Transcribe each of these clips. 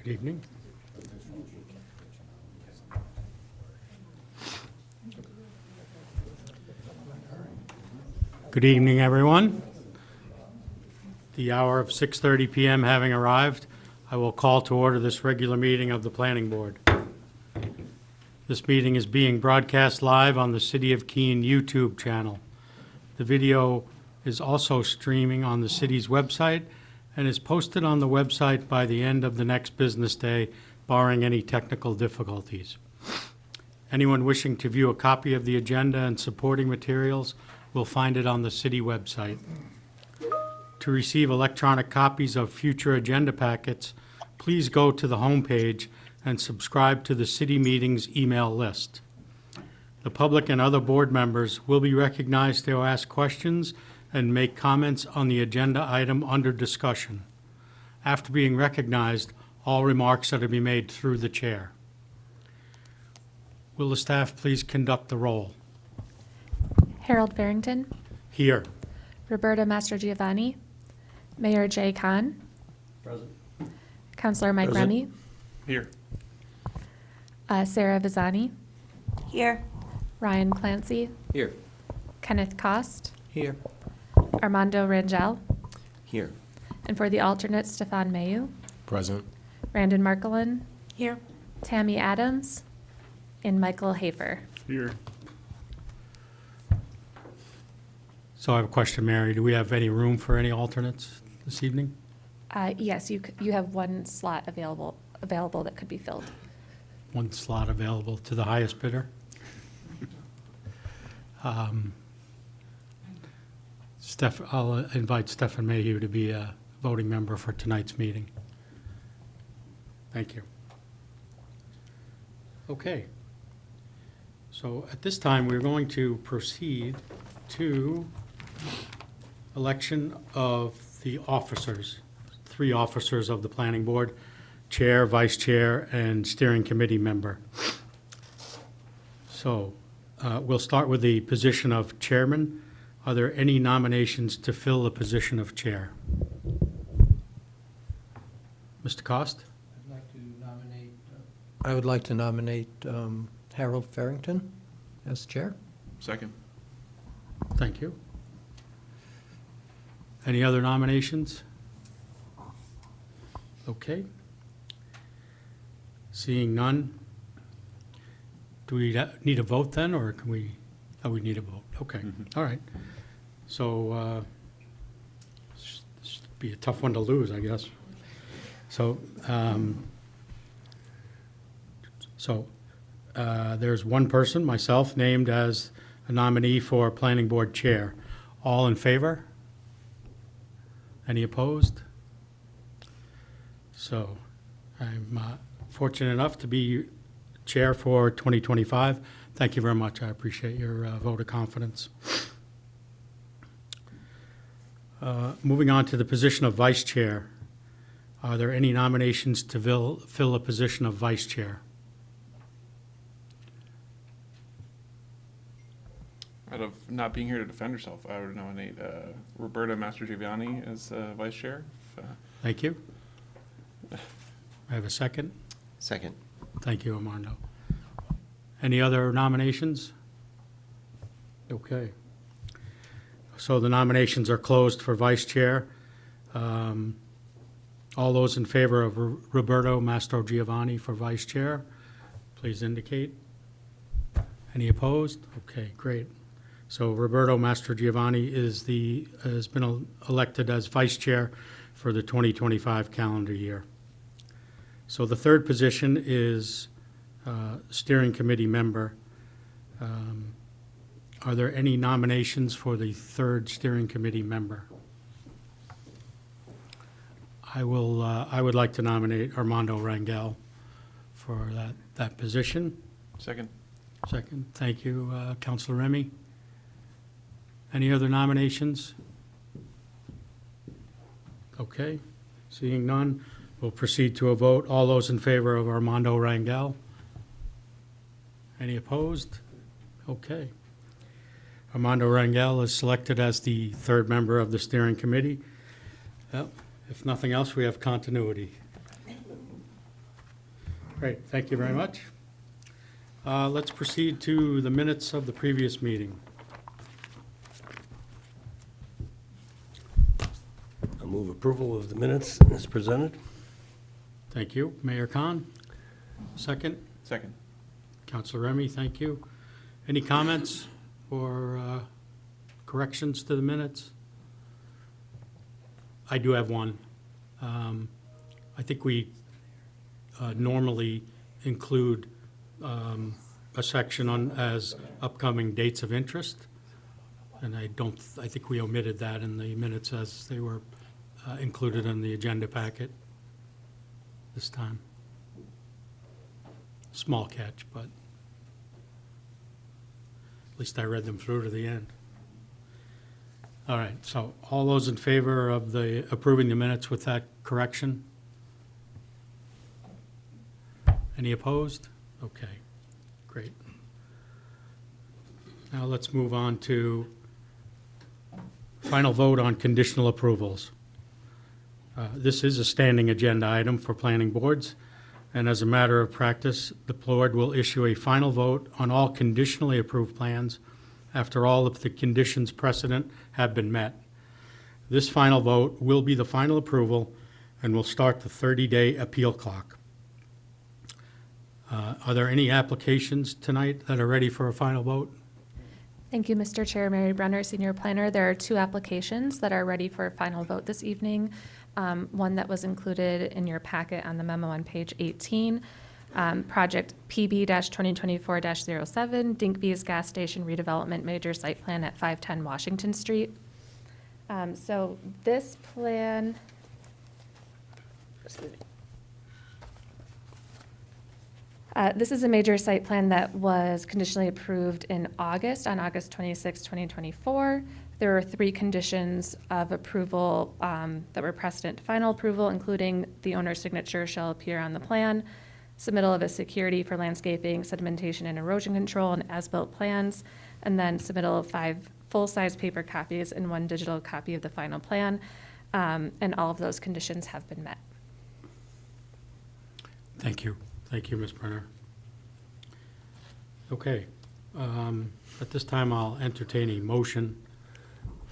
Good evening. Good evening, everyone. The hour of 6:30 PM having arrived, I will call to order this regular meeting of the Planning Board. This meeting is being broadcast live on the City of Keene YouTube channel. The video is also streaming on the city's website and is posted on the website by the end of the next business day, barring any technical difficulties. Anyone wishing to view a copy of the agenda and supporting materials will find it on the city website. To receive electronic copies of future agenda packets, please go to the homepage and subscribe to the city meetings email list. The public and other board members will be recognized to ask questions and make comments on the agenda item under discussion. After being recognized, all remarks are to be made through the chair. Will the staff please conduct the roll? Harold Farrington, Here. Roberta Mastrogiovanni, Mayor Jay Khan, Present. Councilor Mike Present. Remy, Here. Sarah Vizani, Here. Ryan Clancy, Here. Kenneth Cost, Here. Armando Rangel, Here. and for the alternate, Stefan Mayu, Present. Brandon Markelin, Here. Tammy Adams, and Michael Hafer. Here. So I have a question, Mary. Do we have any room for any alternates this evening? Yes, you have one slot available that could be filled. One slot available to the highest bidder. I'll invite Stefan Mayhew to be a voting member for tonight's meeting. Thank you. Okay. So at this time, we're going to proceed to election of the officers, 3 officers of the planning board: chair, vice chair, and steering committee member. So we'll start with the position of chairman. Are there any nominations to fill the position of chair? Mr. Cost? I would like to nominate Harold Farrington as chair. Second. Thank you. Any other nominations? Okay. Seeing none. Do we need a vote then, or can we, oh, we need a vote. Okay, all right. So, this would be a tough one to lose, I guess. So, there's one person, myself, named as a nominee for planning board chair. All in favor? Any opposed? So I'm fortunate enough to be chair for 2025. Thank you very much. I appreciate your vote of confidence. Moving on to the position of vice chair. Are there any nominations to fill a position of vice chair? Out of not being here to defend herself, I would nominate Roberta Mastrogiovanni as vice chair. Thank you. I have a second. Second. Thank you, Armando. Any other nominations? Okay. So the nominations are closed for vice chair. All those in favor of Roberto Mastrogiovanni for vice chair, please indicate. Any opposed? Okay, great. So Roberto Mastrogiovanni has been elected as vice chair for the 2025 calendar year. So the third position is steering committee member. Are there any nominations for the third steering committee member? I would like to nominate Armando Rangel for that position. Second. Second, thank you, Councilor Remy. Any other nominations? Okay, seeing none, we'll proceed to a vote. All those in favor of Armando Rangel? Any opposed? Okay. Armando Rangel is selected as the third member of the steering committee. Well, if nothing else, we have continuity. Great, thank you very much. Let's proceed to the minutes of the previous meeting. I'll move approval of the minutes as presented. Thank you. Mayor Khan, second. Second. Counselor Remy, thank you. Any comments or corrections to the minutes? I do have one. I think we normally include a section on as upcoming dates of interest. And I think we omitted that in the minutes as they were included in the agenda packet this time. Small catch, but at least I read them through to the end. All right, so all those in favor of approving the minutes with that correction? Any opposed? Okay, great. Now let's move on to final vote on conditional approvals. This is a standing agenda item for planning boards, and as a matter of practice, the board will issue a final vote on all conditionally approved plans after all of the conditions precedent have been met. This final vote will be the final approval and will start the 30-day appeal clock. Are there any applications tonight that are ready for a final vote? Thank you, Mr. Chair. Mary Brenner, Senior Planner. There are 2 applications that are ready for a final vote this evening. One that was included in your packet on the memo on page 18. Project PB-2024-07, Dinkbee's Gas Station Redevelopment Major Site Plan at 510 Washington Street. So this plan, this is a major site plan that was conditionally approved in August, on August 26, 2024. There were 3 conditions of approval that were precedent to final approval, including the owner's signature shall appear on the plan, submittal of a security for landscaping, sedimentation, and erosion control, and as-built plans, and then submittal of 5 full-size paper copies and 1 digital copy of the final plan, and all of those conditions have been met. Thank you. Thank you, Ms. Brenner. Okay. At this time, I'll entertain a motion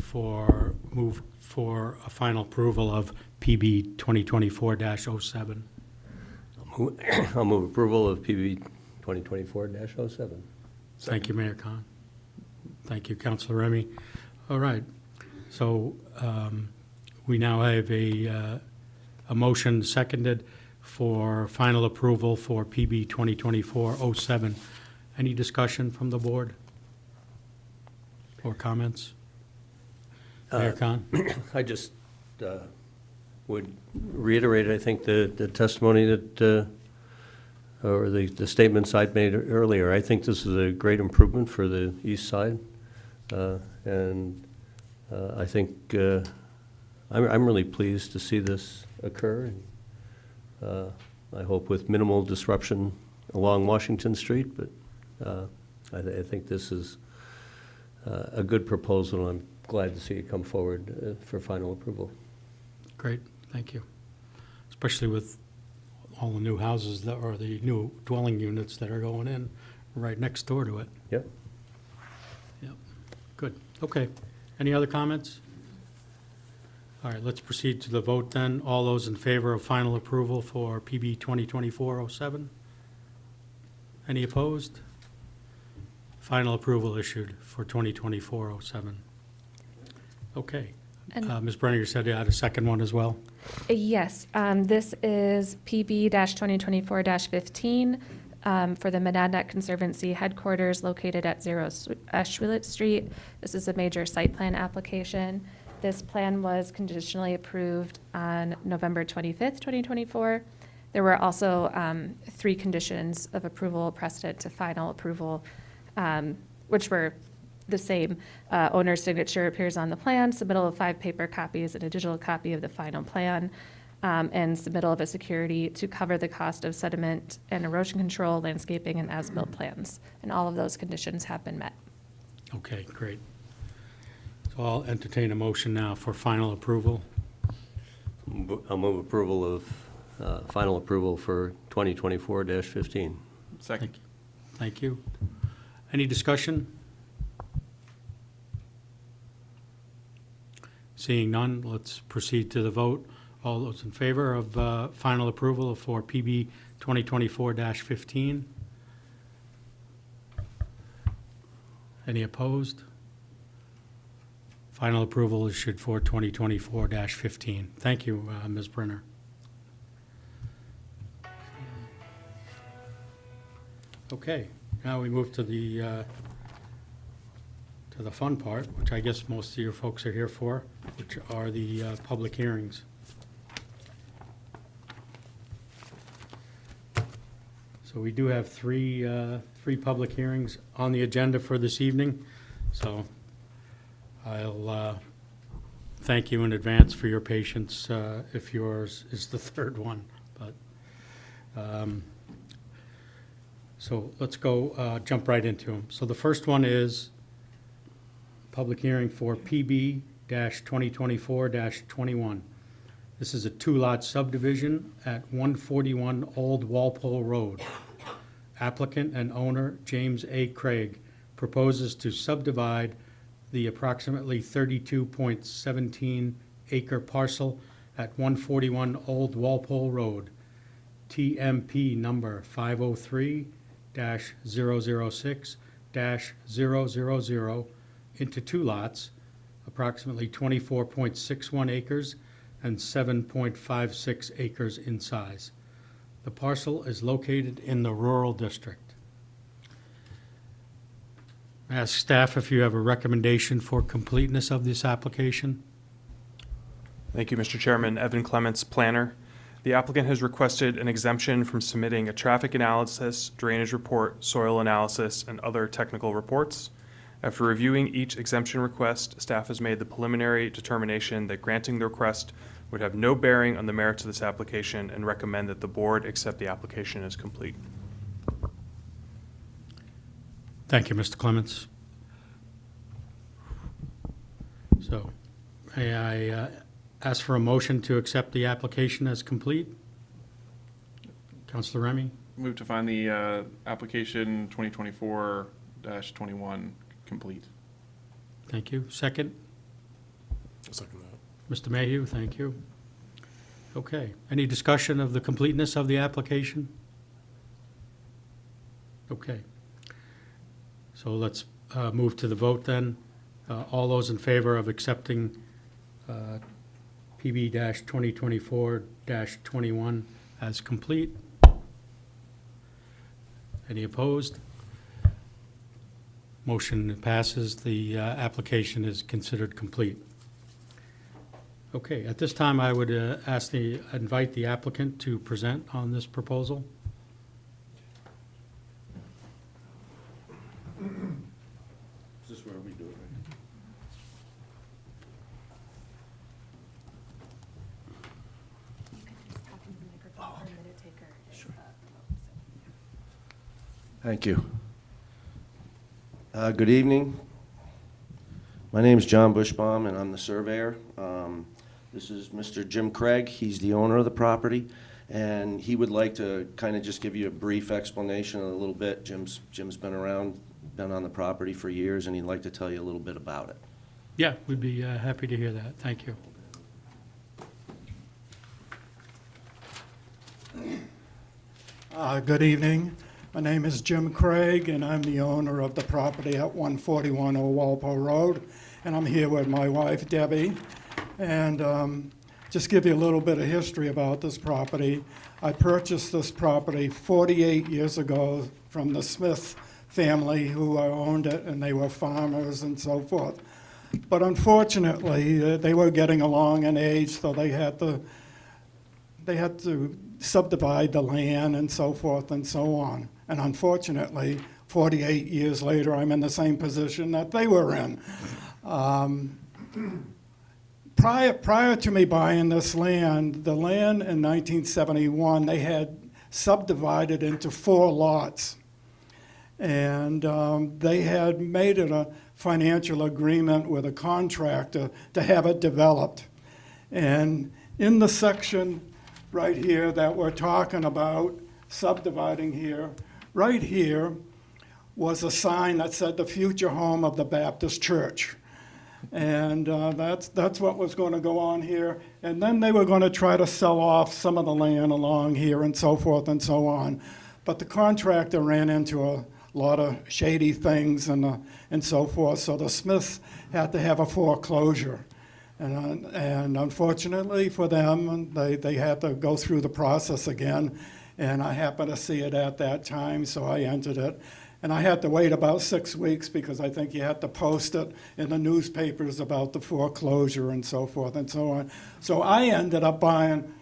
for a final approval of PB 2024-07. I'll move approval of PB 2024-07. Thank you, Mayor Khan. Thank you, Councilor Remy. All right. So we now have a motion seconded for final approval for PB 2024-07. Any discussion from the board or comments? Mayor Khan? I just would reiterate, I think, the testimony that, or the statements I'd made earlier. I think this is a great improvement for the east side. And I think I'm really pleased to see this occur. I hope with minimal disruption along Washington Street, but I think this is a good proposal. I'm glad to see it come forward for final approval. Great, thank you. Especially with all the new houses that, or the new dwelling units that are going in right next door to it. Yep. Yep, good. Okay, any other comments? All right, let's proceed to the vote then. All those in favor of final approval for PB 2024-07? Any opposed? Final approval issued for 2024-07. Okay. And- Ms. Brenner, you said you had a second one as well? Yes, this is PB-2024-15 for the Monadnock Conservancy headquarters located at 0 Ashwillet Street. This is a major site plan application. This plan was conditionally approved on November 25th, 2024. There were also 3 conditions of approval precedent to final approval, which were the same. Owner's signature appears on the plan, submittal of 5 paper copies and a digital copy of the final plan, and submittal of a security to cover the cost of sediment and erosion control, landscaping, and as-built plans. And all of those conditions have been met. Okay, great. So I'll entertain a motion now for final approval. I'll move approval of final approval for 2024-15. Second. Thank you. Any discussion? Seeing none, let's proceed to the vote. All those in favor of final approval for PB 2024-15? Any opposed? Final approval is issued for 2024-15. Thank you, Ms. Brenner. Okay, now we move to the fun part, which I guess most of your folks are here for, which are the public hearings. So we do have three public hearings on the agenda for this evening. So I'll thank you in advance for your patience if yours is the third one. But so let's go jump right into them. So the first one is public hearing for PB-2024-21. This is a two-lot subdivision at 141 Old Walpole Road. Applicant and owner James A. Craig proposes to subdivide the approximately 32.17 acre parcel at 141 Old Walpole Road, TMP number 503-006-000, into two lots, approximately 24.61 acres and 7.56 acres in size. The parcel is located in the rural district. Ask staff if you have a recommendation for completeness of this application. Thank you, Mr. Chairman. Evan Clements, planner. The applicant has requested an exemption from submitting a traffic analysis, drainage report, soil analysis, and other technical reports. After reviewing each exemption request, staff has made the preliminary determination that granting the request would have no bearing on the merits of this application and recommend that the board accept the application as complete. Thank you, Mr. Clements. So, may I ask for a motion to accept the application as complete? Councilor Remy? Move to find the application 2024-21 complete. Thank you. Second? I'll second that. Mr. Mayhew, thank you. Okay, any discussion of the completeness of the application? Okay. So let's move to the vote then. All those in favor of accepting PB-2024-21 as complete? Any opposed? Motion passes. The application is considered complete. Okay, at this time, I would invite the applicant to present on this proposal. Is this where we do it, right? Thank you. Good evening. My name is John Bushbaum, and I'm the surveyor. This is Mr. Jim Craig. He's the owner of the property, and he would like to kind of just give you a brief explanation a little bit. Jim's been around, been on the property for years, and he'd like to tell you a little bit about it. Yeah, we'd be happy to hear that. Thank you. Good evening. My name is Jim Craig, and I'm the owner of the property at 141 Old Walpole Road, and I'm here with my wife, Debbie. And just give you a little bit of history about this property. I purchased this property 48 years ago from the Smith family who owned it, and they were farmers and so forth. But unfortunately, they were getting along in age, so they had to subdivide the land and so forth and so on. And unfortunately, 48 years later, I'm in the same position that they were in. Prior to me buying this land, the land in 1971, they had subdivided into 4 lots. And they had made it a financial agreement with a contractor to have it developed. And in the section right here that we're talking about subdividing here, right here was a sign that said the future home of the Baptist Church. And that's what was going to go on here. And then they were going to try to sell off some of the land along here and so forth and so on. But the contractor ran into a lot of shady things and so forth, so the Smiths had to have a foreclosure. And unfortunately for them, they had to go through the process again, and I happened to see it at that time, so I entered it. And I had to wait about 6 weeks because I think you had to post it in the newspapers about the foreclosure and so forth and so on. So I ended up buying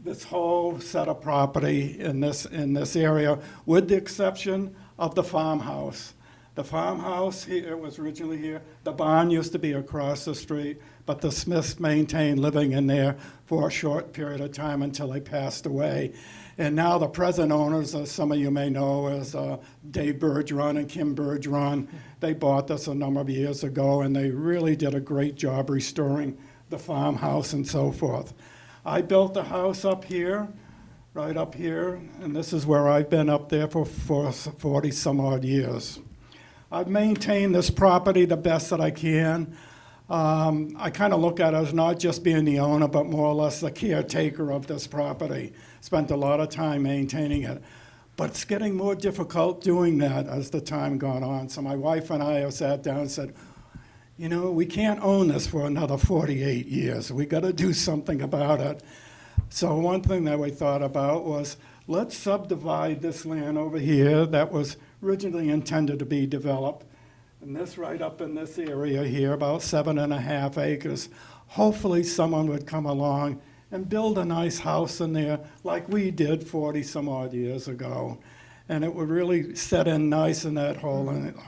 this whole set of property in this area, with the exception of the farmhouse. The farmhouse here was originally here. The barn used to be across the street, but the Smiths maintained living in there for a short period of time until they passed away. And now the present owners, as some of you may know, is Dave Bergeron and Kim Bergeron. They bought this a number of years ago, and they really did a great job restoring the farmhouse and so forth. I built a house up here, right up here, and this is where I've been up there for 40 some odd years. I've maintained this property the best that I can. I kind of look at it as not just being the owner, but more or less the caretaker of this property. Spent a lot of time maintaining it. But it's getting more difficult doing that as the time gone on. So my wife and I have sat down and said, you know, we can't own this for another 48 years. We got to do something about it. So one thing that we thought about was, let's subdivide this land over here that was originally intended to be developed. And this right up in this area here, about 7.5 acres. Hopefully someone would come along and build a nice house in there like we did 40 some odd years ago. And it would really set in nice in that whole,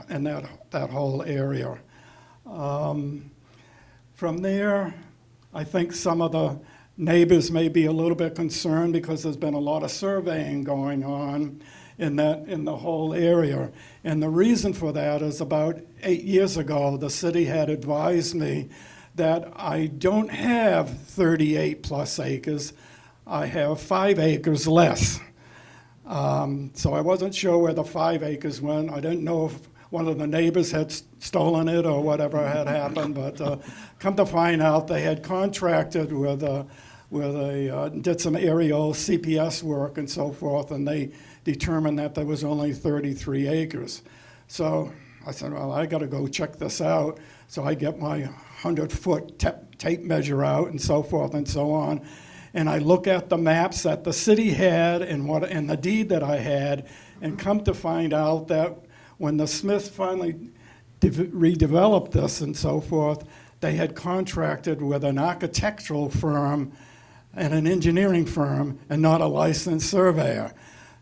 that whole area. From there, I think some of the neighbors may be a little bit concerned because there's been a lot of surveying going on in the whole area. And the reason for that is about 8 years ago, the city had advised me that I don't have 38 plus acres, I have 5 acres less. So I wasn't sure where the 5 acres went. I didn't know if one of the neighbors had stolen it or whatever had happened, but come to find out, they had contracted with did some aerial CPS work and so forth, and they determined that there was only 33 acres. So I said, well, I got to go check this out. So I get my 100-foot tape measure out and so forth and so on. And I look at the maps that the city had and the deed that I had, and come to find out that when the Smiths finally redeveloped this and so forth, they had contracted with an architectural firm and an engineering firm and not a licensed surveyor.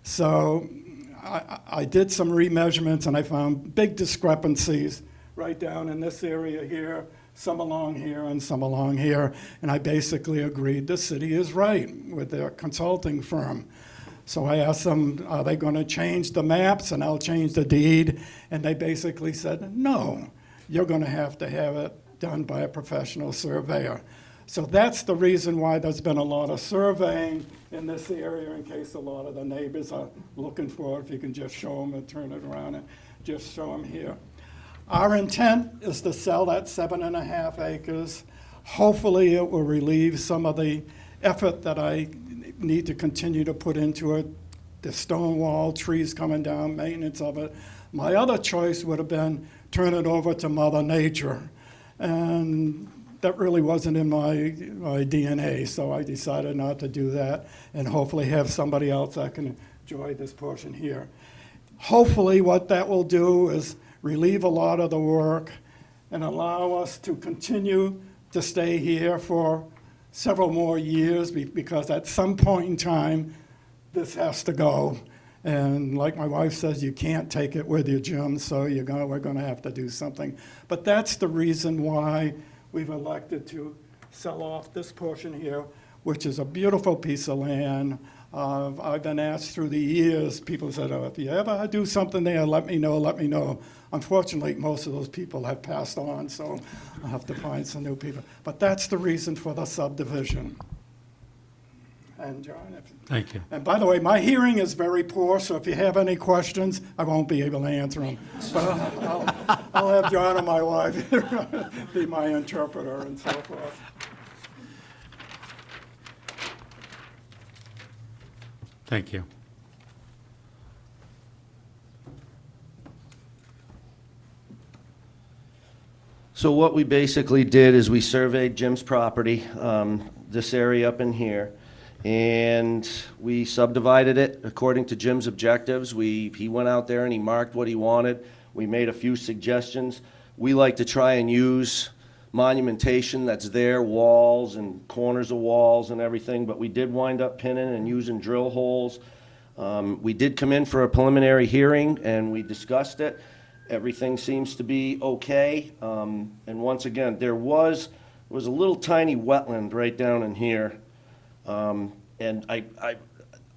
So I did some remeasurements and I found big discrepancies right down in this area here, some along here and some along here. And I basically agreed the city is right with their consulting firm. So I asked them, are they going to change the maps and I'll change the deed? And they basically said, no, you're going to have it done by a professional surveyor. So that's the reason why there's been a lot of surveying in this area, in case a lot of the neighbors are looking for it. If you can just show them and turn it around and just show them here. Our intent is to sell that 7.5 acres. Hopefully it will relieve some of the effort that I need to continue to put into it. The stone wall, trees coming down, maintenance of it. My other choice would have been turn it over to Mother Nature. And that really wasn't in my DNA, so I decided not to do that and hopefully have somebody else that can enjoy this portion here. Hopefully what that will do is relieve a lot of the work and allow us to continue to stay here for several more years, because at some point in time, this has to go. And like my wife says, you can't take it with you, Jim, so we're going to have to do something. But that's the reason why we've elected to sell off this portion here, which is a beautiful piece of land. I've been asked through the years, people said, oh, if you ever do something there, let me know, let me know. Unfortunately, most of those people have passed on, so I'll have to find some new people. But that's the reason for the subdivision. And John, Thank you. and by the way, my hearing is very poor, so if you have any questions, I won't be able to answer them. But I'll have John and my wife be my interpreter and so forth. Thank you. So what we basically did is we surveyed Jim's property, this area up in here, and we subdivided it according to Jim's objectives. He went out there and he marked what he wanted. We made a few suggestions. We like to try and use monumentation that's there, walls and corners of walls and everything, but we did wind up pinning and using drill holes. We did come in for a preliminary hearing and we discussed it. Everything seems to be okay. And once again, there was a little tiny wetland right down in here. And I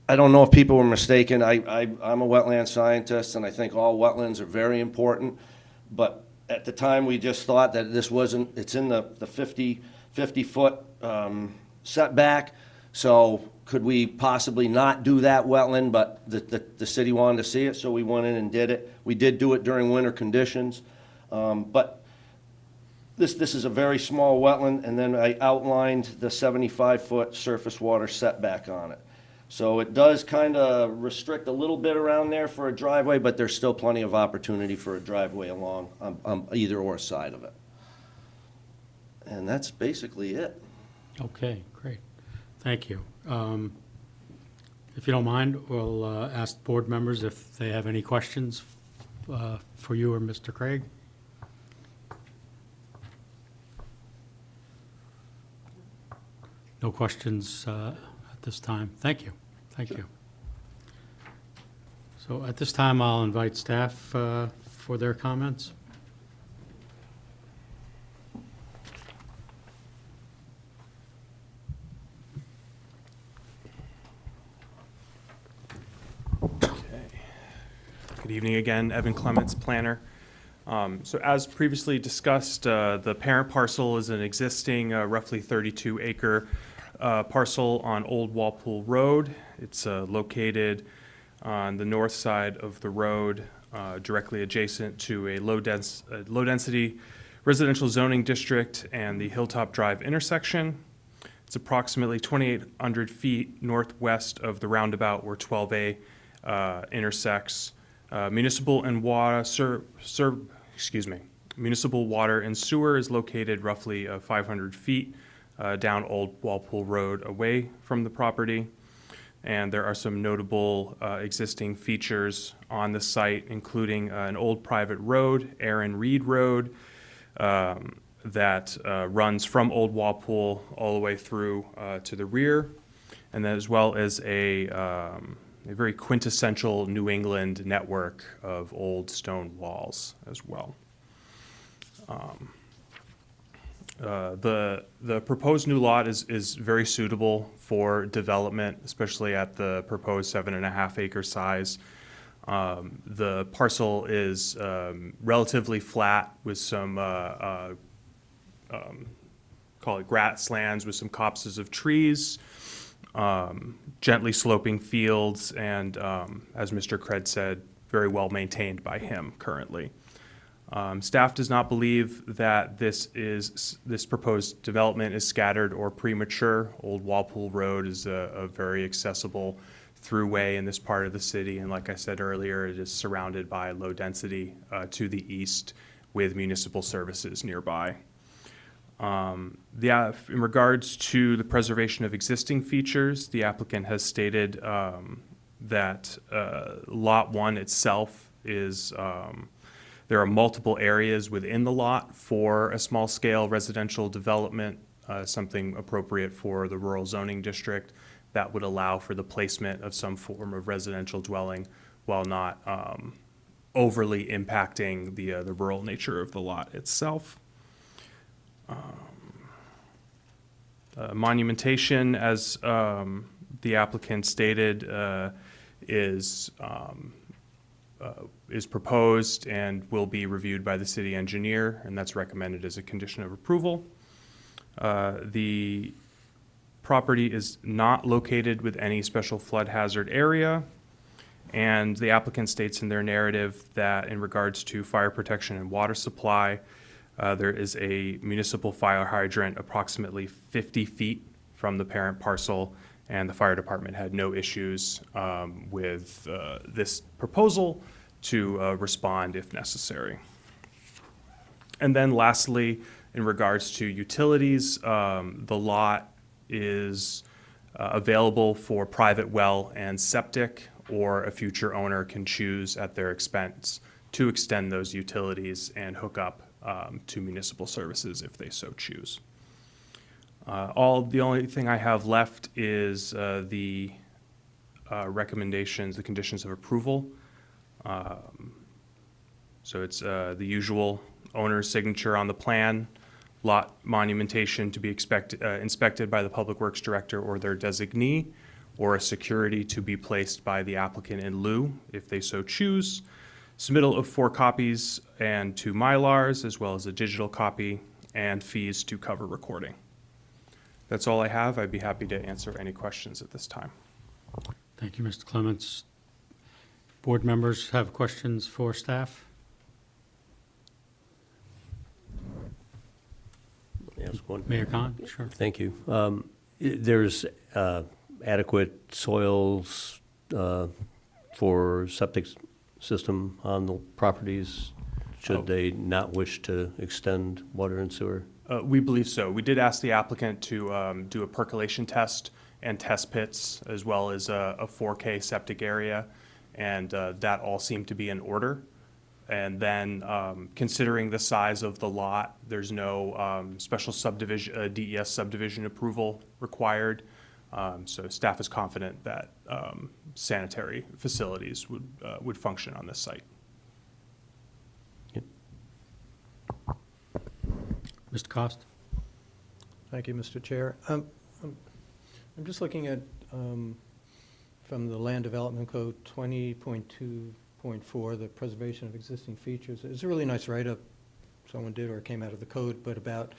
don't know if people were mistaken. I'm a wetland scientist, and I think all wetlands are very important. But at the time, we just thought that this wasn't, it's in the 50-foot setback. So could we possibly not do that wetland, but the city wanted to see it, so we went in and did it. We did do it during winter conditions. But this is a very small wetland, and then I outlined the 75-foot surface water setback on it. So it does kind of restrict a little bit around there for a driveway, but there's still plenty of opportunity for a driveway along either or side of it. And that's basically it. Okay, great. Thank you. If you don't mind, we'll ask board members if they have any questions for you or Mr. Craig. No questions at this time. Thank you. Thank you. So at this time, I'll invite staff for their comments. Good evening again, Evan Clements, planner. So as previously discussed, the parent parcel is an existing roughly 32-acre parcel on Old Walpole Road. It's located on the north side of the road, directly adjacent to a low-density residential zoning district and the Hilltop Drive intersection. It's approximately 2,800 feet northwest of the roundabout where 12A intersects. Municipal water and sewer is located roughly 500 feet down Old Walpole Road away from the property. And there are some notable existing features on the site, including an old private road, Aaron Reed Road, that runs from Old Walpole all the way through to the rear, and then as well as a very quintessential New England network of old stone walls as well. The proposed new lot is very suitable for development, especially at the proposed 7.5 acre size. The parcel is relatively flat with some call it grasslands with some copses of trees, gently sloping fields, and as Mr. Cred said, very well maintained by him currently. Staff does not believe that this proposed development is scattered or premature. Old Walpole Road is a very accessible throughway in this part of the city, and like I said earlier, it is surrounded by low density to the east with municipal services nearby. In regards to the preservation of existing features, the applicant has stated that Lot 1 itself is there are multiple areas within the lot for a small-scale residential development, something appropriate for the rural zoning district that would allow for the placement of some form of residential dwelling while not overly impacting the rural nature of the lot itself. Monumentation, as the applicant stated, is proposed and will be reviewed by the city engineer, and that's recommended as a condition of approval. The property is not located with any special flood hazard area. And the applicant states in their narrative that in regards to fire protection and water supply, there is a municipal fire hydrant approximately 50 feet from the parent parcel, and the fire department had no issues with this proposal to respond if necessary. And then lastly, in regards to utilities, the lot is available for private well and septic, or a future owner can choose at their expense to extend those utilities and hook up to municipal services if they so choose. The only thing I have left is the recommendations, the conditions of approval. So it's the usual owner's signature on the plan, lot monumentation to be inspected by the Public Works Director or their designee, or a security to be placed by the applicant in lieu, if they so choose. Submittal of 4 copies and 2 Mylars, as well as a digital copy, and fees to cover recording. That's all I have. I'd be happy to answer any questions at this time. Thank you, Mr. Clements. Board members have questions for staff? Ask one. Mayor Khan, sure. Thank you. There's adequate soils for septic system on the properties, should they not wish to extend water and sewer? We believe so. We did ask the applicant to do a percolation test and test pits, as well as a 4K septic area, and that all seemed to be in order. And then, considering the size of the lot, there's no special subdivision, DES subdivision approval required. So staff is confident that sanitary facilities would function on this site. Mr. Cost? Thank you, Mr. Chair. I'm just looking at, from the Land Development Code 20.2.4, the preservation of existing features. It's a really nice write-up someone did, or it came out of the code, but about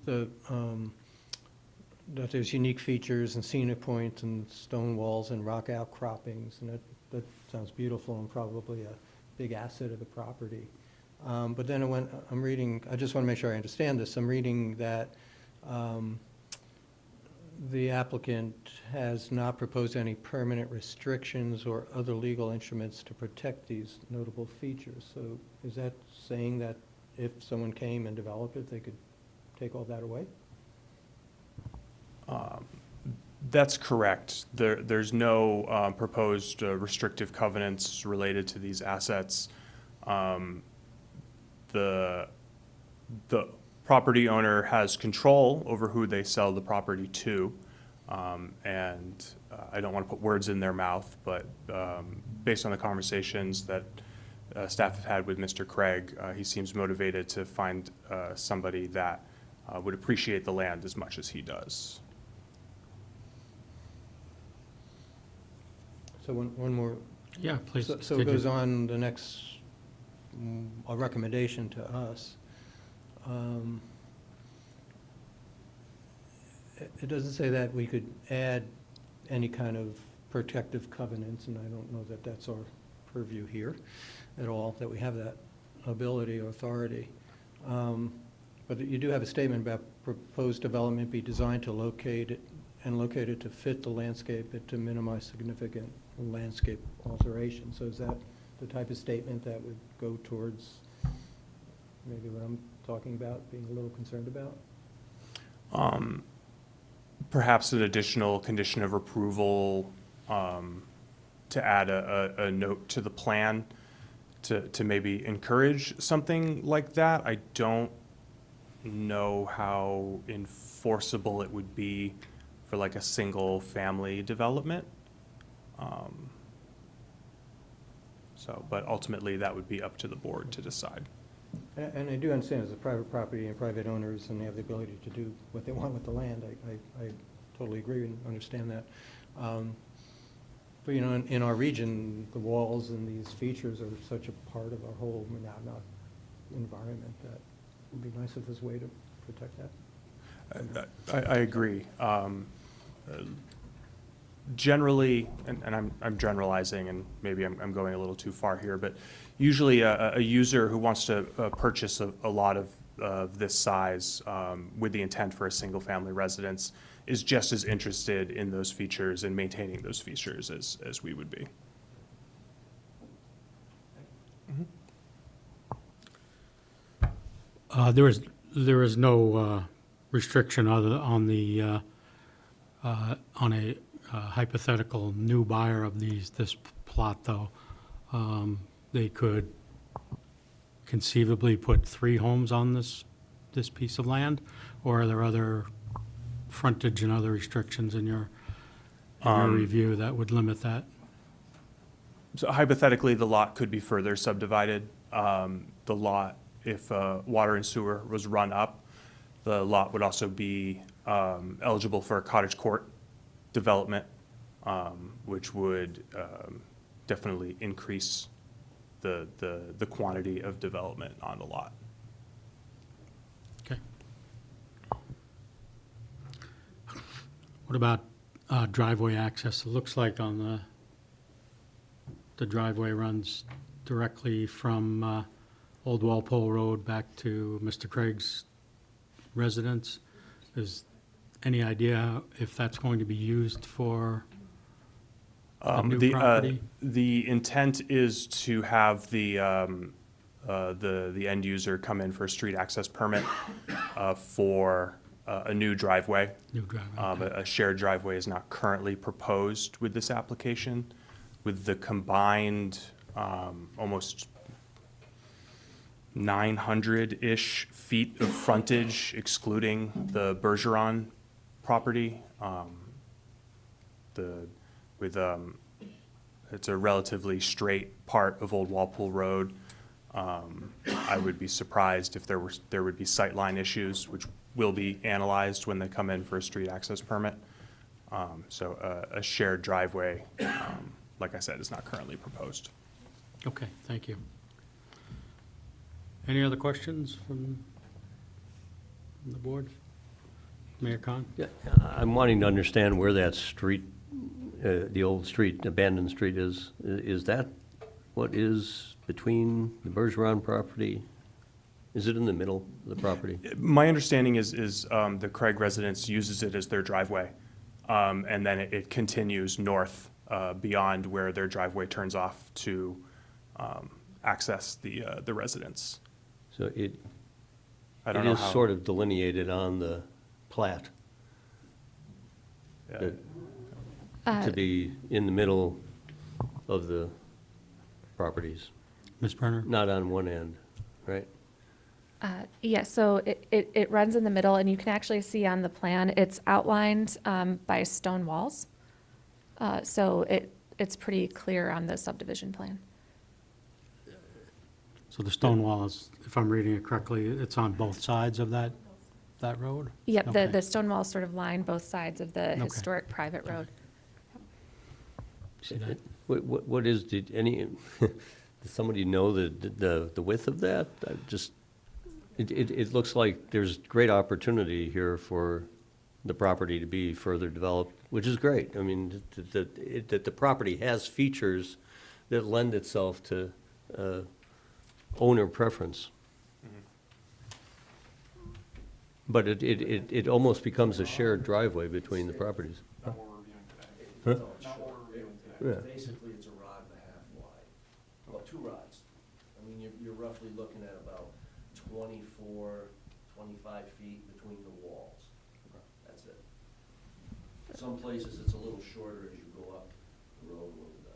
the, that there's unique features and scenic points and stone walls and rock outcroppings, and that sounds beautiful and probably a big asset of the property. But then I'm reading, I just want to make sure I understand this. I'm reading that the applicant has not proposed any permanent restrictions or other legal instruments to protect these notable features. So is that saying that if someone came and developed it, they could take all that away? That's correct. There's no proposed restrictive covenants related to these assets. The property owner has control over who they sell the property to, and I don't want to put words in their mouth, but based on the conversations that staff have had with Mr. Craig, he seems motivated to find somebody that would appreciate the land as much as he does. So one more. Yeah, please. So it continue. goes on the next, a recommendation to us. It doesn't say that we could add any kind of protective covenants, and I don't know that that's our purview here at all, that we have that ability or authority. But you do have a statement about proposed development be designed to locate it and located to fit the landscape and to minimize significant landscape alteration. So is that the type of statement that would go towards maybe what I'm talking about, being a little concerned about? Perhaps an additional condition of approval to add a note to the plan to maybe encourage something like that. I don't know how enforceable it would be for like a single family development. But ultimately that would be up to the board to decide. And I do understand it's a private property and private owners, and they have the ability to do what they want with the land. I totally agree and understand that. But, you know, in our region, the walls and these features are such a part of our whole Monadnock environment that it would be nice if there's a way to protect that. I agree. generally, and I'm generalizing, and maybe I'm going a little too far here, but usually a user who wants to purchase a lot of this size with the intent for a single-family residence is just as interested in those features and maintaining those features as we would be. There is no restriction other on the, on a hypothetical new buyer of this plot, though. They could conceivably put 3 homes on this piece of land, or are there other frontage and other restrictions in your review that would limit that? So hypothetically, the lot could be further subdivided. The lot, if water and sewer was run up, the lot would also be eligible for a cottage court development, which would definitely increase the quantity of development on the lot. Okay. What about driveway access? It looks like on the driveway runs directly from Old Walpole Road back to Mr. Craig's residence. Is any idea if that's going to be used for a new property? The intent is to have the end user come in for a street access permit for a new driveway. New driveway, okay. A shared driveway is not currently proposed with this application. With the combined almost 900-ish feet of frontage, excluding the Bergeron property, it's a relatively straight part of Old Walpole Road. I would be surprised if there would be sightline issues, which will be analyzed when they come in for a street access permit. So a shared driveway, like I said, is not currently proposed. Okay, thank you. Any other questions from the board? Mayor Khan? Yeah, I'm wanting to understand where that street, the old street, abandoned street is. Is that what is between the Bergeron property? Is it in the middle of the property? My understanding is the Craig residence uses it as their driveway, and then it continues north beyond where their driveway turns off to access the residence. So it I don't know is how. sort of delineated on the plat Yeah. to be in the middle of the properties, Ms. Brenner? not on one end, right? Yeah, so it runs in the middle, and you can actually see on the plan, it's outlined by stone walls. So it's pretty clear on the subdivision plan. So the stone wall is, if I'm reading it correctly, it's on both sides of that road? Yep, Okay. the stone walls sort of line both sides of the Okay. historic private road. See that? What is, did somebody know the width of that? It looks like there's great opportunity here for the property to be further developed, which is great. I mean, that the property has features that lend itself to owner preference. But it almost becomes a shared driveway between the properties. Not what we're reviewing today. Huh? Not what we're reviewing today. Yeah. Basically, it's a rod and a half wide, well, 2 rods. I mean, you're roughly looking at about 24, 25 feet between the walls. That's it. Some places it's a little shorter as you go up the road a little bit.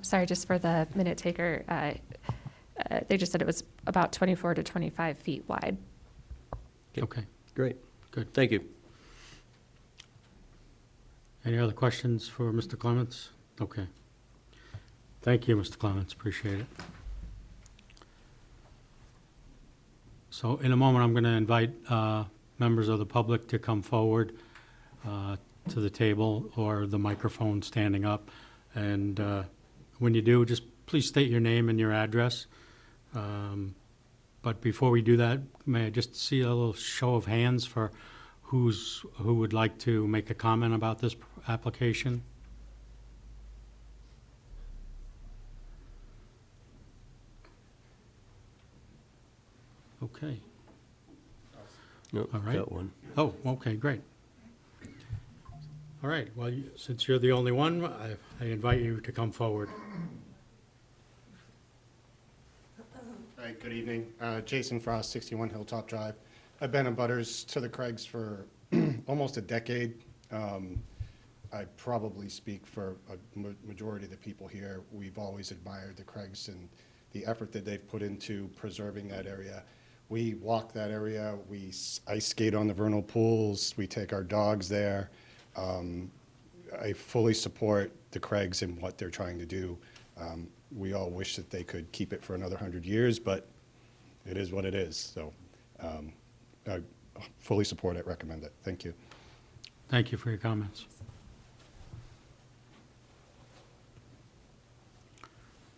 So just for the minute taker, they just said it was about 24 to 25 feet wide. Okay, Great. good. Thank you. Any other questions for Mr. Clements? Okay. Thank you, Mr. Clements, appreciate it. So in a moment, I'm going to invite members of the public to come forward to the table or the microphone standing up. And when you do, just please state your name and your address. But before we do that, may I just see a little show of hands for who would like to make a comment about this application? Okay. No, All right. got one. Oh, okay, great. All right, well, since you're the only one, I invite you to come forward. Hi, good evening. Jason Frost, 61 Hilltop Drive. I've been in Butters to the Craigs for almost a decade. I probably speak for a majority of the people here. We've always admired the Craigs and the effort that they've put into preserving that area. We walk that area, we ice skate on the vernal pools, we take our dogs there. I fully support the Craigs and what they're trying to do. We all wish that they could keep it for another 100 years, but it is what it is. So I fully support it, recommend it. Thank you. Thank you for your comments.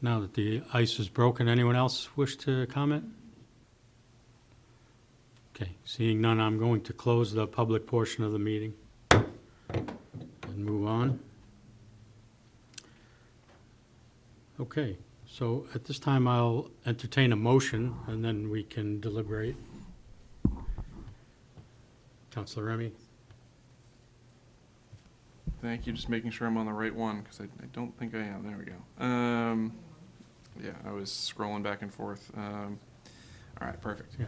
Now that the ice is broken, anyone else wish to comment? Okay, seeing none, I'm going to close the public portion of the meeting and move on. Okay, so at this time, I'll entertain a motion, and then we can deliberate. Counselor Remy? Thank you, just making sure I'm on the right one, because I don't think I am. There we go. Yeah, I was scrolling back and forth. All right, perfect. Yeah.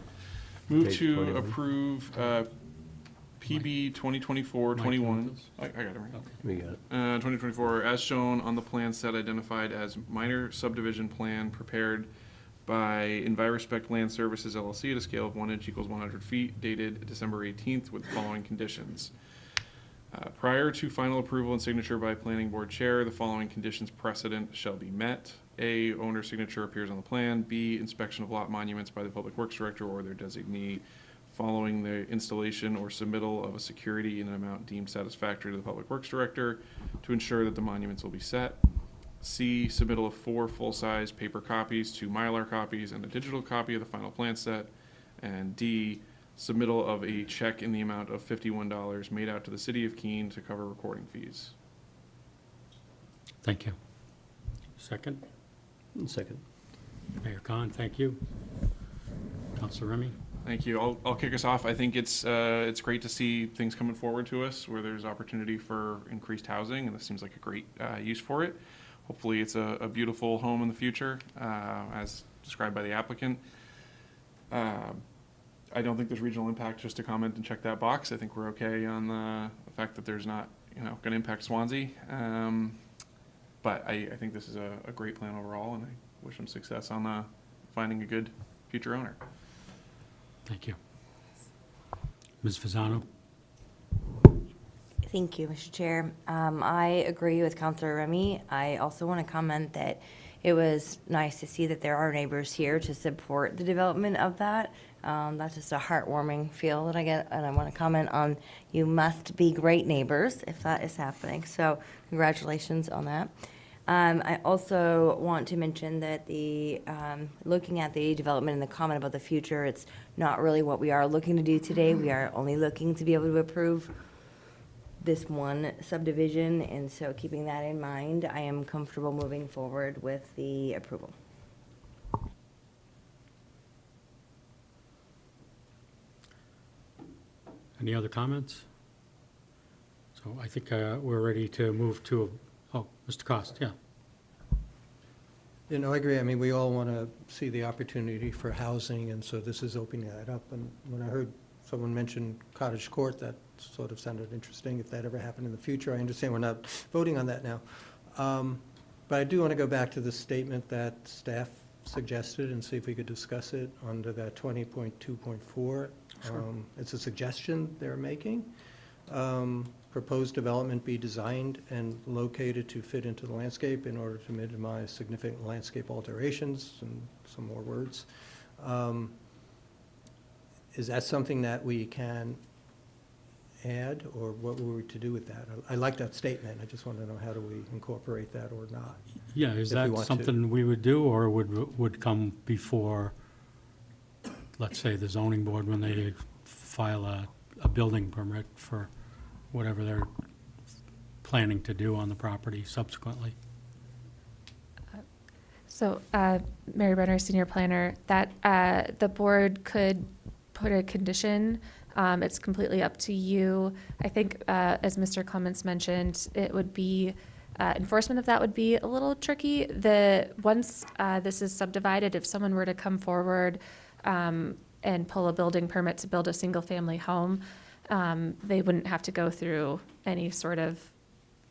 Move Page to 21. approve PB 2024-21. I got it right. We got it. 2024, as shown on the plan set identified as minor subdivision plan prepared by EnviroSpect Land Services LLC at a scale of 1 inch equals 100 feet, dated December 18th, with the following conditions. Prior to final approval and signature by Planning Board Chair, the following conditions precedent shall be met. A, owner signature appears on the plan. B, inspection of lot monuments by the Public Works Director or their designee following the installation or submittal of a security in an amount deemed satisfactory to the Public Works Director to ensure that the monuments will be set. C, submittal of 4 full-size paper copies, 2 Mylar copies, and a digital copy of the final plan set. And D, submittal of a check in the amount of $51 made out to the City of Keene to cover recording fees. Thank you. Second? Second. Mayor Khan, thank you. Counselor Remy? Thank you. I'll kick us off. I think it's great to see things coming forward to us where there's opportunity for increased housing, and this seems like a great use for it. Hopefully, it's a beautiful home in the future, as described by the applicant. I don't think there's regional impact, just to comment and check that box. I think we're okay on the fact that there's not, going to impact Swansea. But I think this is a great plan overall, and I wish them success on finding a good future owner. Thank you. Ms. Fasano? Thank you, Mr. Chair. I agree with Councilor Remy. I also want to comment that it was nice to see that there are neighbors here to support the development of that. That's just a heartwarming feel that I get, and I want to comment on you must be great neighbors if that is happening. So congratulations on that. I also want to mention that looking at the development and the comment about the future, it's not really what we are looking to do today. We are only looking to be able to approve this one subdivision, and so keeping that in mind, I am comfortable moving forward with the approval. Any other comments? So I think we're ready to move to, Mr. Cost, yeah. You know, I agree. I mean, we all want to see the opportunity for housing, and so this is opening that up. And when I heard someone mention Cottage Court, that sort of sounded interesting. If that ever happened in the future, I understand we're not voting on that now. But I do want to go back to the statement that staff suggested and see if we could discuss it under that 20.2.4. Sure. It's a suggestion they're making. Proposed development be designed and located to fit into the landscape in order to minimize significant landscape alterations, and some more words. Is that something that we can add, or what were we to do with that? I like that statement. I just want to know, how do we incorporate that or not? Yeah, is If we that want to. something we would do, or would come before, let's say, the zoning board when they file a building permit for whatever they're planning to do on the property subsequently. So, Mary Brenner, Senior Planner, that the board could put a condition. It's completely up to you. I think, as Mr. Clements mentioned, it would be, enforcement of that would be a little tricky. Once this is subdivided, if someone were to come forward and pull a building permit to build a single-family home, they wouldn't have to go through any sort of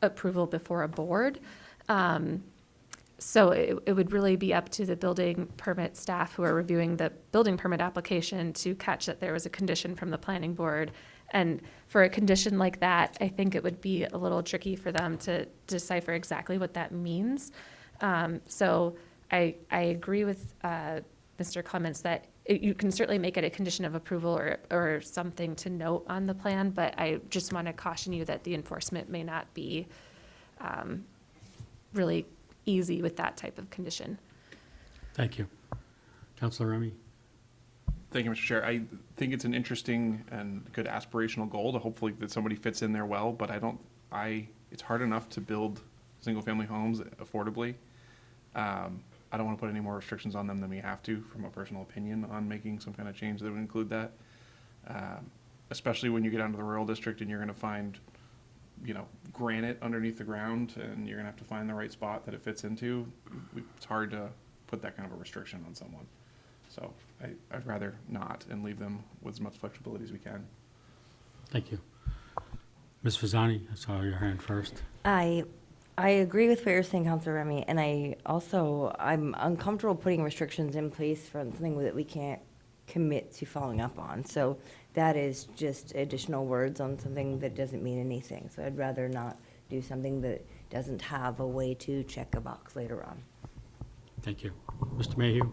approval before a board. So it would really be up to the building permit staff who are reviewing the building permit application to catch that there was a condition from the planning board. And for a condition like that, I think it would be a little tricky for them to decipher exactly what that means. So I agree with Mr. Clements that you can certainly make it a condition of approval or something to note on the plan, but I just want to caution you that the enforcement may not be really easy with that type of condition. Thank you. Councilor Remy? Thank you, Mr. Chair. I think it's an interesting and good aspirational goal to hopefully that somebody fits in there well, but it's hard enough to build single-family homes affordably. I don't want to put any more restrictions on them than we have to, from a personal opinion, on making some kind of change that would include that. Especially when you get onto the rural district and you're going to find, granite underneath the ground, and you're going to have to find the right spot that it fits into. It's hard to put that kind of a restriction on someone. So I'd rather not and leave them with as much flexibility as we can. Thank you. Ms. Fasani, I saw your hand first. I agree with what you're saying, Councilor Remy, and I'm uncomfortable putting restrictions in place for something that we can't commit to following up on. So that is just additional words on something that doesn't mean anything. So I'd rather not do something that doesn't have a way to check a box later on. Thank you. Mr. Mayhew?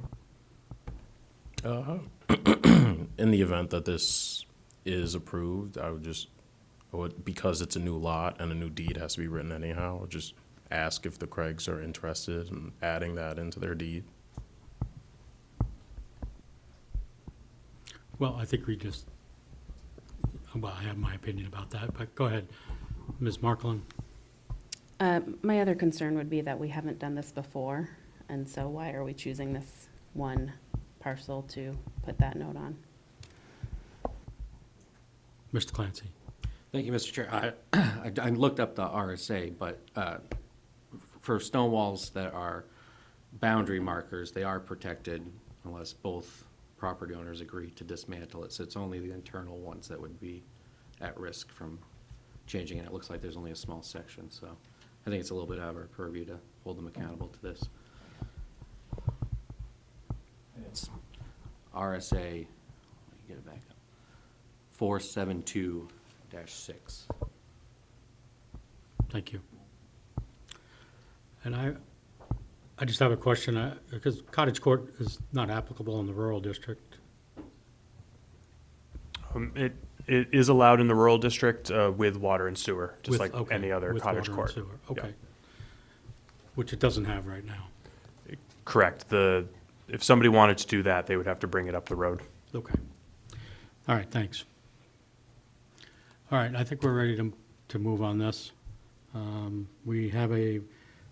In the event that this is approved, I would, because it's a new lot and a new deed has to be written anyhow, just ask if the Craigs are interested in adding that into their deed. Well, I think I have my opinion about that, but go ahead. Ms. Markland? My other concern would be that we haven't done this before, and so why are we choosing this one parcel to put that note on? Mr. Clancy? Thank you, Mr. Chair. I looked up the RSA, but for stone walls that are boundary markers, they are protected unless both property owners agree to dismantle it. So it's only the internal ones that would be at risk from changing it. It looks like there's only a small section, so I think it's a little bit out of our purview to hold them accountable to this. It's RSA, let me get it back up, 472-6. Thank you. And I just have a question, because cottage court is not applicable in the rural district. It is allowed in the rural district with water and sewer, just like Okay, any other with cottage water and court. sewer, Yeah. okay. Which it doesn't have right now. Correct. If somebody wanted to do that, they would have to bring it up the road. Okay. All right, thanks. All right, I think we're ready to move on this. We have a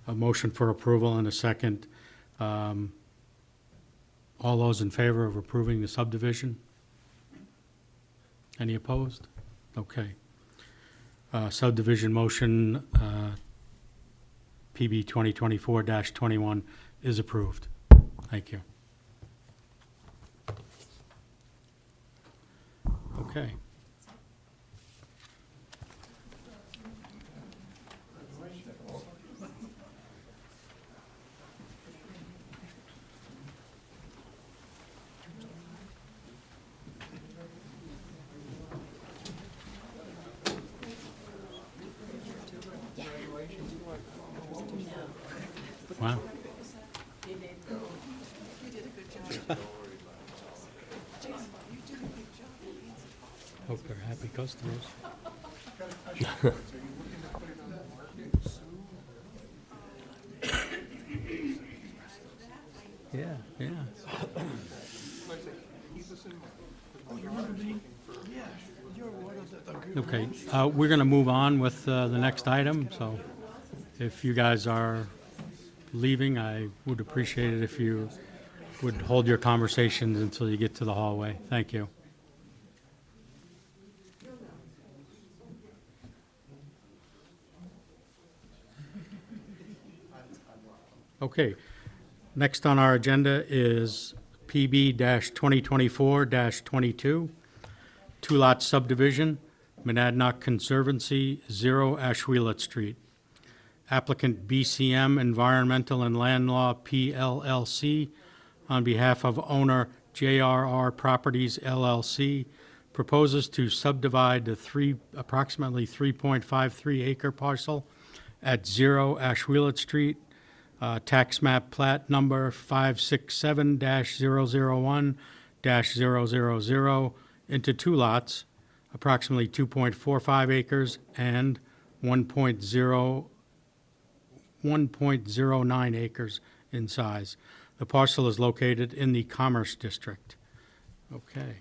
motion for approval and a second. All those in favor of approving the subdivision? Any opposed? Okay. Subdivision motion, PB 2024-21 is approved. Thank you. Okay. Wow. Hope they're happy customers. Yeah, yeah. Oh, you remember me? Yeah, you're one of Okay, we're going to move on with the next item, so if you guys are leaving, I would appreciate it if you would hold your conversations until you get to the hallway. Thank you. Okay, next on our agenda is PB-2024-22, two-lot subdivision, Monadnock Conservancy, 0 Ashwellet Street. Applicant BCM Environmental and Land Law PLLC, on behalf of owner JRR Properties LLC, proposes to subdivide the approximately 3.53 acre parcel at 0 Ashwellet Street, tax map plat number 567-001-000, into two lots, approximately 2.45 acres and 1.09 acres in size. The parcel is located in the Commerce District. Okay.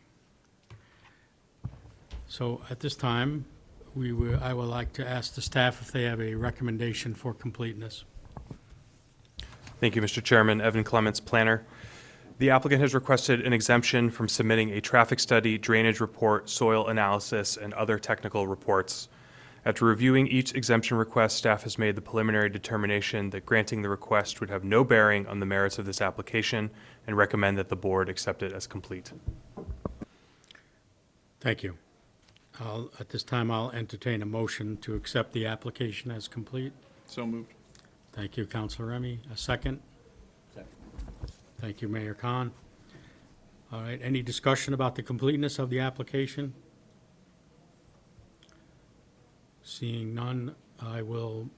So at this time, I would like to ask the staff if they have a recommendation for completeness. Thank you, Mr. Chairman. Evan Clements, planner. The applicant has requested an exemption from submitting a traffic study, drainage report, soil analysis, and other technical reports. After reviewing each exemption request, staff has made the preliminary determination that granting the request would have no bearing on the merits of this application and recommend that the board accept it as complete. Thank you. At this time, I'll entertain a motion to accept the application as complete. So moved. Thank you, Councilor Remy. A second? Thank you, Mayor Khan. All right, any discussion about the completeness of the application? Seeing none, I will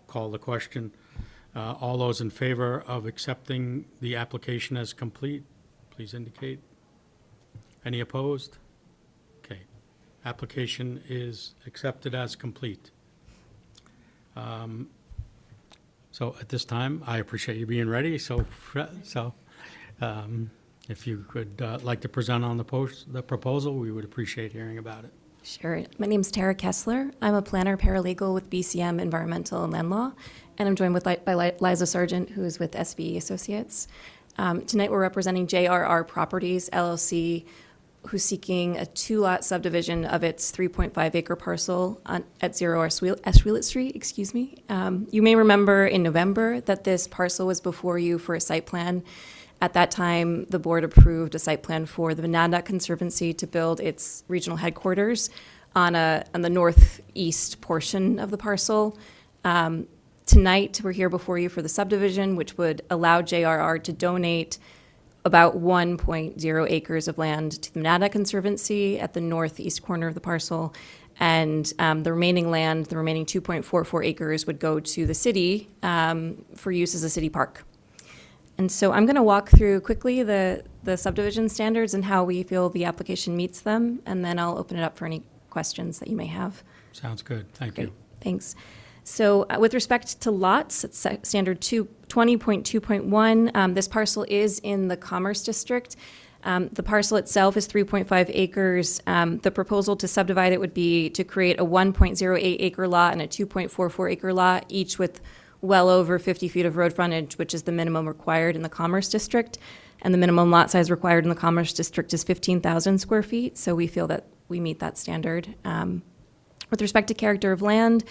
call the question. All those in favor of accepting the application as complete, please indicate. Any opposed? Okay. Application is accepted as complete. So at this time, I appreciate you being ready. So if you could like to present on the proposal, we would appreciate hearing about it. Sure. My name's Tara Kessler. I'm a planner paralegal with BCM Environmental and Land Law, and I'm joined by Liza Sargent, who is with SVE Associates. Tonight we're representing JRR Properties LLC, who's seeking a two-lot subdivision of its 3.5 acre parcel at 0 Ashwellet Street. You may remember in November that this parcel was before you for a site plan. At that time, the board approved a site plan for the Monadnock Conservancy to build its regional headquarters on the northeast portion of the parcel. Tonight, we're here before you for the subdivision, which would allow JRR to donate about 1.0 acres of land to the Monadnock Conservancy at the northeast corner of the parcel. And the remaining land, the remaining 2.44 acres, would go to the city for use as a city park. And so I'm going to walk through quickly the subdivision standards and how we feel the application meets them, and then I'll open it up for any questions that you may have. Sounds good. Thank you. Thanks. So with respect to lots, it's standard 20.2.1. This parcel is in the Commerce District. The parcel itself is 3.5 acres. The proposal to subdivide it would be to create a 1.08 acre lot and a 2.44 acre lot, each with well over 50 feet of road frontage, which is the minimum required in the Commerce District. And the minimum lot size required in the Commerce District is 15,000 square feet. So we feel that we meet that standard. With respect to character of land,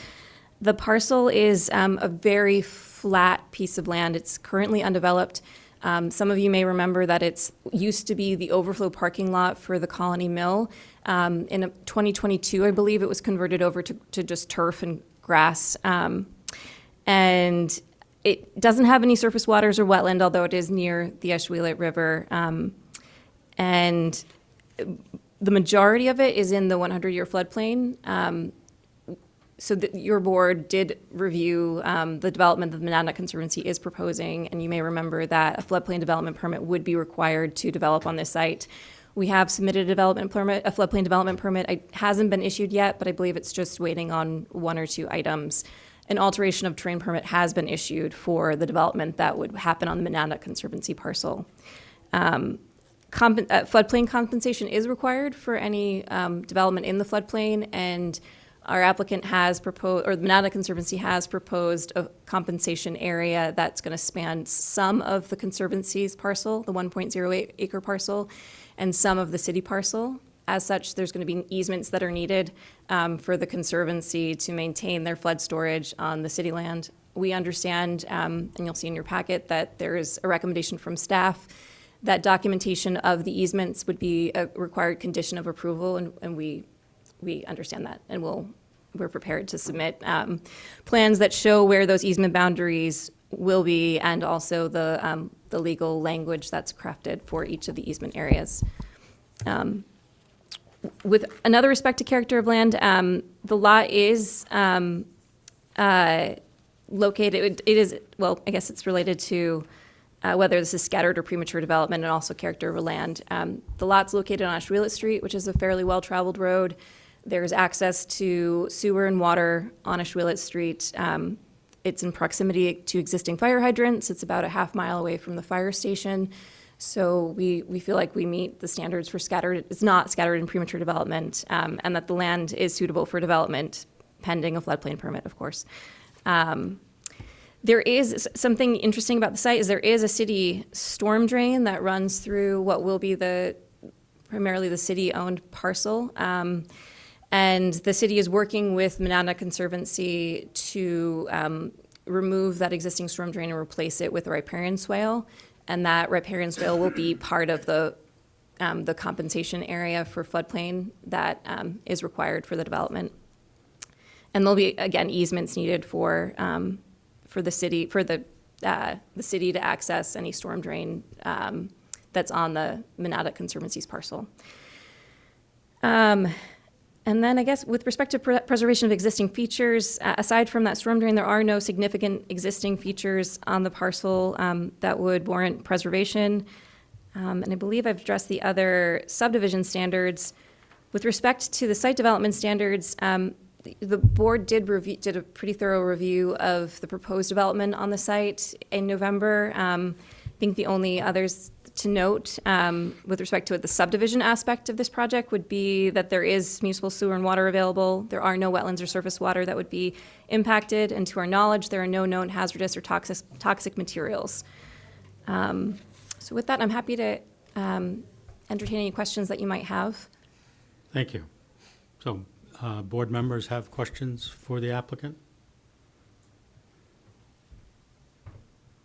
the parcel is a very flat piece of land. It's currently undeveloped. Some of you may remember that it's used to be the overflow parking lot for the Colony Mill. In 2022, I believe, it was converted over to just turf and grass. And it doesn't have any surface waters or wetland, although it is near the Ashwellet River. And the majority of it is in the 100-year floodplain. So your board did review the development that the Monadnock Conservancy is proposing, and you may remember that a floodplain development permit would be required to develop on this site. We have submitted a floodplain development permit. It hasn't been issued yet, but I believe it's just waiting on one or two items. An alteration of terrain permit has been issued for the development that would happen on the Monadnock Conservancy parcel. floodplain compensation is required for any development in the floodplain, and our applicant has proposed, or the Monadnock Conservancy has proposed a compensation area that's going to span some of the Conservancy's parcel, the 1.08 acre parcel, and some of the city parcel. As such, there's going to be easements that are needed for the Conservancy to maintain their flood storage on the city land. We understand, and you'll see in your packet, that there is a recommendation from staff that documentation of the easements would be a required condition of approval, and we understand that, and we're prepared to submit plans that show where those easement boundaries will be, and also the legal language that's crafted for each of the easement areas. With another respect to character of land, the lot is located, it is, well, I guess it's related to whether this is scattered or premature development, and also character of land. The lot's located on Ashwillet Street, which is a fairly well-traveled road. There's access to sewer and water on Ashwillet Street. It's in proximity to existing fire hydrants. It's about a half-mile away from the fire station. So we feel like we meet the standards for scattered, it's not scattered and premature development, and that the land is suitable for development, pending a floodplain permit, of course. There is something interesting about the site, is there is a city storm drain that runs through what will be primarily the city-owned parcel. And the city is working with Monadnock Conservancy to remove that existing storm drain and replace it with a riparian swale. And that riparian swale will be part of the compensation area for floodplain that is required for the development. And there'll be, again, easements needed for the city, the city to access any storm drain that's on the Monadnock Conservancy's parcel. And then I guess with respect to preservation of existing features, aside from that storm drain, there are no significant existing features on the parcel that would warrant preservation. And I believe I've addressed the other subdivision standards. With respect to the site development standards, the board did a pretty thorough review of the proposed development on the site in November. I think the only others to note with respect to the subdivision aspect of this project would be that there is municipal sewer and water available. There are no wetlands or surface water that would be impacted, and to our knowledge, there are no known hazardous or toxic materials. So with that, I'm happy to entertain any questions that you might have. Thank you. So, board members have questions for the applicant?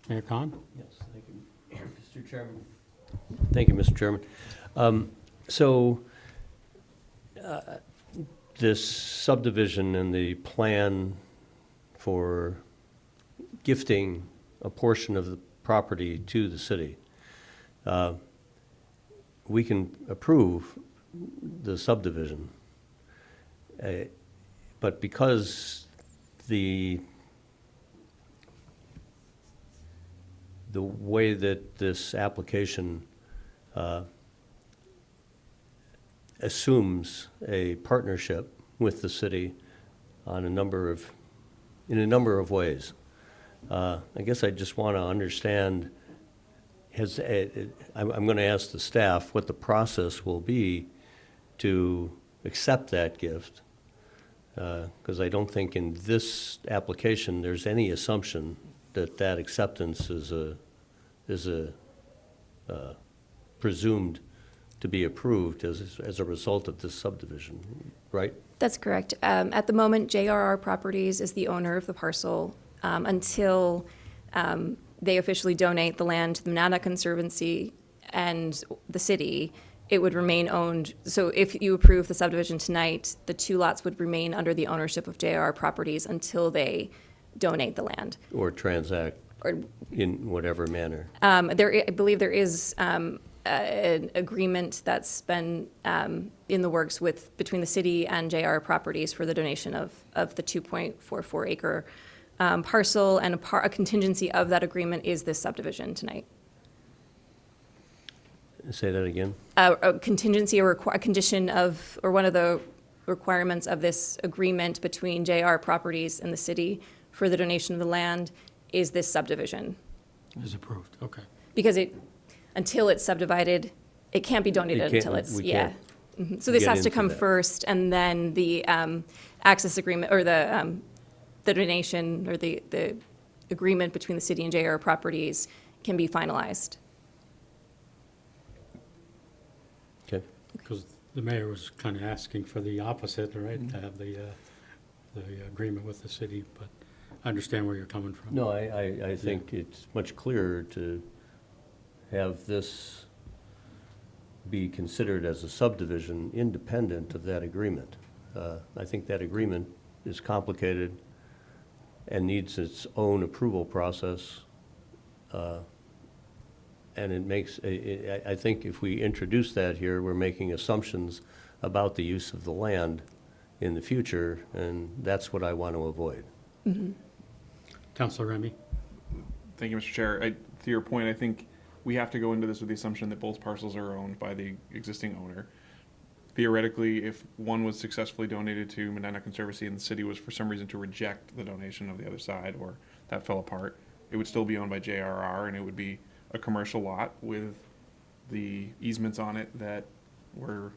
Mayor Khan? Yes, thank you, Mr. Chairman. Thank you, Mr. Chairman. This subdivision and the plan for gifting a portion of the property to the city, we can approve the subdivision, but because the way that this application assumes a partnership with the city on in a number of ways. I guess I just want to understand, I'm going to ask the staff what the process will be to accept that gift, because I don't think in this application there's any assumption that acceptance is presumed to be approved as a result of this subdivision, right? That's correct. At the moment, JRR Properties is the owner of the parcel until they officially donate the land to the Monadnock Conservancy and the city. It would remain owned. So if you approve the subdivision tonight, the two lots would remain under the ownership of JRR Properties until they donate the land. Or transact in whatever manner. I believe there is an agreement that's been in the works between the city and JR Properties for the donation of the 2.44 acre parcel, and a contingency of that agreement is this subdivision tonight. Say that again? A contingency or a condition of, or one of the requirements of this agreement between JR Properties and the city for the donation of the land is this subdivision. Is approved, okay. Because until it's subdivided, It can't be donated can't- until it's, we yeah. can't Mhm. So this get has to into come that. first, and then the access agreement, or the donation, or the agreement between the city and JR Properties can be finalized. Okay. Because the mayor was kind of asking for the opposite, right, to have the agreement with the city, but I understand where you're coming from. No, I think it's much clearer to have this be considered as a subdivision independent of that agreement. I think that agreement is complicated and needs its own approval process. And it makes, I think if we introduce that here, we're making assumptions about the use of the land in the future, and that's what I want to avoid. Counselor Remy? Thank you, Mr. Chair. To your point, I think we have to go into this with the assumption that both parcels are owned by the existing owner. Theoretically, if one was successfully donated to Medina Conservancy and the city was for some reason to reject the donation of the other side, or that fell apart, it would still be owned by JRR, and it would be a commercial lot with the easements on it that are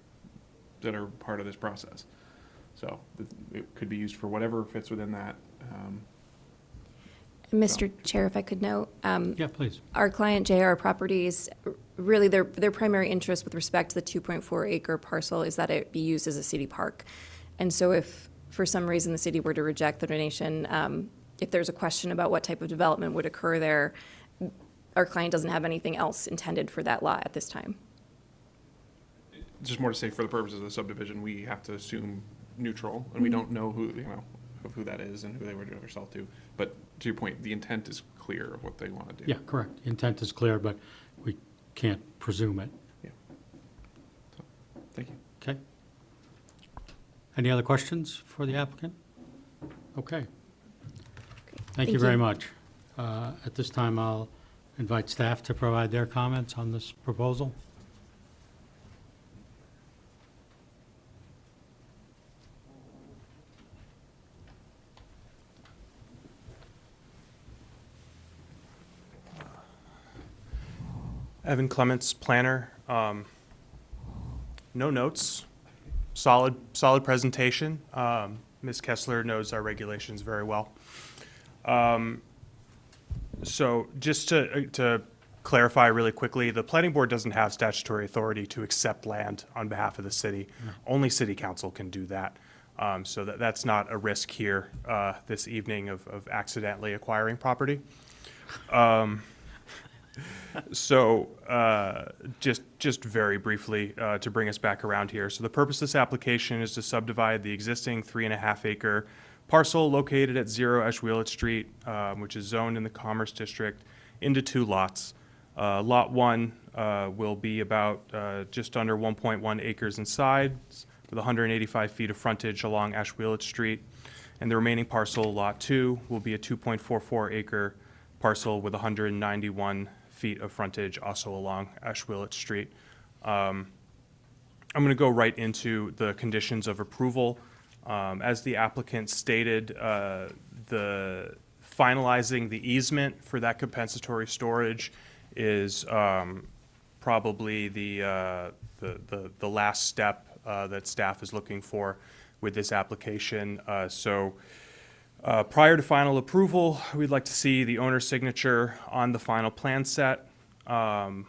part of this process. So it could be used for whatever fits within that. Mr. Chair, if I could note, Yeah, please. our client JR Properties, really their primary interest with respect to the 2.4 acre parcel is that it be used as a city park. And so if for some reason the city were to reject the donation, if there's a question about what type of development would occur there, our client doesn't have anything else intended for that lot at this time. Just more to say, for the purposes of the subdivision, we have to assume neutral, and we don't know who that is and who they were doing or sell to. But to your point, the intent is clear of what they want to do. Yeah, correct. Intent is clear, but we can't presume it. Yeah. So, thank you. Okay. Any other questions for the applicant? Okay. Thank you Thank very you. much. At this time, I'll invite staff to provide their comments on this proposal. Evan Clements, planner. No notes. Solid presentation. Ms. Kessler knows our regulations very well. So just to clarify really quickly, the planning board doesn't have statutory authority to accept land on behalf of the city. Only city council can do that. So that's not a risk here this evening of accidentally acquiring property. So just very briefly to bring us back around here. So the purpose of this application is to subdivide the existing 3.5 acre parcel located at 0 Ashwheelet Street, which is zoned in the Commerce District, into 2 lots. Lot 1 will be about just under 1.1 acres in size, with 185 feet of frontage along Ashwheelet Street. And the remaining parcel, Lot 2, will be a 2.44 acre parcel with 191 feet of frontage also along Ashwheelet Street. I'm going to go right into the conditions of approval. As the applicant stated, the finalizing the easement for that compensatory storage is probably the last step that staff is looking for with this application. Prior to final approval, we'd like to see the owner's signature on the final plan set. The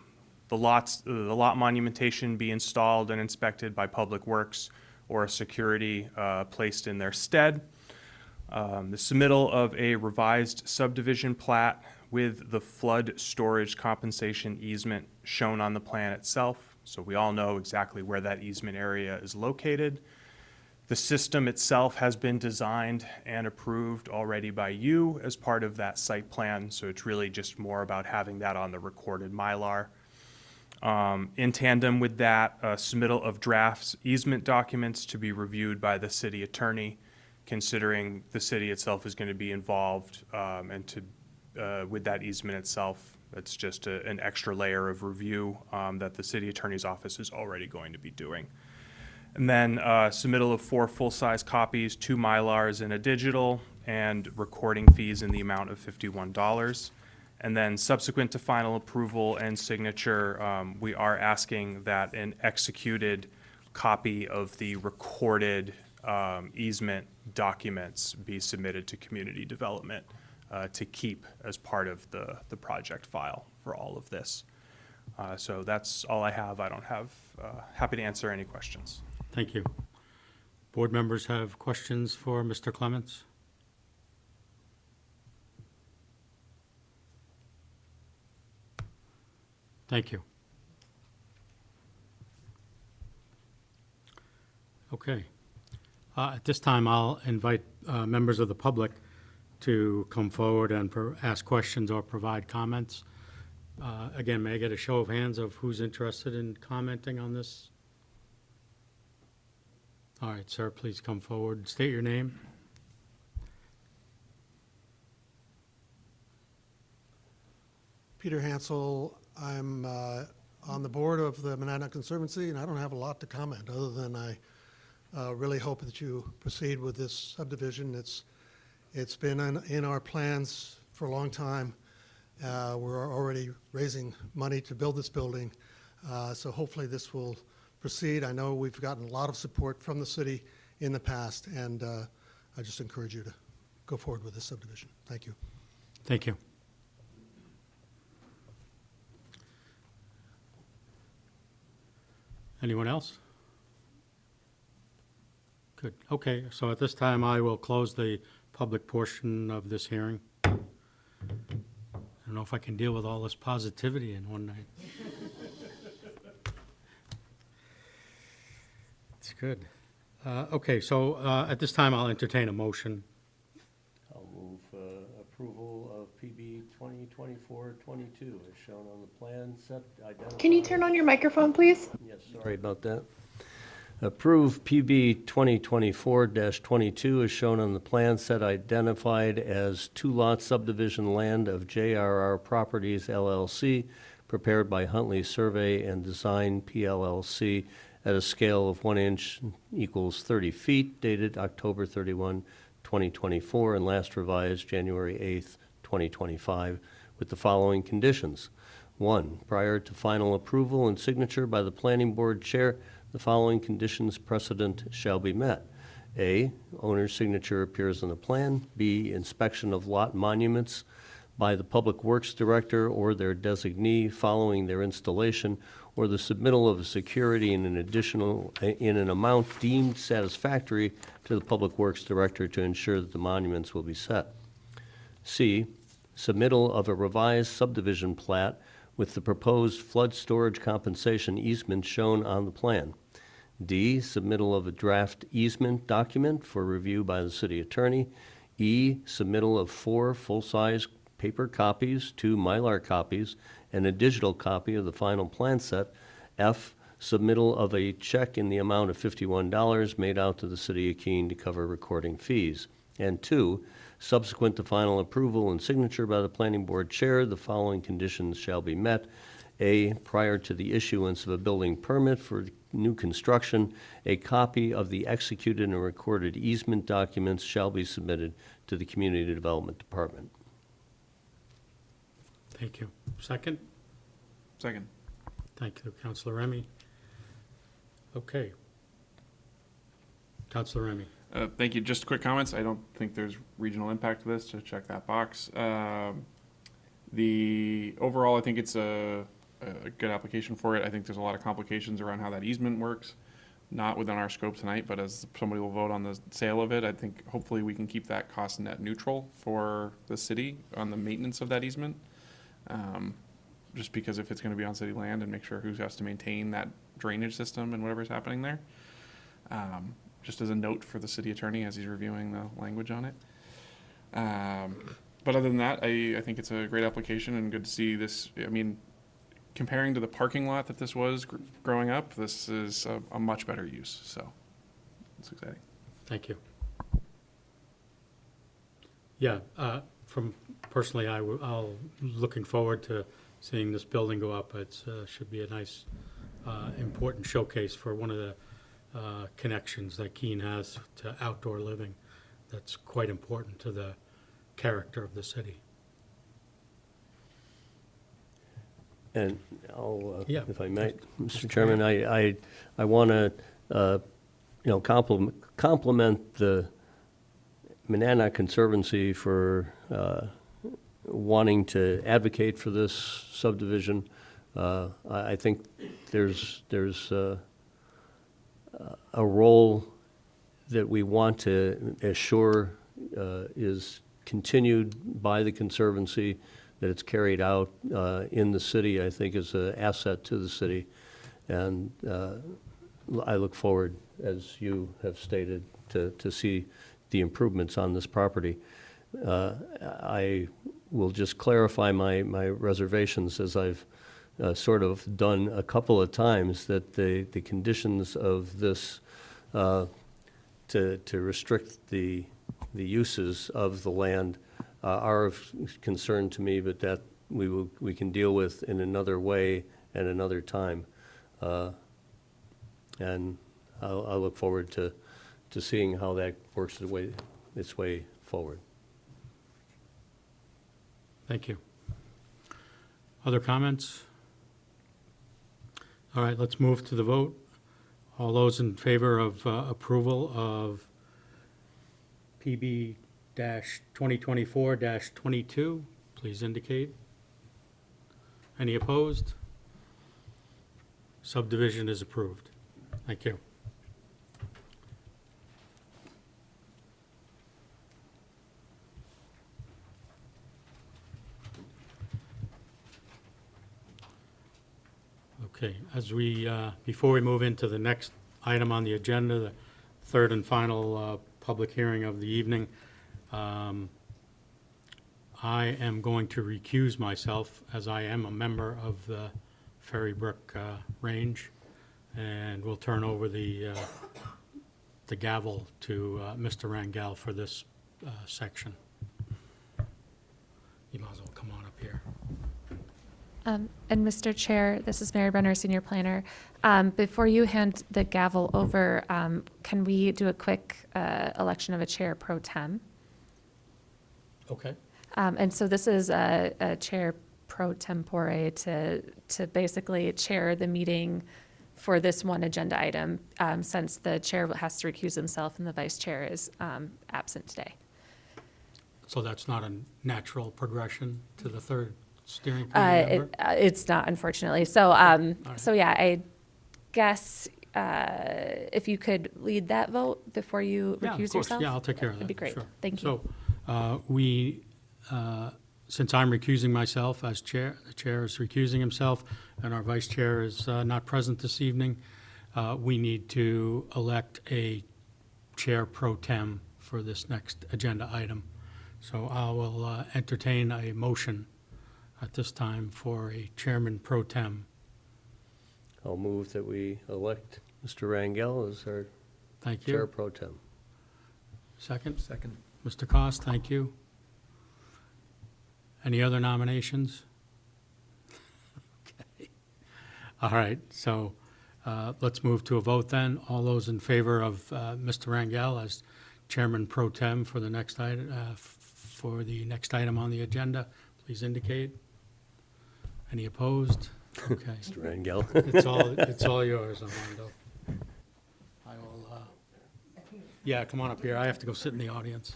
lot monumentation be installed and inspected by Public Works or a security placed in their stead. The submittal of a revised subdivision plat with the flood storage compensation easement shown on the plan itself. So we all know exactly where that easement area is located. The system itself has been designed and approved already by you as part of that site plan, so it's really just more about having that on the recorded Mylar. In tandem with that, submittal of drafts easement documents to be reviewed by the city attorney, considering the city itself is going to be involved, and with that easement itself, it's just an extra layer of review that the city attorney's office is already going to be doing. And then submittal of 4 full-size copies, 2 Mylars and a digital, and recording fees in the amount of $51. And then subsequent to final approval and signature, we are asking that an executed copy of the recorded easement documents be submitted to community development to keep as part of the project file for all of this. So that's all I have. I don't have, happy to answer any questions. Thank you. Board members have questions for Mr. Clements? Thank you. Okay. At this time, I'll invite members of the public to come forward and ask questions or provide comments. Again, may I get a show of hands of who's interested in commenting on this? All right, sir, please come forward. State your name. Peter Hansel. I'm on the board of the Monadnock Conservancy, and I don't have a lot to comment other than I really hope that you proceed with this subdivision. It's been in our plans for a long time. We're already raising money to build this building, so hopefully this will proceed. I know we've gotten a lot of support from the city in the past, and I just encourage you to go forward with this subdivision. Thank you. Thank you. Anyone else? Good. Okay, so at this time, I will close the public portion of this hearing. I don't know if I can deal with all this positivity in one night. It's good. Okay, so at this time, I'll entertain a motion. I'll move approval of PB 2024-22 as shown on the plan set identified. Can you turn on your microphone, please? Yes, sorry about that. Approve PB 2024-22 as shown on the plan set identified as two-lot subdivision land of JRR Properties LLC, prepared by Huntley Survey and Design PLLC at a scale of 1 inch equals 30 feet, dated October 31, 2024, and last revised January 8th, 2025, with the following conditions. 1, prior to final approval and signature by the planning board chair, the following conditions precedent shall be met. A, owner's signature appears on the plan. B, inspection of lot monuments by the Public Works Director or their designee following their installation, or the submittal of a security in an amount deemed satisfactory to the Public Works Director to ensure that the monuments will be set. C, submittal of a revised subdivision plat with the proposed flood storage compensation easement shown on the plan. D, submittal of a draft easement document for review by the city attorney. E, submittal of 4 full-size paper copies, 2 Mylar copies, and a digital copy of the final plan set. F, submittal of a check in the amount of $51 made out to the city of Keene to cover recording fees. And 2, subsequent to final approval and signature by the planning board chair, the following conditions shall be met. A, prior to the issuance of a building permit for new construction, a copy of the executed and recorded easement documents shall be submitted to the Community Development Department. Thank you. Second? Second. Thank you, Councilor Remy. Okay. Councilor Remy. Thank you. Just quick comments. I don't think there's regional impact to this, to check that box. The overall, I think it's a good application for it. I think there's a lot of complications around how that easement works. Not within our scope tonight, but as somebody will vote on the sale of it, I think hopefully we can keep that cost net neutral for the city on the maintenance of that easement. Just because if it's going to be on city land, and make sure who has to maintain that drainage system and whatever's happening there. Just as a note for the city attorney as he's reviewing the language on it. But other than that, I think it's a great application and good to see this. I mean, comparing to the parking lot that this was growing up, this is a much better use. So it's exciting. Thank you. Yeah, from personally, I'll looking forward to seeing this building go up. It should be a nice, important showcase for one of the connections that Keene has to outdoor living. That's quite important to the character of the city. And I'll, Yeah. if I may, Mr. Chairman, I want to, compliment the Monadnock Conservancy for wanting to advocate for this subdivision. I think there's a role that we want to assure is continued by the Conservancy, that it's carried out in the city, I think is an asset to the city. And I look forward, as you have stated, to see the improvements on this property. I will just clarify my reservations, as I've sort of done a couple of times, that the conditions of this to restrict the uses of the land are of concern to me, but that we can deal with in another way at another time. And I'll look forward to seeing how that works its way forward. Thank you. Other comments? All right, let's move to the vote. All those in favor of approval of PB-2024-22, please indicate. Any opposed? Subdivision is approved. Thank you. Okay, before we move into the next item on the agenda, the third and final public hearing of the evening, I am going to recuse myself, as I am a member of the Ferry Brook Range, and we'll turn over the gavel to Mr. Rangel for this section. You might as well come on up here. And Mr. Chair, this is Mary Brenner, Senior Planner. Before you hand the gavel over, can we do a quick election of a chair pro tem? Okay. And so this is a chair pro tempore to basically chair the meeting for this one agenda item, since the chair has to recuse himself and the vice chair is absent today. So that's not a natural progression to the third steering committee member? It's not, unfortunately. So, so yeah, I guess if you could lead that vote before you Yeah, of recuse course. yourself. Yeah, I'll take care of that. That'd be great. Sure. Thank you. So, since I'm recusing myself as chair, the chair is recusing himself, and our vice chair is not present this evening, we need to elect a chair pro tem for this next agenda item. So I will entertain a motion at this time for a chairman pro tem. I'll move that we elect Mr. Rangel as our Thank you. chair pro tem. Second? Second. Mr. Cost, thank you. Any other nominations? Okay. All right, so let's move to a vote then. All those in favor of Mr. Rangel as chairman pro tem for the next item, on the agenda, please indicate. Any opposed? Okay. Mr. Rangel. It's all yours, Armando. I will, yeah, come on up here. I have to go sit in the audience.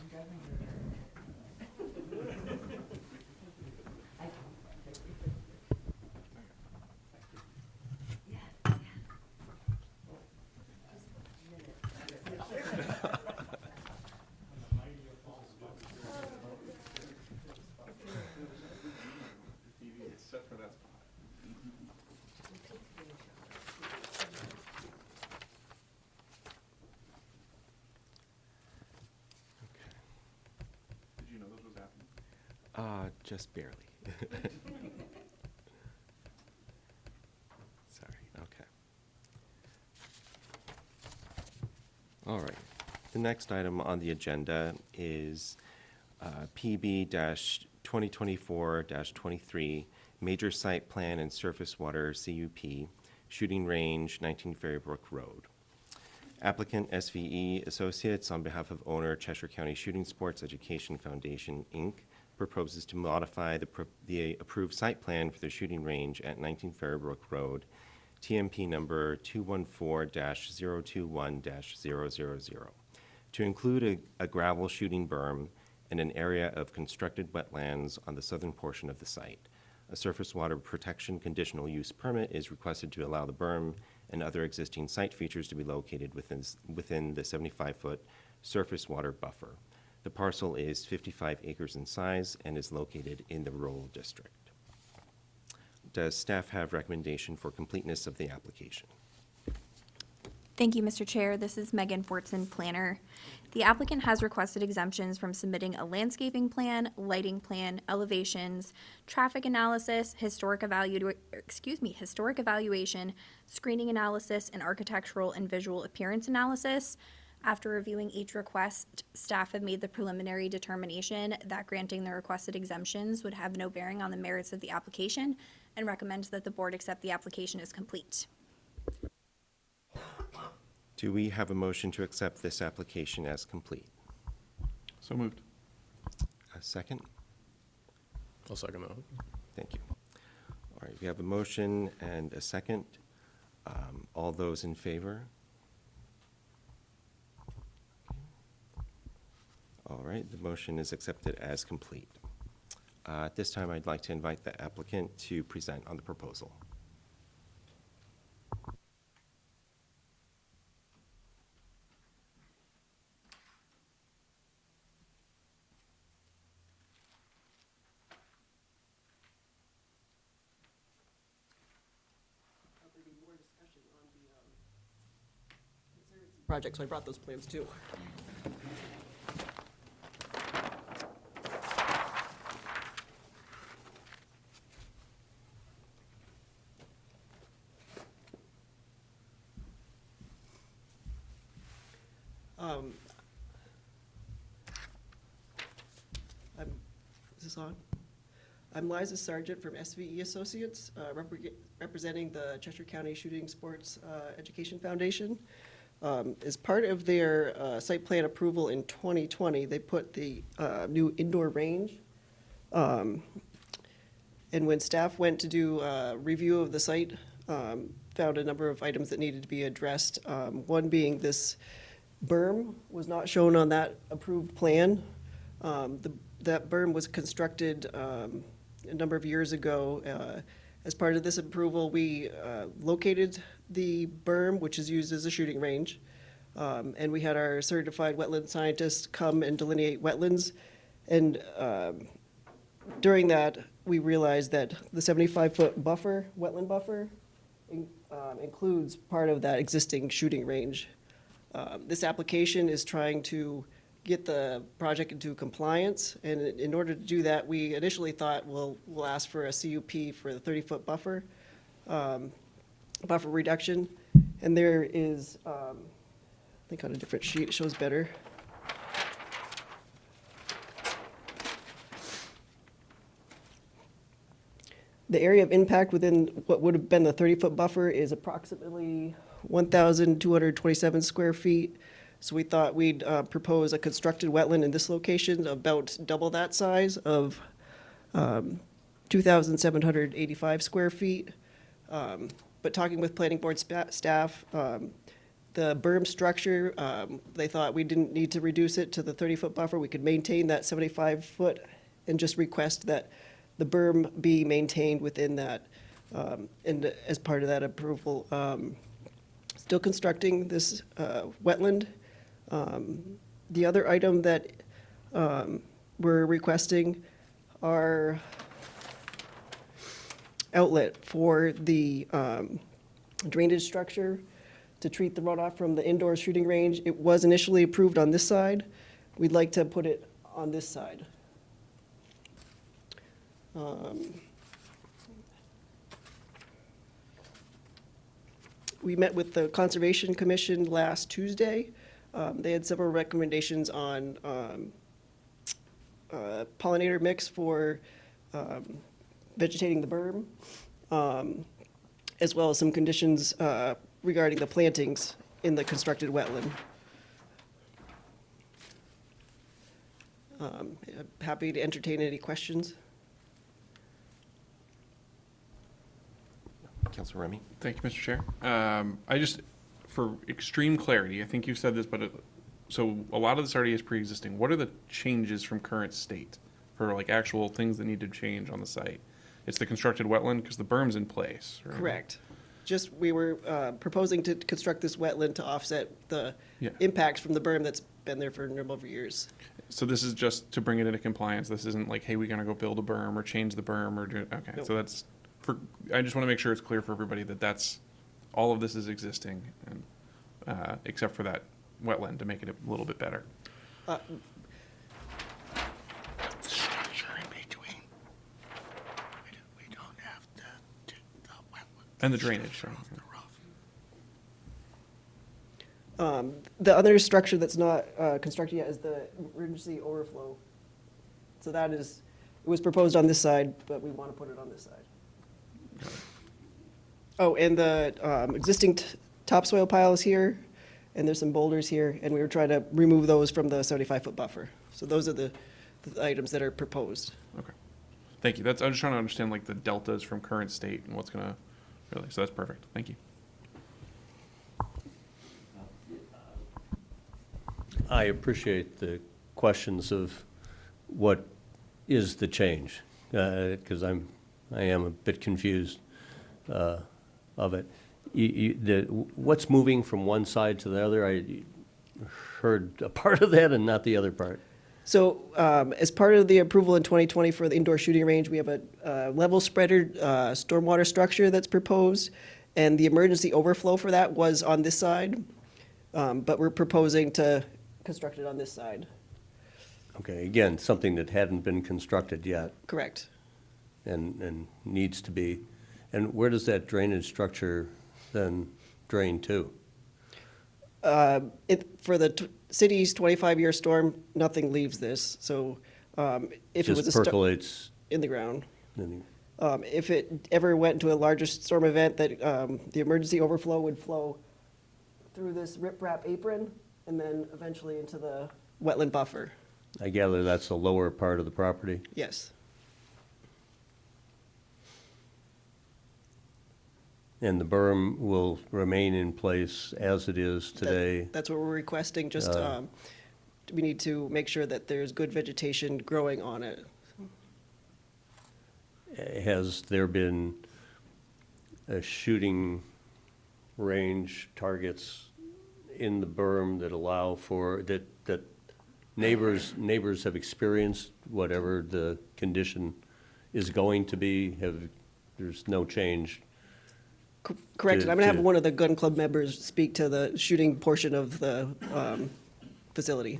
Set for that spot. Did you know this was happening? Just barely. Sorry, okay. All right. The next item on the agenda is PB-2024-23, Major Site Plan and Surface Water CUP, Shooting Range, 19 Ferrybrook Road. Applicant SVE Associates, on behalf of owner Cheshire County Shooting Sports Education Foundation, Inc., proposes to modify the approved site plan for the shooting range at 19 Ferrybrook Road, TMP number 214-021-000, to include a gravel shooting berm and an area of constructed wetlands on the southern portion of the site. A surface water protection conditional use permit is requested to allow the berm and other existing site features to be located within the 75-foot surface water buffer. The parcel is 55 acres in size and is located in the rural district. Does staff have recommendation for completeness of the application? Thank you, Mr. Chair. This is Megan Fortson, planner. The applicant has requested exemptions from submitting a landscaping plan, lighting plan, elevations, traffic analysis, historic evaluation, screening analysis, and architectural and visual appearance analysis. After reviewing each request, staff have made the preliminary determination that granting the requested exemptions would have no bearing on the merits of the application and recommends that the board accept the application as complete. Do we have a motion to accept this application as complete? So moved. A second? I'll second that. Thank you. All right, we have a motion and a second. All those in favor? All right, the motion is accepted as complete. At this time, I'd like to invite the applicant to present on the proposal. Project, so I brought those plans too. Is this on? I'm Liza Sargent from SVE Associates, representing the Cheshire County Shooting Sports Education Foundation. As part of their site plan approval in 2020, they put the new indoor range. And when staff went to do a review of the site, found a number of items that needed to be addressed. One being this berm was not shown on that approved plan. That berm was constructed a number of years ago. As part of this approval, we located the berm, which is used as a shooting range, and we had our certified wetland scientists come and delineate wetlands. And during that, we realized that the 75-foot buffer, wetland buffer, includes part of that existing shooting range. This application is trying to get the project into compliance, and in order to do that, we initially thought we'll ask for a CUP for the 30-foot buffer, buffer reduction, and there is, I think on a different sheet it shows better. The area of impact within what would have been the 30-foot buffer is approximately 1,227 square feet. So we thought we'd propose a constructed wetland in this location about double that size of 2,785 square feet. But talking with planning board staff, the berm structure, they thought we didn't need to reduce it to the 30-foot buffer. We could maintain that 75-foot and just request that the berm be maintained within that. And as part of that approval, still constructing this wetland. The other item that we're requesting are outlet for the drainage structure to treat the runoff from the indoor shooting range. It was initially approved on this side. We'd like to put it on this side. We met with the Conservation Commission last Tuesday. They had several recommendations on pollinator mix for vegetating the berm, as well as some conditions regarding the plantings in the constructed wetland. Happy to entertain any questions. Councilor Remy? Thank you, Mr. Chair. For extreme clarity, I think you said this, but so a lot of this already is pre-existing. What are the changes from current state for like actual things that need to change on the site? It's the constructed wetland because the berm's in place, right? Correct. Just, we were proposing to construct this wetland to offset the Yeah. impacts from the berm that's been there for a number of years. So this is just to bring it into compliance. This isn't like, hey, we're gonna go build a berm or change the berm or do, okay. Nope. So that's I just want to make sure it's clear for everybody that that's, all of this is existing and, except for that wetland to make it a little bit better. Structure in between. We don't have the wetland. And the drainage, right? The other structure that's not constructed yet is the emergency overflow. So that is, it was proposed on this side, but we want to put it on this side. Oh, and the existing topsoil pile is here, and there's some boulders here, and we were trying to remove those from the 75-foot buffer. So those are the items that are proposed. Okay. Thank you. I'm just trying to understand like the deltas from current state and what's gonna really, so that's perfect. Thank you. I appreciate the questions of what is the change, because I am a bit confused of it. What's moving from one side to the other? I heard a part of that and not the other part. So as part of the approval in 2020 for the indoor shooting range, we have a level spreader stormwater structure that's proposed, and the emergency overflow for that was on this side, but we're proposing to construct it on this side. Okay, again, something that hadn't been constructed yet Correct. and needs to be. And where does that drainage structure then drain to? For the city's 25-year storm, nothing leaves this. So if it was Just a storm percolates in the ground. in the- If it ever went into a larger storm event, that the emergency overflow would flow through this riprap apron and then eventually into the wetland buffer. I gather that's the lower part of the property? Yes. And the berm will remain in place as it is today? That's what we're requesting, just Uh, we need to make sure that there's good vegetation growing on it. Has there been a shooting range targets in the berm that allow for, that neighbors have experienced whatever the condition is going to be? There's no change? Correct, and I'm gonna have to- one of the gun club members speak to the shooting portion of the facility.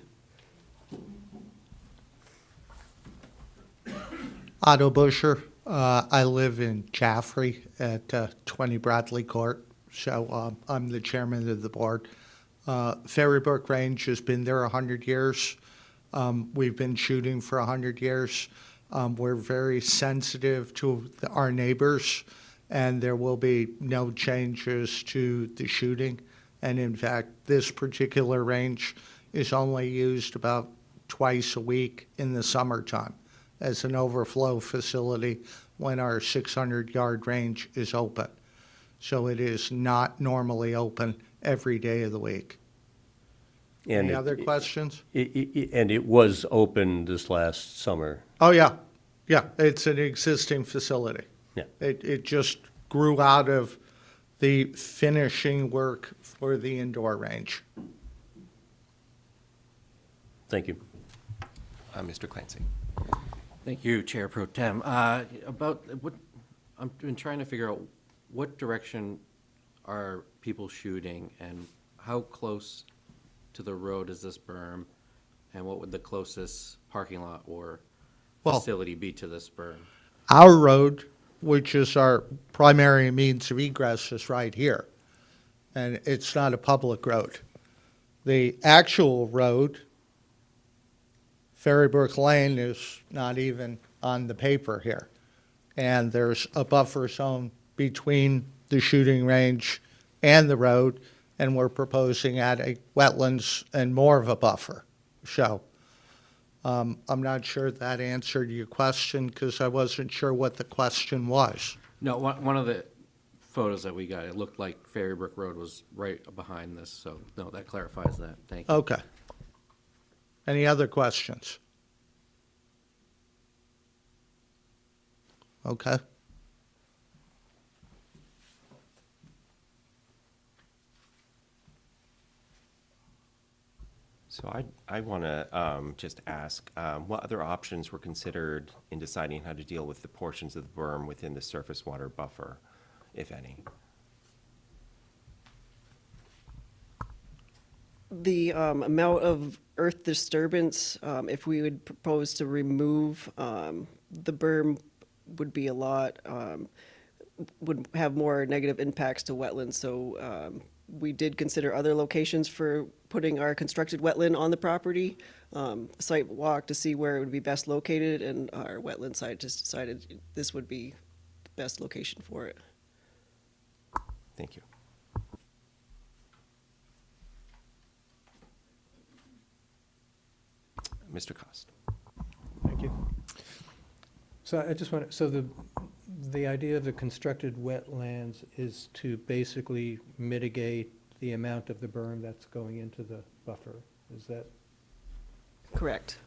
Otto Busher. I live in Jaffrey at 20 Bradley Court, so I'm the chairman of the board. Ferrybrook Range has been there 100 years. We've been shooting for 100 years. We're very sensitive to our neighbors, and there will be no changes to the shooting. And in fact, this particular range is only used about twice a week in the summertime as an overflow facility when our 600-yard range is open. So it is not normally open every day of the week. And Any other questions? And it was open this last summer? Oh, yeah. Yeah, it's an existing facility. Yeah. It just grew out of the finishing work for the indoor range. Thank you. Mr. Clancy. Thank you, Chair Pro Tem. About what, I've been trying to figure out what direction are people shooting and how close to the road is this berm? And what would the closest parking lot or Well- facility be to this berm? Our road, which is our primary means of egress, is right here, and it's not a public road. The actual road, Ferrybrook Lane, is not even on the paper here. And there's a buffer zone between the shooting range and the road, and we're proposing adding wetlands and more of a buffer. So I'm not sure that answered your question because I wasn't sure what the question was. No, one of the photos that we got, it looked like Ferry Brook Road was right behind this, so, no, that clarifies that. Thank you. Okay. Any other questions? Okay. So I want to just ask, what other options were considered in deciding how to deal with the portions of the berm within the surface water buffer, if any? The amount of earth disturbance, if we would propose to remove the berm, would be a lot, would have more negative impacts to wetlands. So we did consider other locations for putting our constructed wetland on the property. Site walk to see where it would be best located, and our wetland scientist decided this would be the best location for it. Thank you. Mr. Cost. Thank you. So I just want, so the idea of the constructed wetlands is to basically mitigate the amount of the berm that's going into the buffer. Is that? Correct.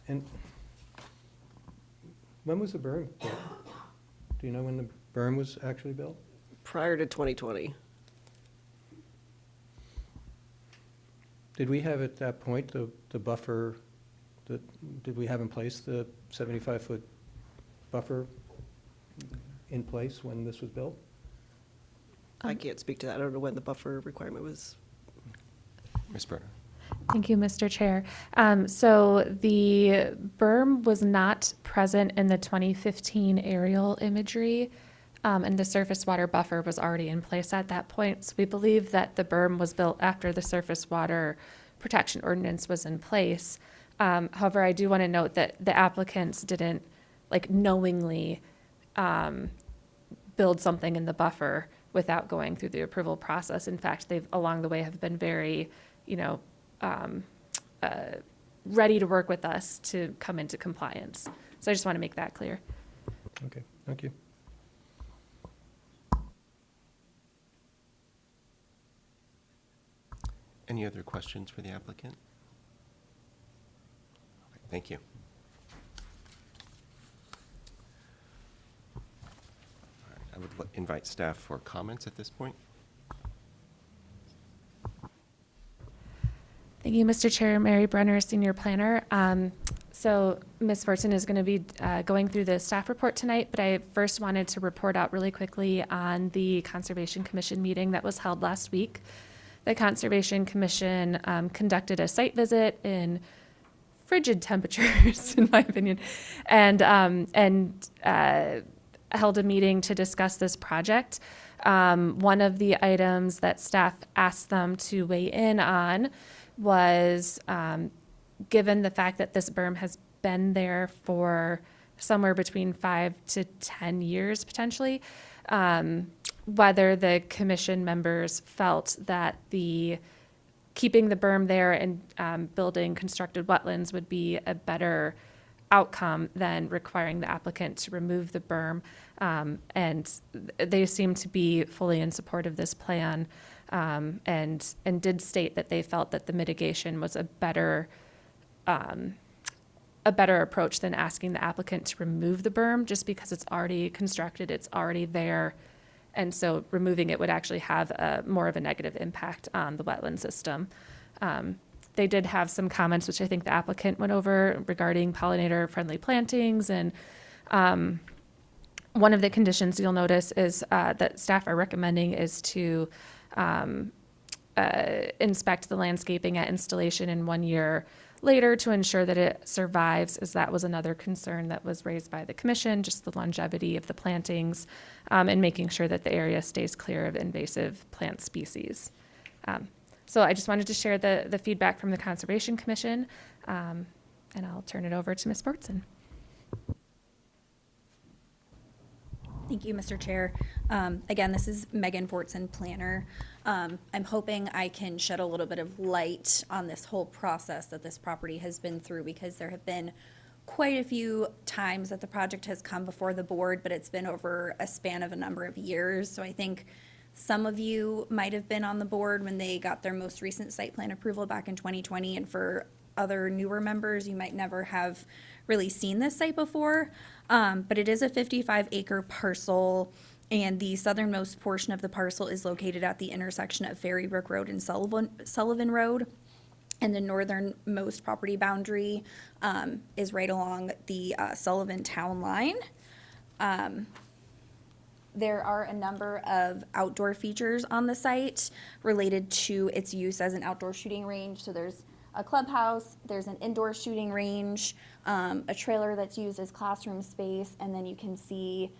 And when was the berm built? Do you know when the berm was actually built? Prior to 2020. Did we have at that point the buffer, did we have in place the 75-foot buffer in place when this was built? I can't speak to that. I don't know when the buffer requirement was. Ms. Berner. Thank you, Mr. Chair. So the berm was not present in the 2015 aerial imagery, and the surface water buffer was already in place at that point. So we believe that the berm was built after the surface water protection ordinance was in place. However, I do want to note that the applicants didn't knowingly build something in the buffer without going through the approval process. In fact, they've along the way have been very, ready to work with us to come into compliance. So I just want to make that clear. Okay, thank you. Any other questions for the applicant? Okay, thank you. All right, I would invite staff for comments at this point. Thank you, Mr. Chair. Mary Brenner, Senior Planner. So Ms. Fortson is going to be going through the staff report tonight, but I first wanted to report out really quickly on the Conservation Commission meeting that was held last week. The Conservation Commission conducted a site visit in frigid temperatures, in my opinion, and held a meeting to discuss this project. One of the items that staff asked them to weigh in on was, given the fact that this berm has been there for somewhere between 5 to 10 years potentially, whether the commission members felt that keeping the berm there and building constructed wetlands would be a better outcome than requiring the applicant to remove the berm. And they seem to be fully in support of this plan, and did state that they felt that the mitigation was a better approach than asking the applicant to remove the berm, just because it's already constructed, it's already there. And so removing it would actually have more of a negative impact on the wetland system. They did have some comments, which I think the applicant went over, regarding pollinator-friendly plantings. And one of the conditions you'll notice is that staff are recommending is to inspect the landscaping at installation in 1 year later to ensure that it survives, as that was another concern that was raised by the commission, just the longevity of the plantings, and making sure that the area stays clear of invasive plant species. So I just wanted to share the feedback from the Conservation Commission, and I'll turn it over to Ms. Fortson. Thank you, Mr. Chair. Again, this is Megan Fortson, planner. I'm hoping I can shed a little bit of light on this whole process that this property has been through, because there have been quite a few times that the project has come before the board, but it's been over a span of a number of years. So I think some of you might have been on the board when they got their most recent site plan approval back in 2020, and for other newer members, you might never have really seen this site before. But it is a 55-acre parcel, and the southernmost portion of the parcel is located at the intersection of Ferry Brook Road and Sullivan Road. And the northernmost property boundary is right along the Sullivan town line. There are a number of outdoor features on the site related to its use as an outdoor shooting range. So there's a clubhouse, there's an indoor shooting range, a trailer that's used as classroom space, and then you can see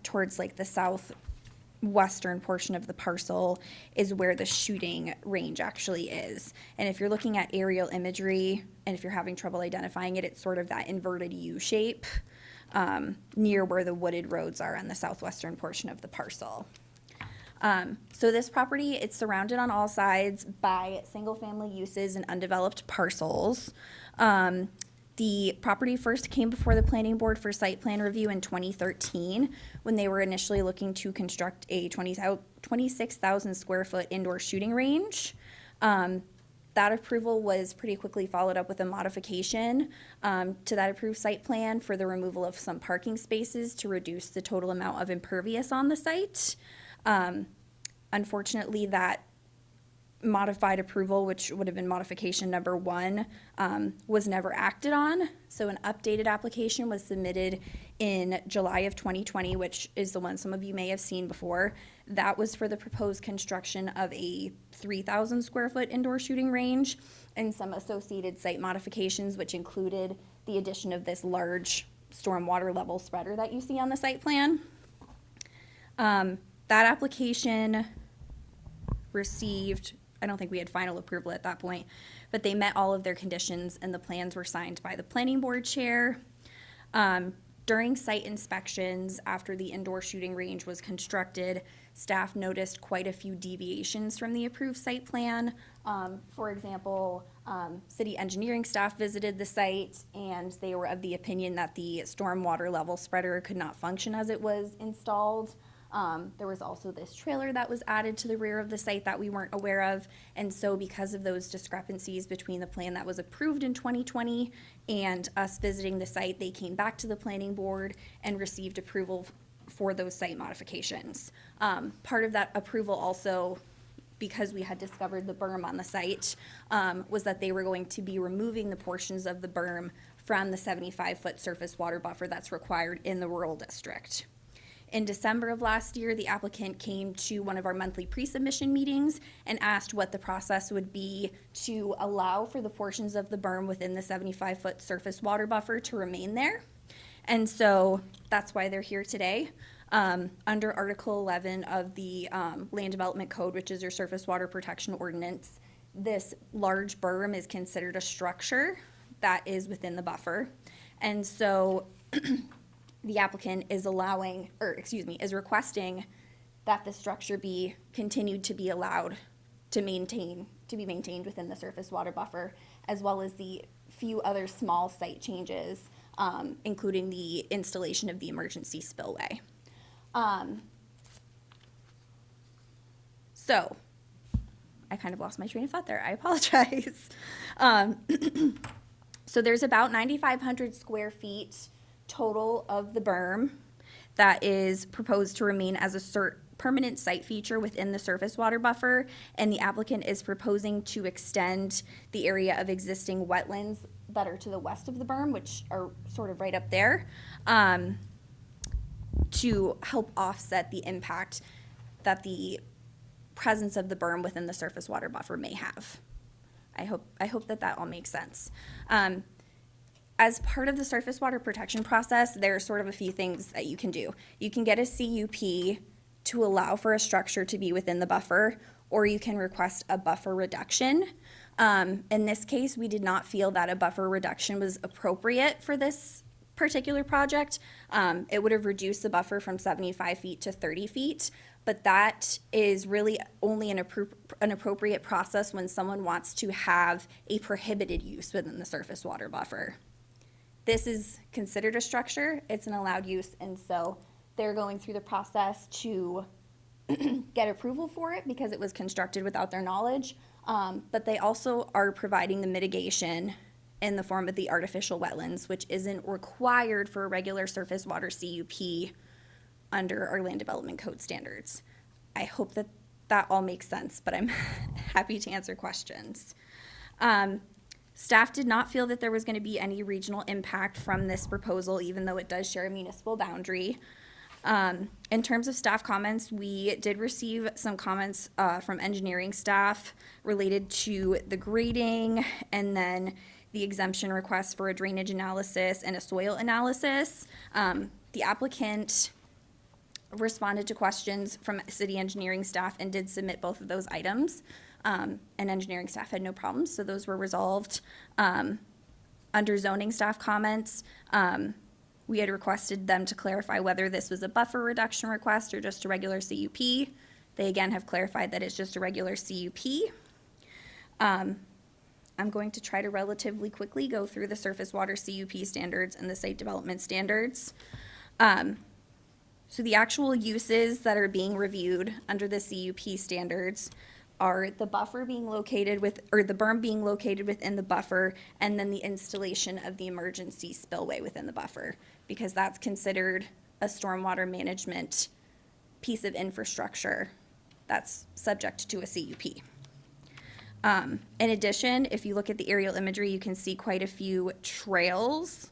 towards like the southwestern portion of the parcel is where the shooting range actually is. And if you're looking at aerial imagery, and if you're having trouble identifying it, it's sort of that inverted U shape near where the wooded roads are on the southwestern portion of the parcel. So this property, it's surrounded on all sides by single-family uses and undeveloped parcels. The property first came before the planning board for site plan review in 2013, when they were initially looking to construct a 26,000 square foot indoor shooting range. That approval was pretty quickly followed up with a modification to that approved site plan for the removal of some parking spaces to reduce the total amount of impervious on the site. Unfortunately, that modified approval, which would have been modification number 1, was never acted on. So an updated application was submitted in July of 2020, which is the one some of you may have seen before. That was for the proposed construction of a 3,000 square foot indoor shooting range and some associated site modifications, which included the addition of this large stormwater level spreader that you see on the site plan. That application received, I don't think we had final approval at that point, but they met all of their conditions and the plans were signed by the planning board chair. During site inspections, after the indoor shooting range was constructed, staff noticed quite a few deviations from the approved site plan. For example, city engineering staff visited the site and they were of the opinion that the stormwater level spreader could not function as it was installed. There was also this trailer that was added to the rear of the site that we weren't aware of. And so because of those discrepancies between the plan that was approved in 2020 and us visiting the site, they came back to the planning board and received approval for those site modifications. Part of that approval also, because we had discovered the berm on the site, was that they were going to be removing the portions of the berm from the 75-foot surface water buffer that's required in the rural district. In December of last year, the applicant came to one of our monthly pre-submission meetings and asked what the process would be to allow for the portions of the berm within the 75-foot surface water buffer to remain there. And so that's why they're here today. Under Article 11 of the Land Development Code, which is your surface water protection ordinance, this large berm is considered a structure that is within the buffer. And so the applicant is is requesting that the structure be continued to be allowed to be maintained within the surface water buffer, as well as the few other small site changes, including the installation of the emergency spillway. So I kind of lost my train of thought there. I apologize. So there's about 9,500 square feet total of the berm that is proposed to remain as a permanent site feature within the surface water buffer, and the applicant is proposing to extend the area of existing wetlands that are to the west of the berm, which are sort of right up there, to help offset the impact that the presence of the berm within the surface water buffer may have. I hope that all makes sense. As part of the surface water protection process, there are sort of a few things that you can do. You can get a CUP to allow for a structure to be within the buffer, or you can request a buffer reduction. In this case, we did not feel that a buffer reduction was appropriate for this particular project, it would have reduced the buffer from 75 feet to 30 feet. But that is really only an appropriate process when someone wants to have a prohibited use within the surface water buffer. This is considered a structure, it's an allowed use, and so they're going through the process to get approval for it because it was constructed without their knowledge. But they also are providing the mitigation in the form of the artificial wetlands, which isn't required for a regular surface water CUP under our land development code standards. I hope that that all makes sense, but I'm happy to answer questions. Staff did not feel that there was going to be any regional impact from this proposal, even though it does share a municipal boundary. In terms of staff comments, we did receive some comments from engineering staff related to the grading and then the exemption request for a drainage analysis and a soil analysis. The applicant responded to questions from city engineering staff and did submit both of those items. And engineering staff had no problems, so those were resolved. Under zoning staff comments, we had requested them to clarify whether this was a buffer reduction request or just a regular CUP. They again have clarified that it's just a regular CUP. I'm going to try to relatively quickly go through the surface water CUP standards and the site development standards. So the actual uses that are being reviewed under the CUP standards are the buffer being located with, or the berm being located within the buffer, and then the installation of the emergency spillway within the buffer, because that's considered a stormwater management piece of infrastructure that's subject to a CUP. In addition, if you look at the aerial imagery, you can see quite a few trails,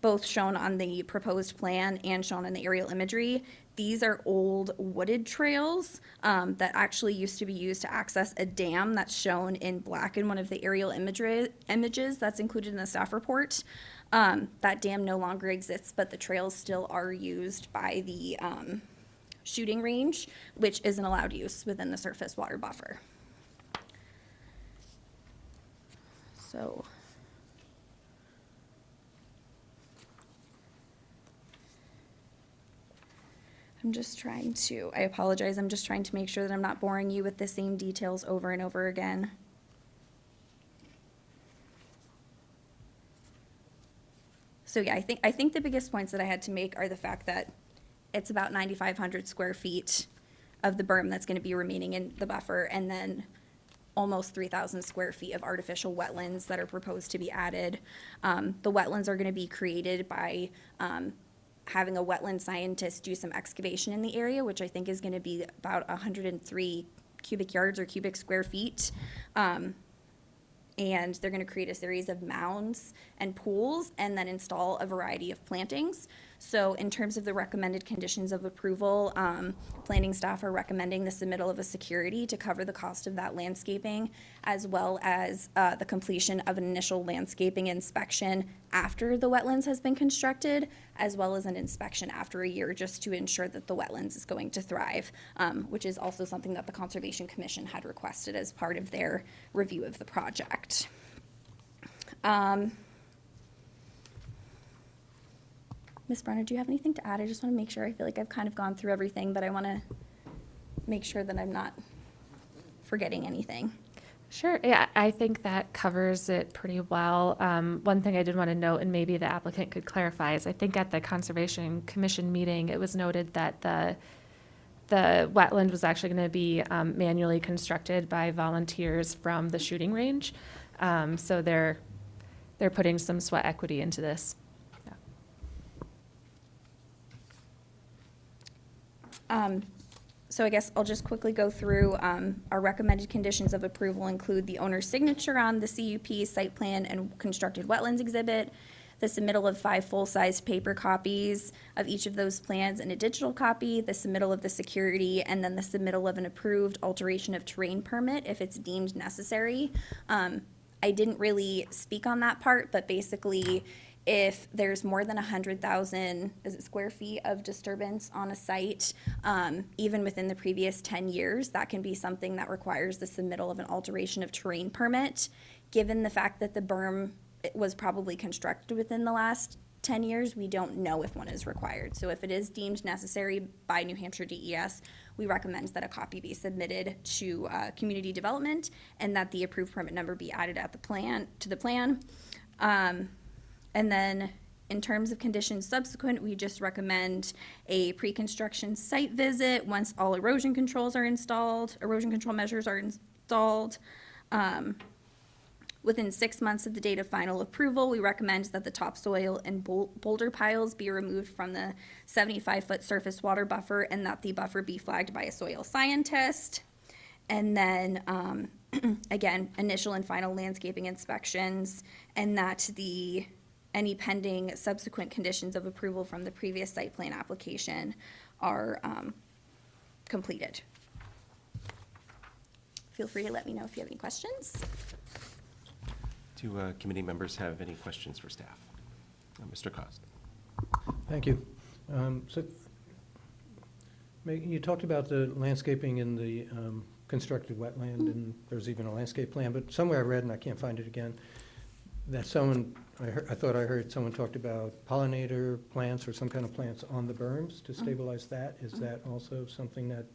both shown on the proposed plan and shown in the aerial imagery. These are old wooded trails that actually used to be used to access a dam that's shown in black in one of the aerial images that's included in the staff report. That dam no longer exists, but the trails still are used by the shooting range, which is an allowed use within the surface water buffer. So I apologize, I'm just trying to make sure that I'm not boring you with the same details over and over again. So yeah, I think the biggest points that I had to make are the fact that it's about 9,500 square feet of the berm that's gonna be remaining in the buffer, and then almost 3,000 square feet of artificial wetlands that are proposed to be added. The wetlands are gonna be created by having a wetland scientist do some excavation in the area, which I think is gonna be about 103 cubic yards or cubic square feet. And they're gonna create a series of mounds and pools and then install a variety of plantings. So in terms of the recommended conditions of approval, planning staff are recommending the submittal of a security to cover the cost of that landscaping, as well as the completion of an initial landscaping inspection after the wetlands has been constructed, as well as an inspection after a year, just to ensure that the wetlands is going to thrive, which is also something that the Conservation Commission had requested as part of their review of the project. Ms. Brenner, do you have anything to add? I just want to make sure. I feel like I've kind of gone through everything, but I want to make sure that I'm not forgetting anything. Sure, yeah, I think that covers it pretty well. One thing I did want to note, and maybe the applicant could clarify, is I think at the Conservation Commission meeting, it was noted that the wetland was actually going to be manually constructed by volunteers from the shooting range. So they're putting some sweat equity into this. So I guess I'll just quickly go through our recommended conditions of approval include the owner's signature on the CUP, site plan, and constructed wetlands exhibit, the submittal of 5 full-size paper copies of each of those plans and a digital copy, the submittal of the security, and then the submittal of an approved alteration of terrain permit if it's deemed necessary. I didn't really speak on that part, but basically, if there's more than 100,000 square feet of disturbance on a site, even within the previous 10 years, that can be something that requires the submittal of an alteration of terrain permit. Given the fact that the berm was probably constructed within the last 10 years, we don't know if one is required. So if it is deemed necessary by New Hampshire DES, we recommend that a copy be submitted to community development and that the approved permit number be added at the plan, to the plan. And then in terms of conditions subsequent, we just recommend a pre-construction site visit once all erosion control measures are installed. Within 6 months of the date of final approval, we recommend that the topsoil and boulder piles be removed from the 75-foot surface water buffer and that the buffer be flagged by a soil scientist. And then, again, initial and final landscaping inspections, and that any pending subsequent conditions of approval from the previous site plan application are completed. Feel free to let me know if you have any questions. Do committee members have any questions for staff? Mr. Cost. Thank you. So, you talked about the landscaping in the constructed wetland, and there's even a landscape plan, but somewhere I read, and I can't find it again, that I thought I heard someone talked about pollinator plants or some kind of plants on the berms to stabilize that. Is that also something that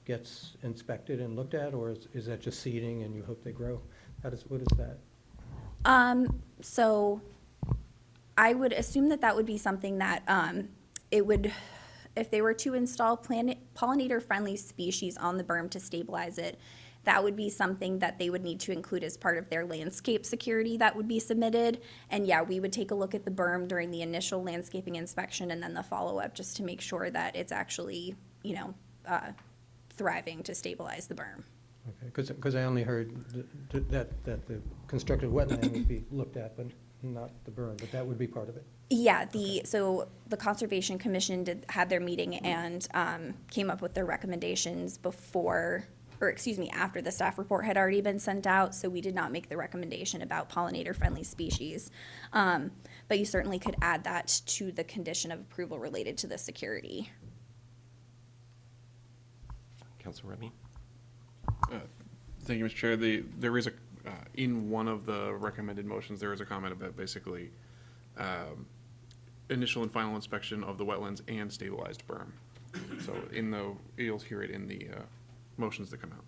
gets inspected and looked at, or is that just seeding and you hope they grow? What is that? So I would assume that would be something that it would, if they were to install pollinator-friendly species on the berm to stabilize it, that would be something that they would need to include as part of their landscape security that would be submitted. And yeah, we would take a look at the berm during the initial landscaping inspection and then the follow-up just to make sure that it's actually, thriving to stabilize the berm. Okay, because I only heard that the constructed wetland would be looked at, but not the berm, but that would be part of it. Yeah, so the Conservation Commission had their meeting and came up with their recommendations after the staff report had already been sent out, so we did not make the recommendation about pollinator-friendly species. But you certainly could add that to the condition of approval related to the security. Councilor Remy? Thank you, Mr. Chair. There is in one of the recommended motions, there is a comment about basically initial and final inspection of the wetlands and stabilized berm. So you'll hear it in the motions that come out.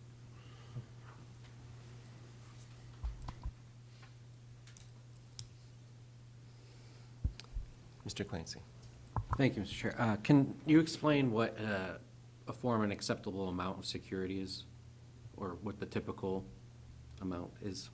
Mr. Clancy? Thank you, Mr. Chair. Can you explain what a form and acceptable amount of security is, or what the typical amount is?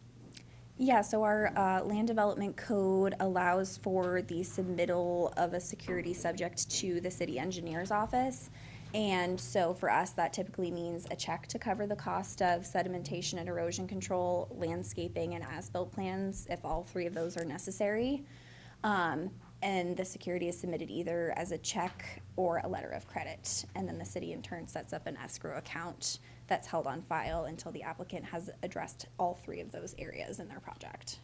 Yeah, so our land development code allows for the submittal of a security subject to the city engineer's office. And so for us, that typically means a check to cover the cost of sedimentation and erosion control, landscaping, and as-built plans, if all three of those are necessary. And the security is submitted either as a check or a letter of credit. And then the city in turn sets up an escrow account that's held on file until the applicant has addressed all three of those areas in their project.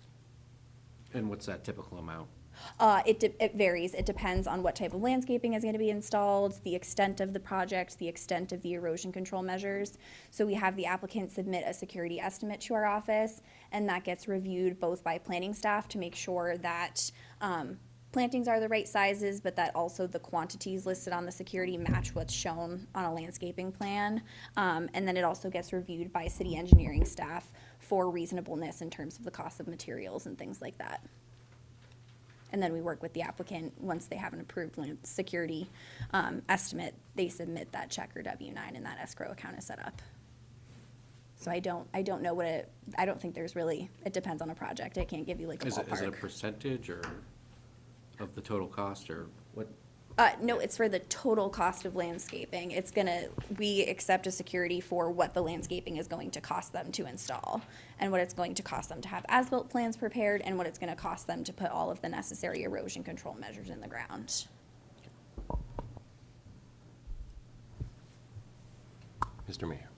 And what's that typical amount? It varies. It depends on what type of landscaping is going to be installed, the extent of the project, the extent of the erosion control measures. So we have the applicant submit a security estimate to our office, and that gets reviewed both by planning staff to make sure that plantings are the right sizes, but that also the quantities listed on the security match what's shown on a landscaping plan. And then it also gets reviewed by city engineering staff for reasonableness in terms of the cost of materials and things like that. And then we work with the applicant. Once they have an approved security estimate, they submit that check or W-9 and that escrow account is set up. So I don't know I don't think there's really, it depends on a project. I can't give you like a ballpark. Is it a percentage or of the total cost, or what? No, it's for the total cost of landscaping. We accept a security for what the landscaping is going to cost them to install, and what it's going to cost them to have as-built plans prepared, and what it's going to cost them to put all of the necessary erosion control measures in the ground. Mr. Mayor?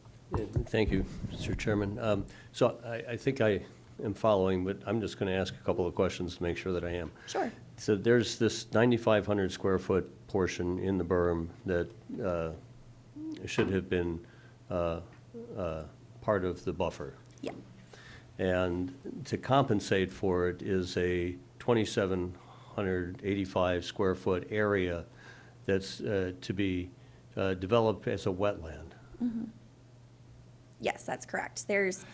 Thank you, Mr. Chairman. So I think I am following, but I'm just going to ask a couple of questions to make sure that I am. Sure. So there's this 9,500 square foot portion in the berm that should have been part of the buffer. Yeah. And to compensate for it is a 2,700 185 square foot area that's to be developed as a wetland. Yes, that's correct. There's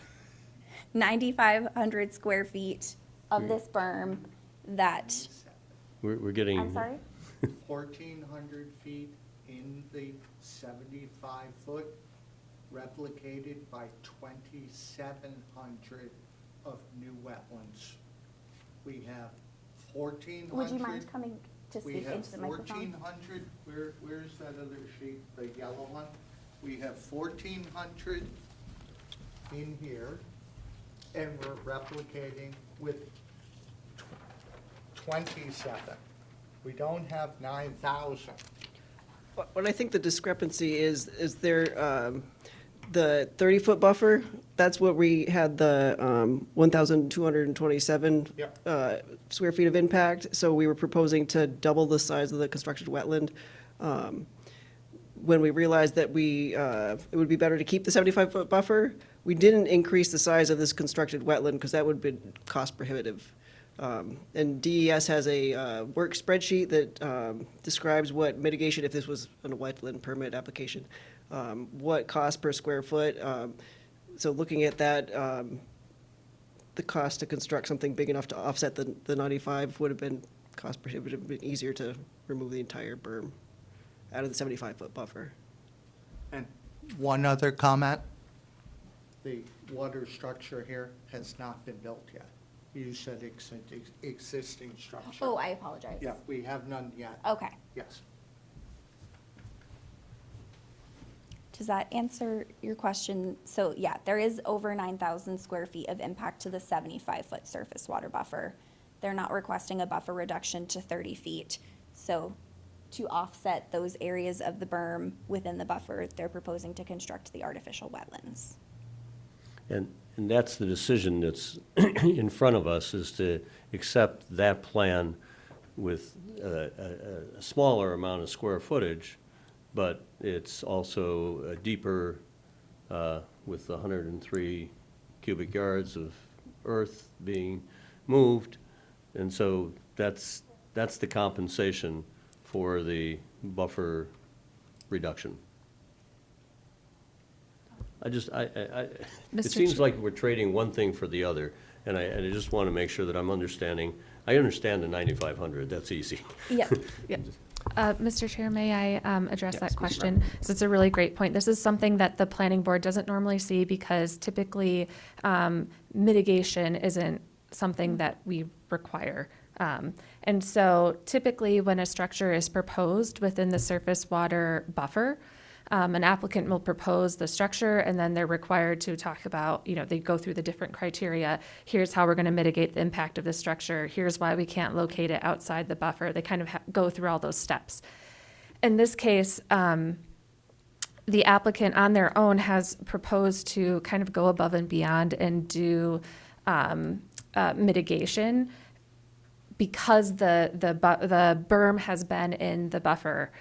9,500 square feet of this berm that, We're getting. I'm sorry? 1,400 feet in the 75-foot, replicated by 2,700 of new wetlands. We have 1,400. Would you mind coming to We speak have into the microphone? 1,400, where's that other sheet, the yellow one? We have 1,400 in here, and we're replicating with 27. We don't have 9,000. What I think the discrepancy is there, the 30-foot buffer, that's what we had the 1,227 Yep. Square feet of impact, so we were proposing to double the size of the constructed wetland. When we realized that it would be better to keep the 75-foot buffer, we didn't increase the size of this constructed wetland because that would be cost prohibitive. And DES has a work spreadsheet that describes what mitigation, if this was a wetland permit application, what cost per square foot. So looking at that, the cost to construct something big enough to offset the 95 would have been cost prohibitive, been easier to remove the entire berm out of the 75-foot buffer. And one other comment, the water structure here has not been built yet. You said existing structure. Oh, I apologize. Yeah, we have none yet. Okay. Yes. Does that answer your question? So yeah, there is over 9,000 square feet of impact to the 75-foot surface water buffer. They're not requesting a buffer reduction to 30 feet. So to offset those areas of the berm within the buffer, they're proposing to construct the artificial wetlands. And that's the decision that's in front of us, is to accept that plan with a smaller amount of square footage, but it's also a deeper, with 103 cubic yards of earth being moved. And so that's the compensation for the buffer reduction. It Mr. seems Ch- like we're trading one thing for the other, and I just want to make sure that I'm understanding. I understand the 9,500, that's easy. Yeah. Yeah. Mr. Chair, may I address Yes, that Ms. question? So it's a really great point. This is something that the planning board doesn't normally see because typically mitigation isn't something that we require. And so typically when a structure is proposed within the surface water buffer, an applicant will propose the structure and then they're required to talk about, they go through the different criteria. Here's how we're going to mitigate the impact of the structure. Here's why we can't locate it outside the buffer. They kind of go through all those steps. In this case, the applicant on their own has proposed to kind of go above and beyond and do mitigation because the berm has been in the buffer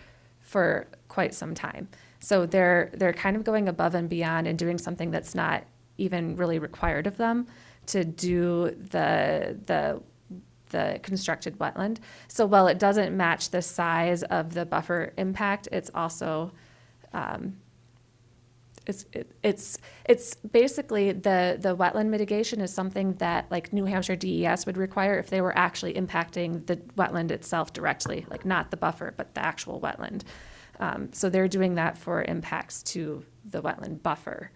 for quite some time. So they're kind of going above and beyond and doing something that's not even really required of them to do the constructed wetland. So while it doesn't match the size of the buffer impact, it's also it's basically the wetland mitigation is something that like New Hampshire DES would require if they were actually impacting the wetland itself directly, like not the buffer, but the actual wetland. So they're doing that for impacts to the wetland buffer.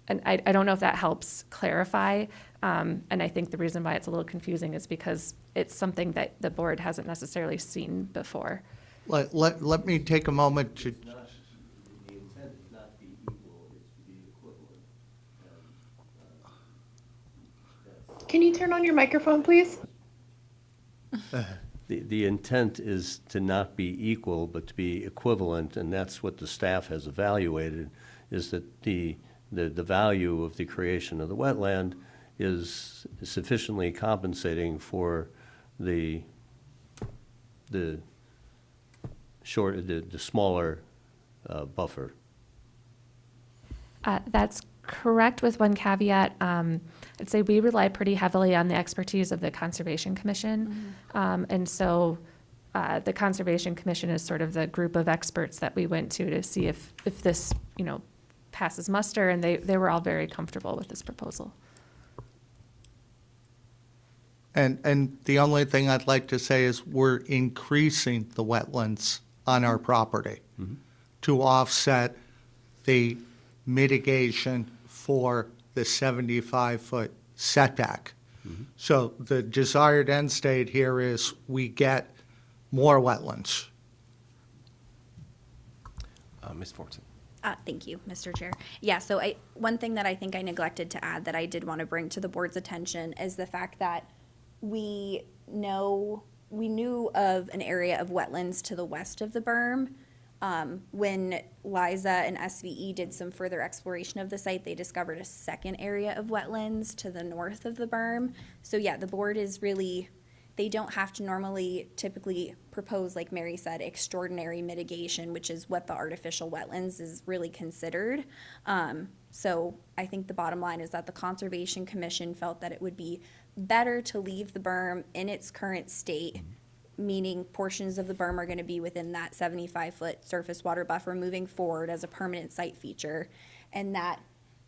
And I don't know if that helps clarify. And I think the reason why it's a little confusing is because it's something that the board hasn't necessarily seen before. Let me take a moment to. The intent is not to be equal, it's to be equivalent. Can you turn on your microphone, please? The intent is to not be equal, but to be equivalent, and that's what the staff has evaluated, is that the value of the creation of the wetland is sufficiently compensating for the smaller buffer. That's correct with one caveat. I'd say we rely pretty heavily on the expertise of the Conservation Commission. And so the Conservation Commission is sort of the group of experts that we went to see if this, passes muster, and they were all very comfortable with this proposal. And the only thing I'd like to say is we're increasing the wetlands on our property to offset the mitigation for the 75-foot setback. So the desired end state here is we get more wetlands. Ms. Fortson. Thank you, Mr. Chair. Yeah, so one thing that I think I neglected to add that I did want to bring to the board's attention is the fact that we knew of an area of wetlands to the west of the berm. When Liza and SVE did some further exploration of the site, they discovered a second area of wetlands to the north of the berm. So yeah, the board is really, they don't have to typically propose, like Mary said, extraordinary mitigation, which is what the artificial wetlands is really considered. So I think the bottom line is that the Conservation Commission felt that it would be better to leave the berm in its current state, meaning portions of the berm are going to be within that 75-foot surface water buffer moving forward as a permanent site feature, and that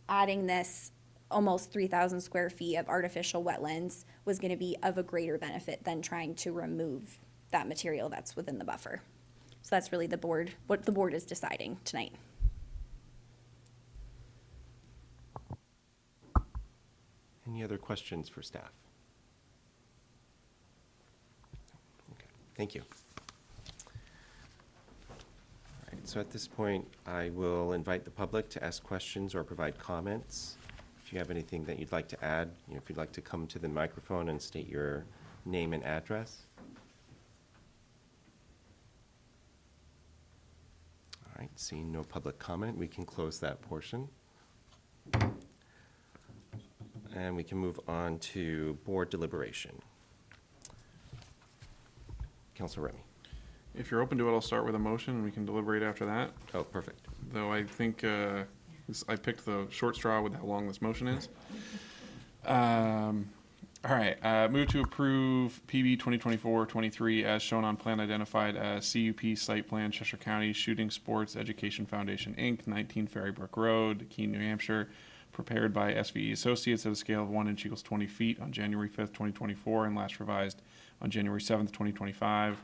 adding this almost 3,000 square feet of artificial wetlands was going to be of a greater benefit than trying to remove that material that's within the buffer. So that's really what the board is deciding tonight. Any other questions for staff? Okay, thank you. All right, so at this point, I will invite the public to ask questions or provide comments. If you have anything that you'd like to add, if you'd like to come to the microphone and state your name and address. All right, seeing no public comment, we can close that portion. And we can move on to board deliberation. Councilor Remy. If you're open to it, I'll start with a motion and we can deliberate after that. Oh, perfect. Though I think I picked the short straw with how long this motion is. All right, move to approve PB 2024-23 as shown on plan identified as CUP Site Plan, Cheshire County Shooting Sports Education Foundation, Inc., 19 Ferrybrook Road, Keene, New Hampshire, prepared by SVE Associates at a scale of 1 inch equals 20 feet on January 5th, 2024, and last revised on January 7th, 2025,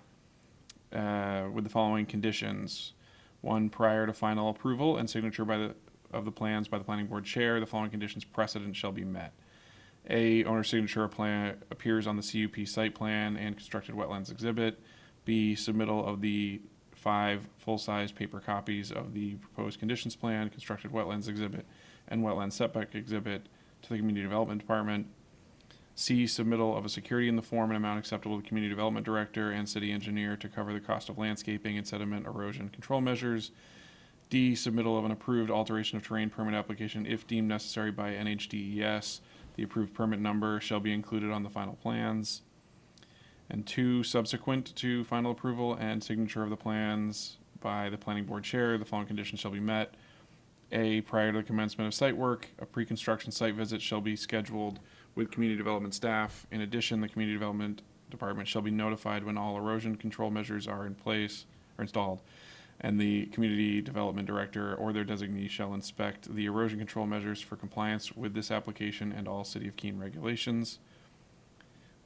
with the following conditions. 1, prior to final approval and signature of the plans by the planning board chair, the following conditions precedent shall be met. A, owner's signature plan appears on the CUP site plan and constructed wetlands exhibit. B, submittal of the 5 full-size paper copies of the proposed conditions plan, constructed wetlands exhibit, and wetland setback exhibit to the Community Development Department. C, submittal of a security in the form and amount acceptable to the Community Development Director and City Engineer to cover the cost of landscaping and sediment erosion control measures. D, submittal of an approved alteration of terrain permit application if deemed necessary by NHDES. The approved permit number shall be included on the final plans. And 2, subsequent to final approval and signature of the plans by the planning board chair, the following conditions shall be met. A, prior to the commencement of site work, a pre-construction site visit shall be scheduled with community development staff. In addition, the community development department shall be notified when all erosion control measures are in place or installed, and the community development director or their designee shall inspect the erosion control measures for compliance with this application and all City of Keene regulations.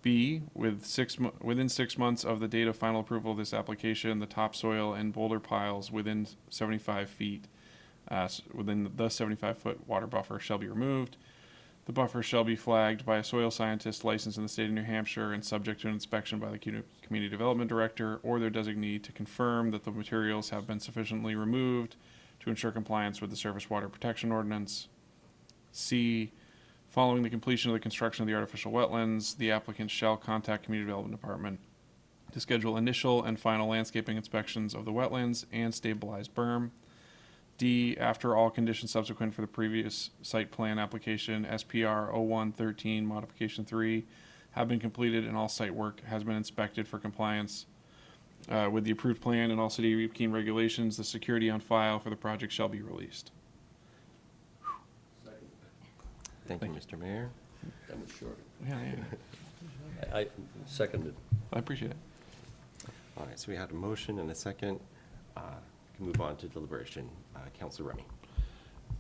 B, within 6 months of the date of final approval of this application, the topsoil and boulder piles within 75 feet within the 75-foot water buffer shall be removed. The buffer shall be flagged by a soil scientist licensed in the state of New Hampshire and subject to an inspection by the Community Development Director or their designee to confirm that the materials have been sufficiently removed to ensure compliance with the Surface Water Protection Ordinance. C, following the completion of the construction of the artificial wetlands, the applicant shall contact Community Development Department to schedule initial and final landscaping inspections of the wetlands and stabilized berm. D, after all conditions subsequent for the previous site plan application, SPR 0113 modification 3, have been completed and all site work has been inspected for compliance with the approved plan and all City of Keene regulations, the security on file for the project shall be released. Thank you, Mr. Mayor. That was short. Yeah, I seconded. I appreciate it. All right, so we had a motion and a second. Can move on to deliberation. Councilor Remy.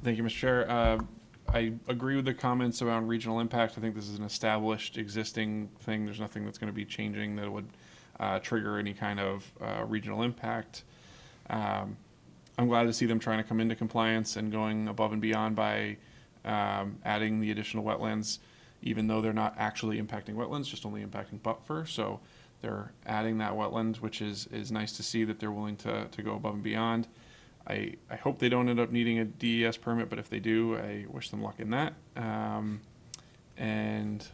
Thank you, Mr. Chair. I agree with the comments around regional impact. I think this is an established, existing thing. There's nothing that's going to be changing that would trigger any kind of regional impact. I'm glad to see them trying to come into compliance and going above and beyond by adding the additional wetlands, even though they're not actually impacting wetlands, just only impacting buffer. So they're adding that wetland, which is nice to see that they're willing to go above and beyond. I hope they don't end up needing a DES permit, but if they do, I wish them luck in that. And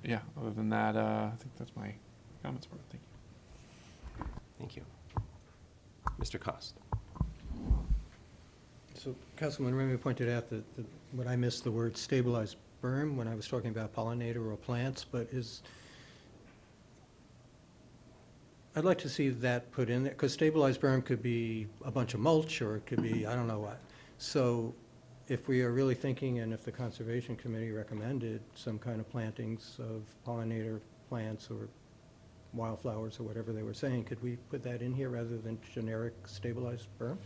yeah, other than that, I think that's my comments for it. Thank you. Thank you. Mr. Cost. So Councilman Remy pointed out that when I missed the word stabilized berm when I was talking about pollinator or plants, but I'd like to see that put in there, because stabilized berm could be a bunch of mulch, or it could be, I don't know what. So if we are really thinking, and if the Conservation Committee recommended some kind of plantings of pollinator plants or wildflowers or whatever they were saying, could we put that in here rather than generic stabilized berm?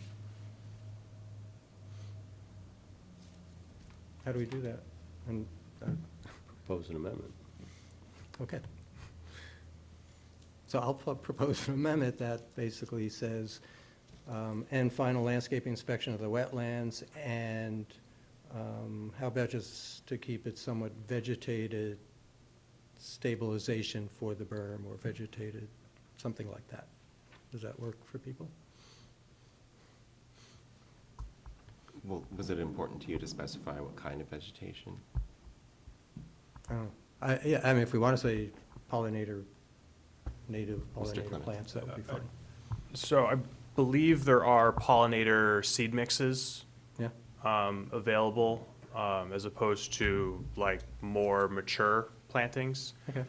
How do we do that? And Propose an amendment. okay. So I'll propose an amendment that basically says, and final landscape inspection of the wetlands, and how about just to keep it somewhat vegetated, stabilization for the berm, or vegetated, something like that. Does that work for people? Well, was it important to you to specify what kind of vegetation? I don't know. Yeah, I mean, if we want to say pollinator, native Mr. pollinator Clement. plants, that would be fine. So I believe there are pollinator seed mixes Yeah. available, as opposed to like more mature plantings. Okay.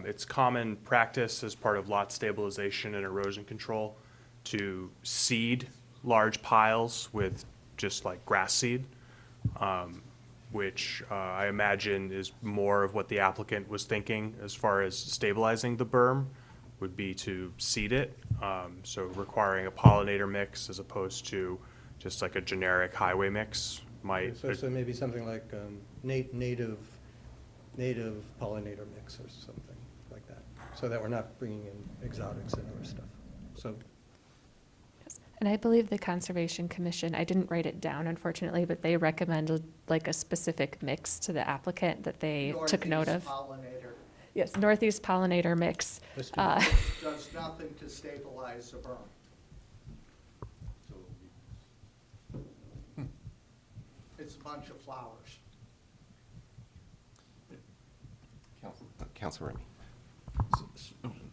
It's common practice as part of lot stabilization and erosion control to seed large piles with just like grass seed, which I imagine is more of what the applicant was thinking as far as stabilizing the berm, would be to seed it. So requiring a pollinator mix as opposed to just like a generic highway mix might. So maybe something like native pollinator mix or something like that, so that we're not bringing in exotics into our stuff. So, And I believe the Conservation Commission, I didn't write it down unfortunately, but they recommended like a specific mix to the applicant that they took note of. Pollinator Yes, Northeast pollinator mix. does nothing to stabilize the berm. It's a bunch of flowers. Councilor Remy.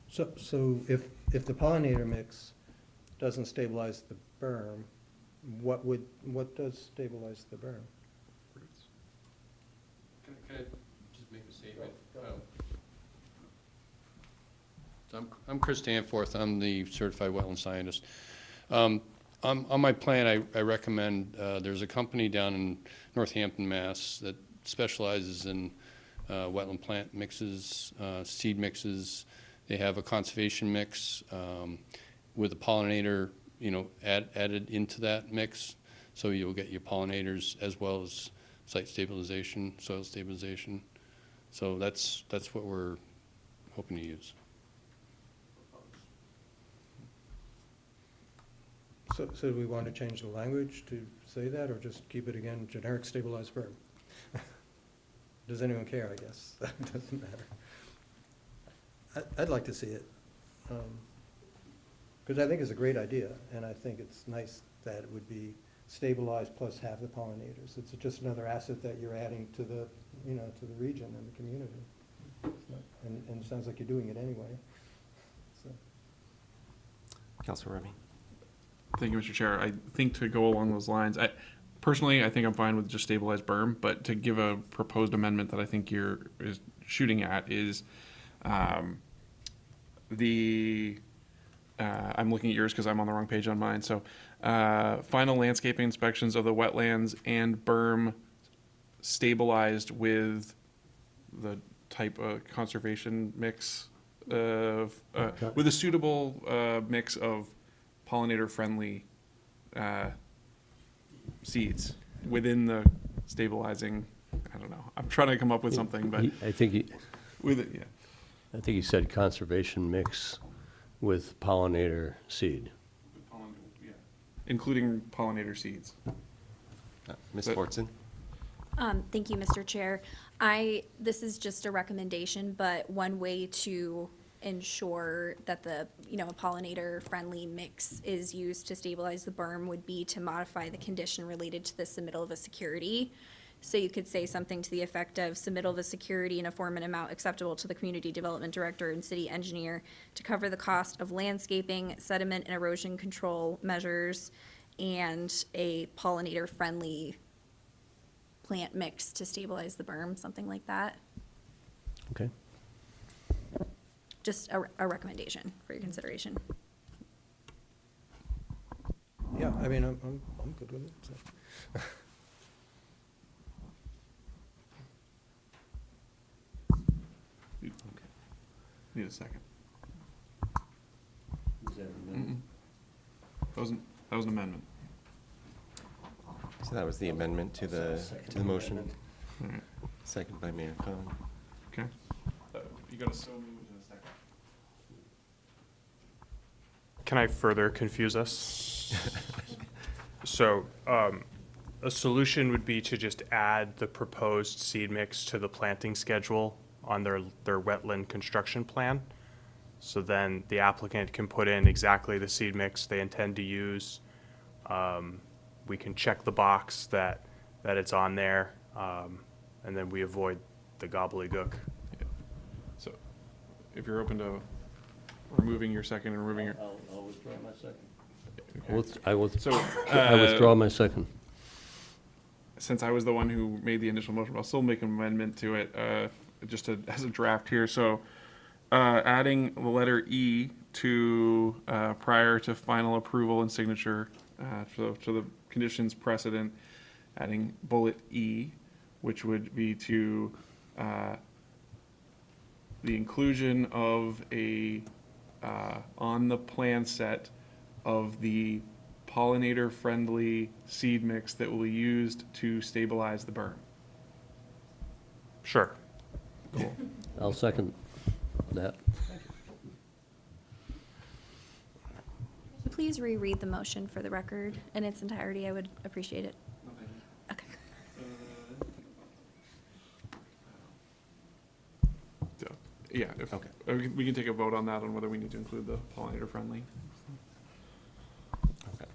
so if the pollinator mix doesn't stabilize the berm, what does stabilize the berm? Can I just make a statement? So I'm Chris Danforth. I'm the certified wetland scientist. On my plan, I recommend, there's a company down in Northampton, Mass. that specializes in wetland plant mixes, seed mixes. They have a conservation mix with a pollinator, added into that mix. So you'll get your pollinators as well as site stabilization, soil stabilization. So that's what we're hoping to use. So do we want to change the language to say that, or just keep it again, generic stabilized berm? Does anyone care, I guess? That doesn't matter. I'd like to see it, because I think it's a great idea, and I think it's nice that it would be stabilized plus have the pollinators. It's just another asset that you're adding to the, to the region and the community. And it sounds like you're doing it anyway, so. Councilor Remy. Thank you, Mr. Chair. I think to go along those lines, personally, I think I'm fine with just stabilized berm, but to give a proposed amendment that I think you're shooting at is I'm looking at yours because I'm on the wrong page on mine. So final landscaping inspections of the wetlands and berm stabilized with the type of conservation mix of, with a suitable mix of pollinator-friendly seeds within the stabilizing, I don't know, I'm trying to come up with something, but I think he, with it, yeah. I think he said conservation mix with pollinator seed. Including pollinator seeds. Ms. But- Fortson? Thank you, Mr. Chair. This is just a recommendation, but one way to ensure that the, a pollinator-friendly mix is used to stabilize the berm would be to modify the condition related to the submittal of a security. So you could say something to the effect of submittal of a security in a form and amount acceptable to the community development director and city engineer to cover the cost of landscaping, sediment and erosion control measures, and a pollinator-friendly plant mix to stabilize the berm, something like that. Okay. Just a recommendation for your consideration. Yeah, I mean, I'm good with it, so. Need a second. Mm-mm. That was an amendment. So that was the amendment to the motion. All right. Second by Mayor Khan. Okay. You got a so moved in a second. Can I further confuse us? So, a solution would be to just add the proposed seed mix to the planting schedule on their wetland construction plan. So then the applicant can put in exactly the seed mix they intend to use. We can check the box that it's on there, and then we avoid the gobbledygook. So, if you're open to removing your second and removing your. I'll withdraw my second. Okay. I withdraw my second. Since I was the one who made the initial motion, I'll still make an amendment to it, just as a draft here. So, adding the letter E to prior to final approval and signature, to the conditions precedent, adding bullet E, which would be to the inclusion of a on the plan set of the pollinator-friendly seed mix that will be used to stabilize the berm. Sure. Cool. I'll second that. Please reread the motion for the record in its entirety. I would appreciate it. Okay. Yeah, we can take a vote on that, on whether we need to include the pollinator-friendly. Okay.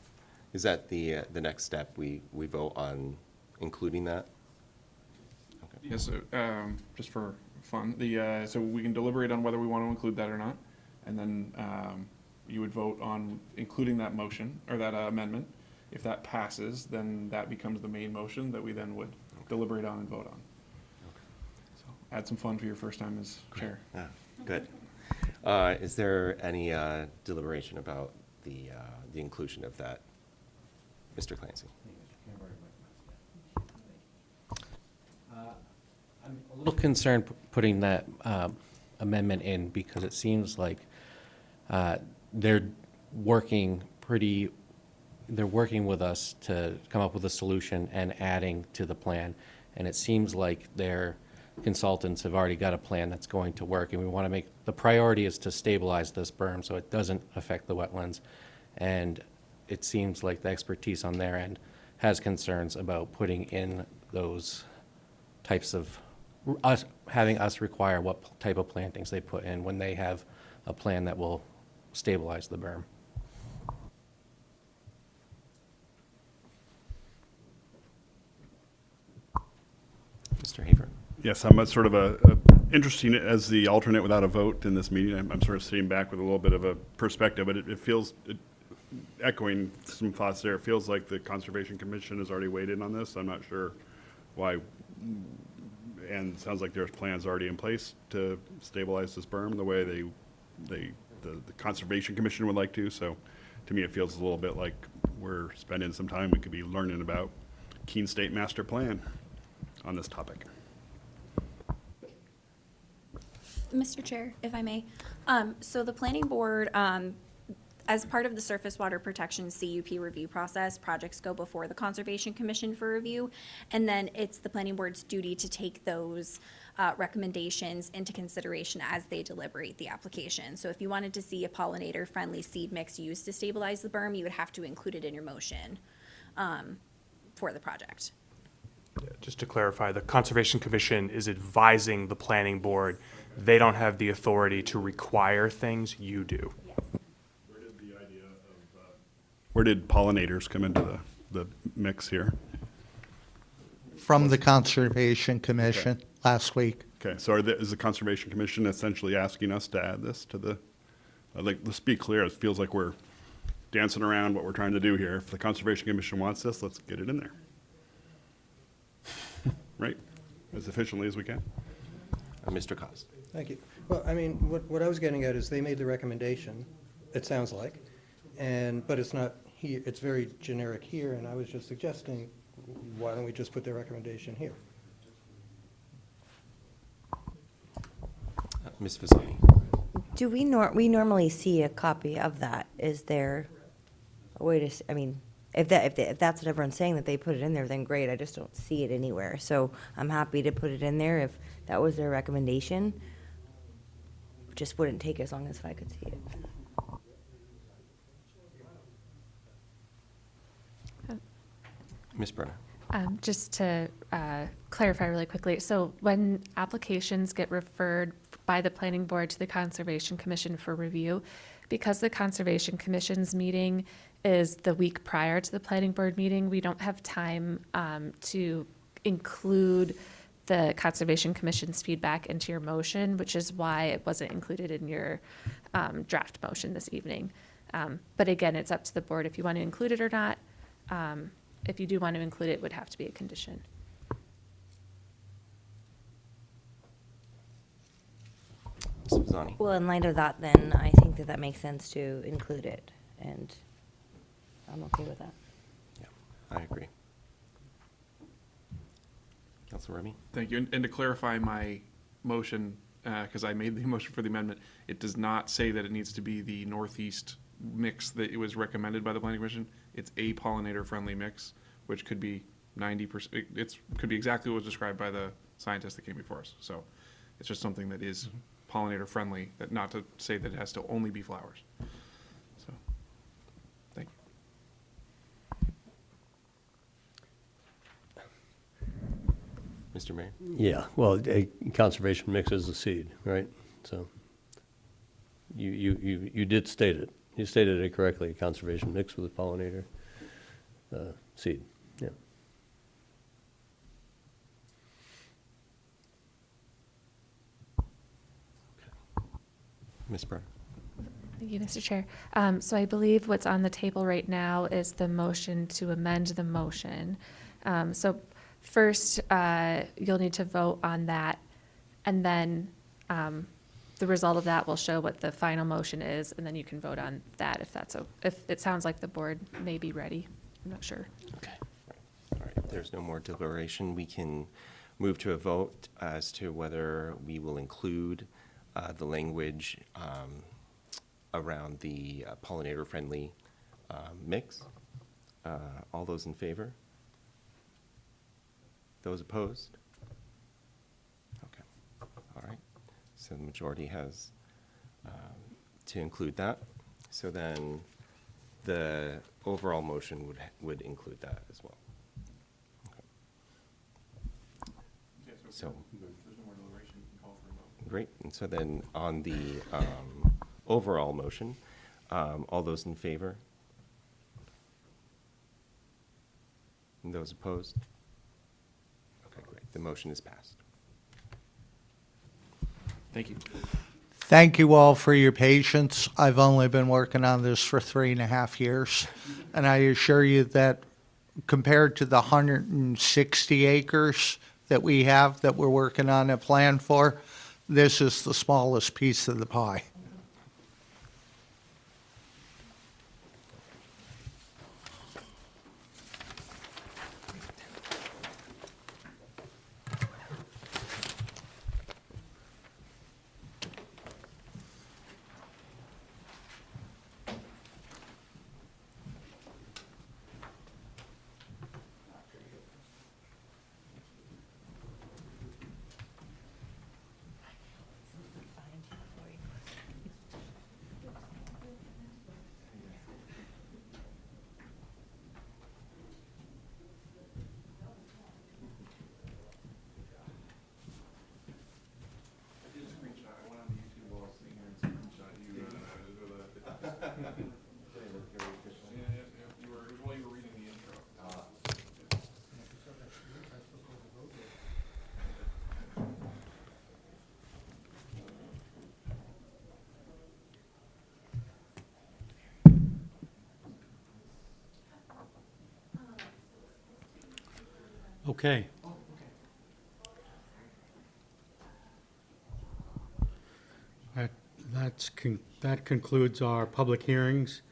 Is that the next step? We vote on including that? Okay. Yes, just for fun, so we can deliberate on whether we want to include that or not, and then you would vote on including that motion, or that amendment. If that passes, then that becomes the main motion that we then would deliberate on and vote on. So add some fun for your first time as chair. Ah, good. Is there any deliberation about the inclusion of that? Mr. Clancy? I'm a little concerned putting that amendment in because it seems like they're working with us to come up with a solution and adding to the plan. And it seems like their consultants have already got a plan that's going to work. And we want to make, the priority is to stabilize this berm so it doesn't affect the wetlands. And it seems like the expertise on their end has concerns about putting in those types of, having us require what type of plantings they put in when they have a plan that will stabilize the berm. Mr. Hafer? Yes, I'm sort of interesting as the alternate without a vote in this meeting. I'm sort of sitting back with a little bit of a perspective, but it feels, echoing some thoughts there, it feels like the Conservation Commission has already weighed in on this. I'm not sure why, and it sounds like there's plans already in place to stabilize this berm the way the Conservation Commission would like to. So to me, it feels a little bit like we're spending some time we could be learning about Keene State Master Plan. on this topic. Mr. Chair, if I may. So the planning board, as part of the surface water protection CUP review process, projects go before the Conservation Commission for review. And then it's the planning board's duty to take those recommendations into consideration as they deliberate the application. So if you wanted to see a pollinator-friendly seed mix used to stabilize the berm, you would have to include it in your motion for the project. Just to clarify, the Conservation Commission is advising the planning board. They don't have the authority to require things, you do. Where did pollinators come into the mix here? From the Conservation Commission last week. Okay, so is the Conservation Commission essentially asking us to add this to the, let's be clear, it feels like we're dancing around what we're trying to do here. If the Conservation Commission wants this, let's get it in there. Right? As efficiently as we can. Mr. Cost. Thank you. Well, I mean, what I was getting at is they made the recommendation, it sounds like, but it's not here, it's very generic here, and I was just suggesting, why don't we just put their recommendation here? Ms. Fasani. Do we normally see a copy of that? Is there a way to, I mean, if that's what everyone's saying, that they put it in there, then great, I just don't see it anywhere. So I'm happy to put it in there if that was their recommendation. Just wouldn't take as long as if I could see it. Ms. Brenner. Just to clarify really quickly, so when applications get referred by the planning board to the Conservation Commission for review, because the Conservation Commission's meeting is the week prior to the planning board meeting, we don't have time to include the Conservation Commission's feedback into your motion, which is why it wasn't included in your draft motion this evening. But again, it's up to the board if you want to include it or not. If you do want to include it, it would have to be a condition. Ms. Fasani. Well, in light of that, then I think that makes sense to include it, and I'm okay with that. Yeah, I agree. Councilor Remy. Thank you. And to clarify my motion, because I made the motion for the amendment, it does not say that it needs to be the northeast mix that it was recommended by the planning commission. It's a pollinator-friendly mix, which could be 90%. Could be exactly what was described by the scientists that came before us. So it's just something that is pollinator-friendly, that not to say that it has to only be flowers. So, thank you. Mr. Mayor. Yeah, well, a conservation mix is a seed, right? So you did state it. You stated it correctly, a conservation mix with a pollinator seed, yeah. Ms. Brenner. Thank you, Mr. Chair. So I believe what's on the table right now is the motion to amend the motion. So first, you'll need to vote on that, and then the result of that will show what the final motion is, and then you can vote on that if it sounds like the board may be ready. I'm not sure. Okay. All right. If there's no more deliberation, we can move to a vote as to whether we will include the language around the pollinator-friendly mix. All those in favor? Those opposed? Okay. All right. So the majority has to include that. So then the overall motion would include that as well. Okay. So, great. And so then on the overall motion, all those in favor? And those opposed? Okay, great. The motion is passed. Thank you. Thank you all for your patience. I've only been working on this for 3.5 years, and I assure you that compared to the 160 acres that we have that we're working on a plan for, this is the smallest piece of the pie. Okay. That concludes our public hearings.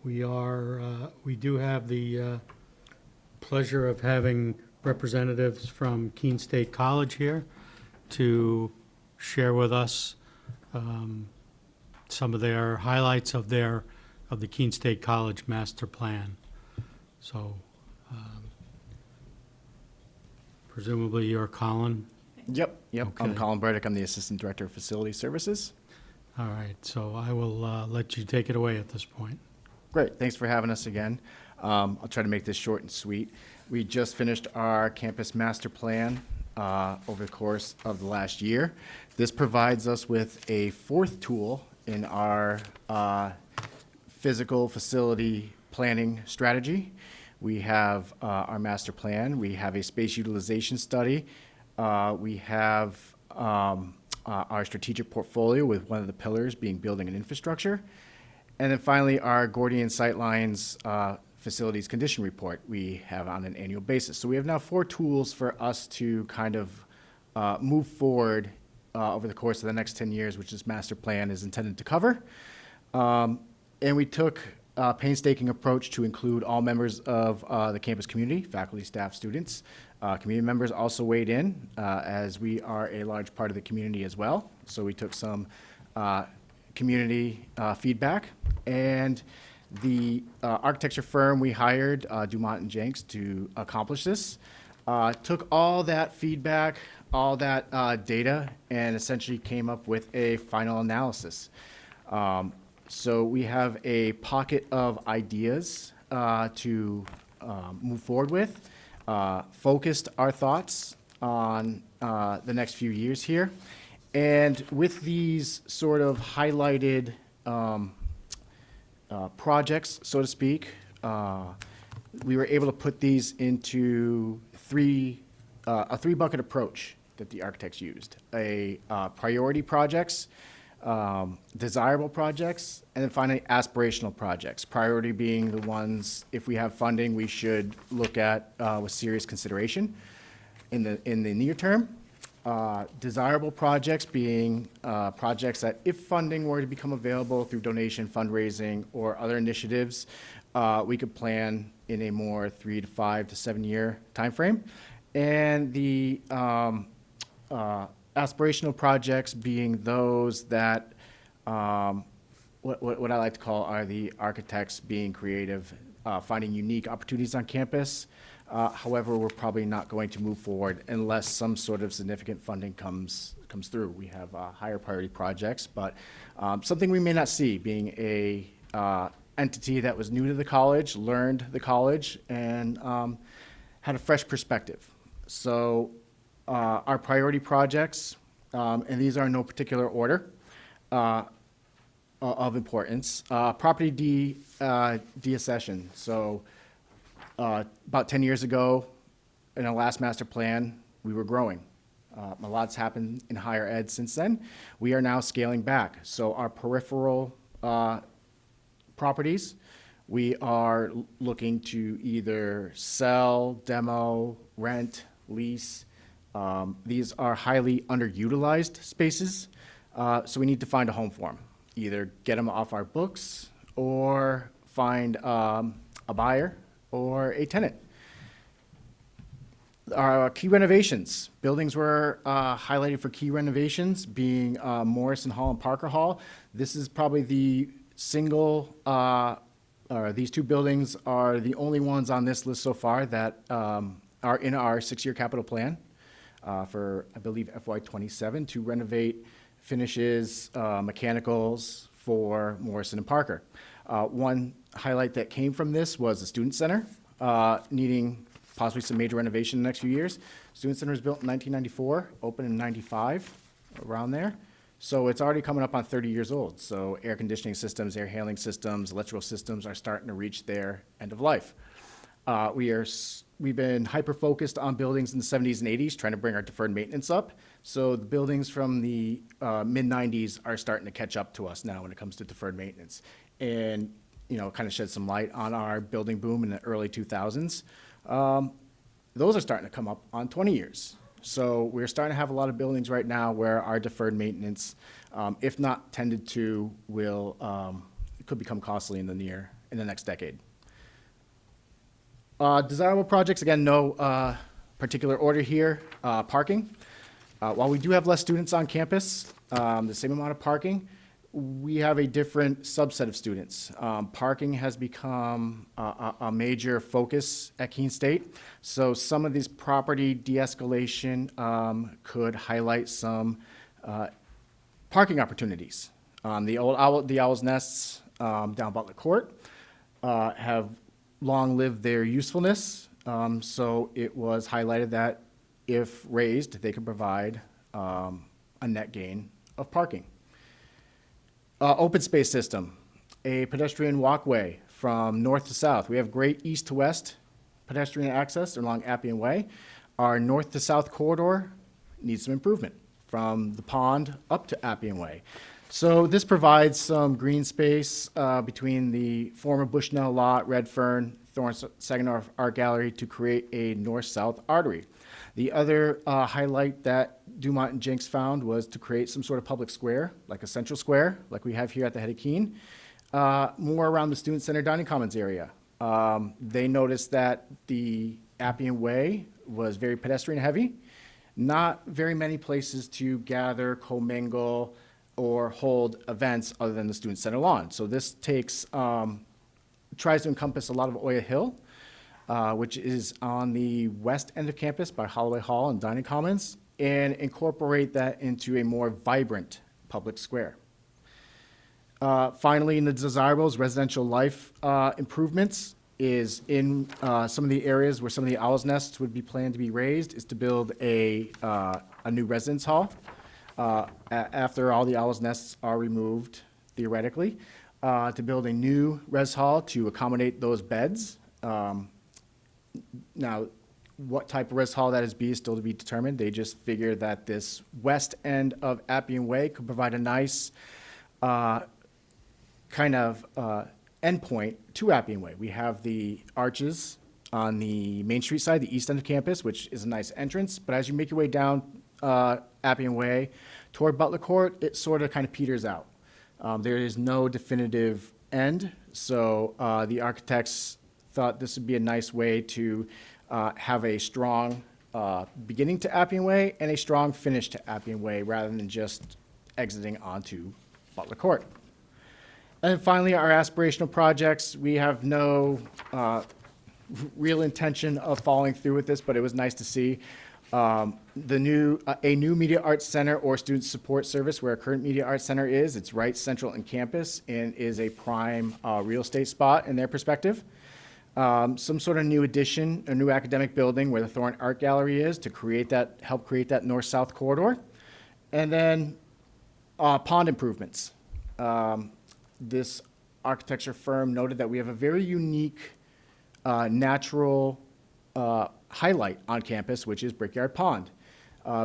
We do have the pleasure of having representatives from Keene State College here to share with us some of their highlights of the Keene State College master plan. So presumably you're Colin? Yep. I'm Okay. Colin Burdick. I'm the Assistant Director of Facility Services. All right, so I will let you take it away at this point. Great. Thanks for having us again. I'll try to make this short and sweet. We just finished our campus master plan over the course of the last year. This provides us with a fourth tool in our physical facility planning strategy. We have our master plan. We have a space utilization study. We have our strategic portfolio with one of the pillars being building and infrastructure. And then finally, our Gordian Sightlines facilities condition report we have on an annual basis. So we have now 4 tools for us to kind of move forward over the course of the next 10 years, which this master plan is intended to cover. And we took a painstaking approach to include all members of the campus community, faculty, staff, students. Community members also weighed in, as we are a large part of the community as well. So we took some community feedback, and the architecture firm we hired, Dumont and Jenks, to accomplish this, took all that feedback, all that data, and essentially came up with a final analysis. So we have a pocket of ideas to move forward with, focused our thoughts on the next few years here. And with these sort of highlighted projects, so to speak, we were able to put these into a 3-bucket approach that the architects used. Priority projects, desirable projects, and then finally aspirational projects. Priority being the ones, if we have funding, we should look at with serious consideration in the near term. Desirable projects being projects that, if funding were to become available through donation, fundraising, or other initiatives, we could plan in a more 3 to 5 to 7 year timeframe. And the aspirational projects being those that what I like to call are the architects being creative, finding unique opportunities on campus. However, we're probably not going to move forward unless some sort of significant funding comes through. We have higher priority projects, but something we may not see, being a entity that was new to the college, learned the college, and had a fresh perspective. So our priority projects, and these are in no particular order of importance. Property deaccession. So about 10 years ago, in our last master plan, we were growing. A lot's happened in higher ed since then. We are now scaling back. So our peripheral properties, we are looking to either sell, demo, rent, lease. These are highly underutilized spaces, so we need to find a home for them. Either get them off our books or find a buyer or a tenant. Our key renovations. Buildings were highlighted for key renovations, being Morrison Hall and Parker Hall. This is probably the single, these 2 buildings are the only ones on this list so far that are in our 6-year capital plan for, I believe, FY27 to renovate finishes, mechanicals for Morrison and Parker. One highlight that came from this was the Student Center, needing possibly some major renovation in the next few years. Student Center was built in 1994, opened in 95, around there. So it's already coming up on 30 years old. So air conditioning systems, air handling systems, electrical systems are starting to reach their end of life. We've been hyper-focused on buildings in the 70s and 80s, trying to bring our deferred maintenance up. So the buildings from the mid-90s are starting to catch up to us now when it comes to deferred maintenance. And, kind of shed some light on our building boom in the early 2000s. those are starting to come up on 20 years. So we're starting to have a lot of buildings right now where our deferred maintenance, if not tended to, could become costly in the next decade. Desirable projects, again, no particular order here. Parking. While we do have less students on campus, the same amount of parking, we have a different subset of students. Parking has become a major focus at Keene State. So some of these property de-escalation could highlight some parking opportunities. The Owl's Nests down Butler Court have long lived their usefulness. So it was highlighted that if raised, they could provide a net gain of parking. Open space system, a pedestrian walkway from north to south. We have great east to west pedestrian access along Appian Way. Our north to south corridor needs some improvement from the pond up to Appian Way. So this provides some green space between the former Bushnell lot, Red Fern, Thorne Saginaw Art Gallery to create a north-south artery. The other highlight that Dumont and Jenks found was to create some sort of public square, like a central square, like we have here at the head of Keene, more around the Student Center Dining Commons area. They noticed that the Appian Way was very pedestrian heavy, not very many places to gather, commingle, or hold events other than the Student Center lawn. So this tries to encompass a lot of Oya Hill, which is on the west end of campus by Holloway Hall and Dining Commons, and incorporate that into a more vibrant public square. Finally, in the desirables, residential life improvements is in some of the areas where some of the Owl's Nests would be planned to be raised, is to build a new residence hall after all the Owl's Nests are removed, theoretically, to build a new res hall to accommodate those beds. Now, what type of res hall that is still to be determined. They just figure that this west end of Appian Way could provide a nice kind of endpoint to Appian Way. We have the arches on the Main Street side, the east end of campus, which is a nice entrance. But as you make your way down Appian Way toward Butler Court, it sort of kind of peters out. There is no definitive end, so the architects thought this would be a nice way to have a strong beginning to Appian Way and a strong finish to Appian Way rather than just exiting onto Butler Court. And then finally, our aspirational projects. We have no real intention of following through with this, but it was nice to see a new media arts center or student support service where our current media arts center is. It's right central in campus and is a prime real estate spot in their perspective. Some sort of new addition, a new academic building where the Thorne Art Gallery is to help create that north-south corridor. And then pond improvements. This architecture firm noted that we have a very unique natural highlight on campus, which is Brickyard Pond.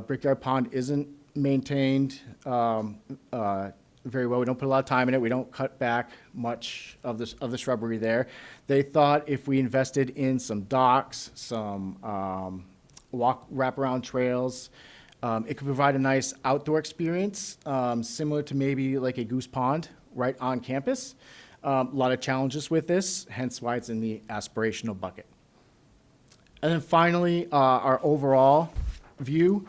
Brickyard Pond isn't maintained very well. We don't put a lot of time in it. We don't cut back much of the shrubbery there. They thought if we invested in some docks, some wraparound trails, it could provide a nice outdoor experience, similar to maybe like a Goose Pond right on campus. A lot of challenges with this, hence why it's in the aspirational bucket. And then finally, our overall view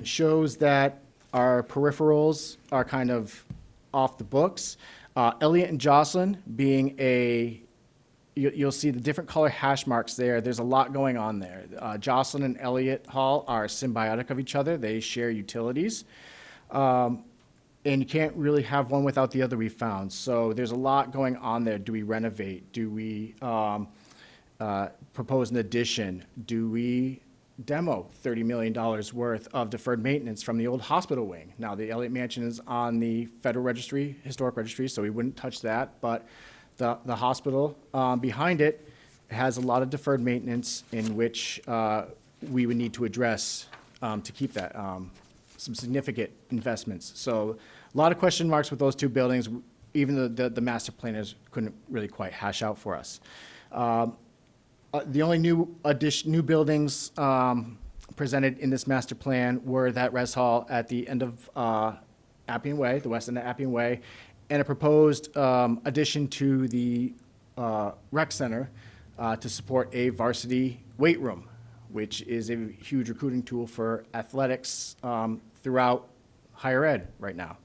shows that our peripherals are kind of off the books. Elliott and Jocelyn being you'll see the different color hash marks there. There's a lot going on there. Jocelyn and Elliott Hall are symbiotic of each other. They share utilities. And you can't really have one without the other, we found. So there's a lot going on there. Do we renovate? Do we propose an addition? Do we demo $30 million worth of deferred maintenance from the old hospital wing? Now, the Elliott Mansion is on the Federal Registry, Historic Registry, so we wouldn't touch that. But the hospital behind it has a lot of deferred maintenance in which we would need to address to keep that. Some significant investments. So a lot of question marks with those two buildings. Even the master planners couldn't really quite hash out for us. The only new buildings presented in this master plan were that res hall at the end of Appian Way, the west end of Appian Way, and a proposed addition to the rec center to support a varsity weight room, which is a huge recruiting tool for athletics throughout higher ed right now.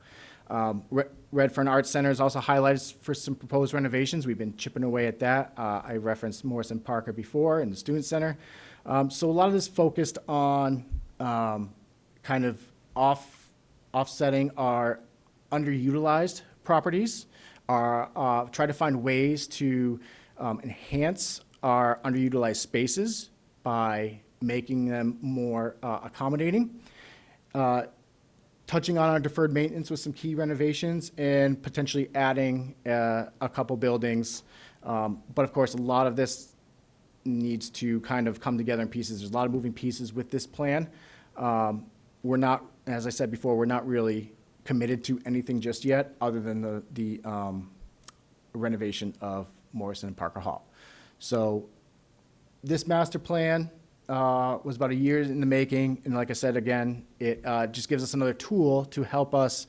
Redfern Arts Center is also highlighted for some proposed renovations. We've been chipping away at that. I referenced Morrison Parker before and the Student Center. So a lot of this focused on kind of offsetting our underutilized properties, try to find ways to enhance our underutilized spaces by making them more accommodating. Touching on our deferred maintenance with some key renovations and potentially adding a couple buildings. But of course, a lot of this needs to kind of come together in pieces. There's a lot of moving pieces with this plan. We're not, as I said before, we're not really committed to anything just yet, other than the renovation of Morrison and Parker Hall. So this master plan was about a year in the making, and like I said, again, it just gives us another tool to help us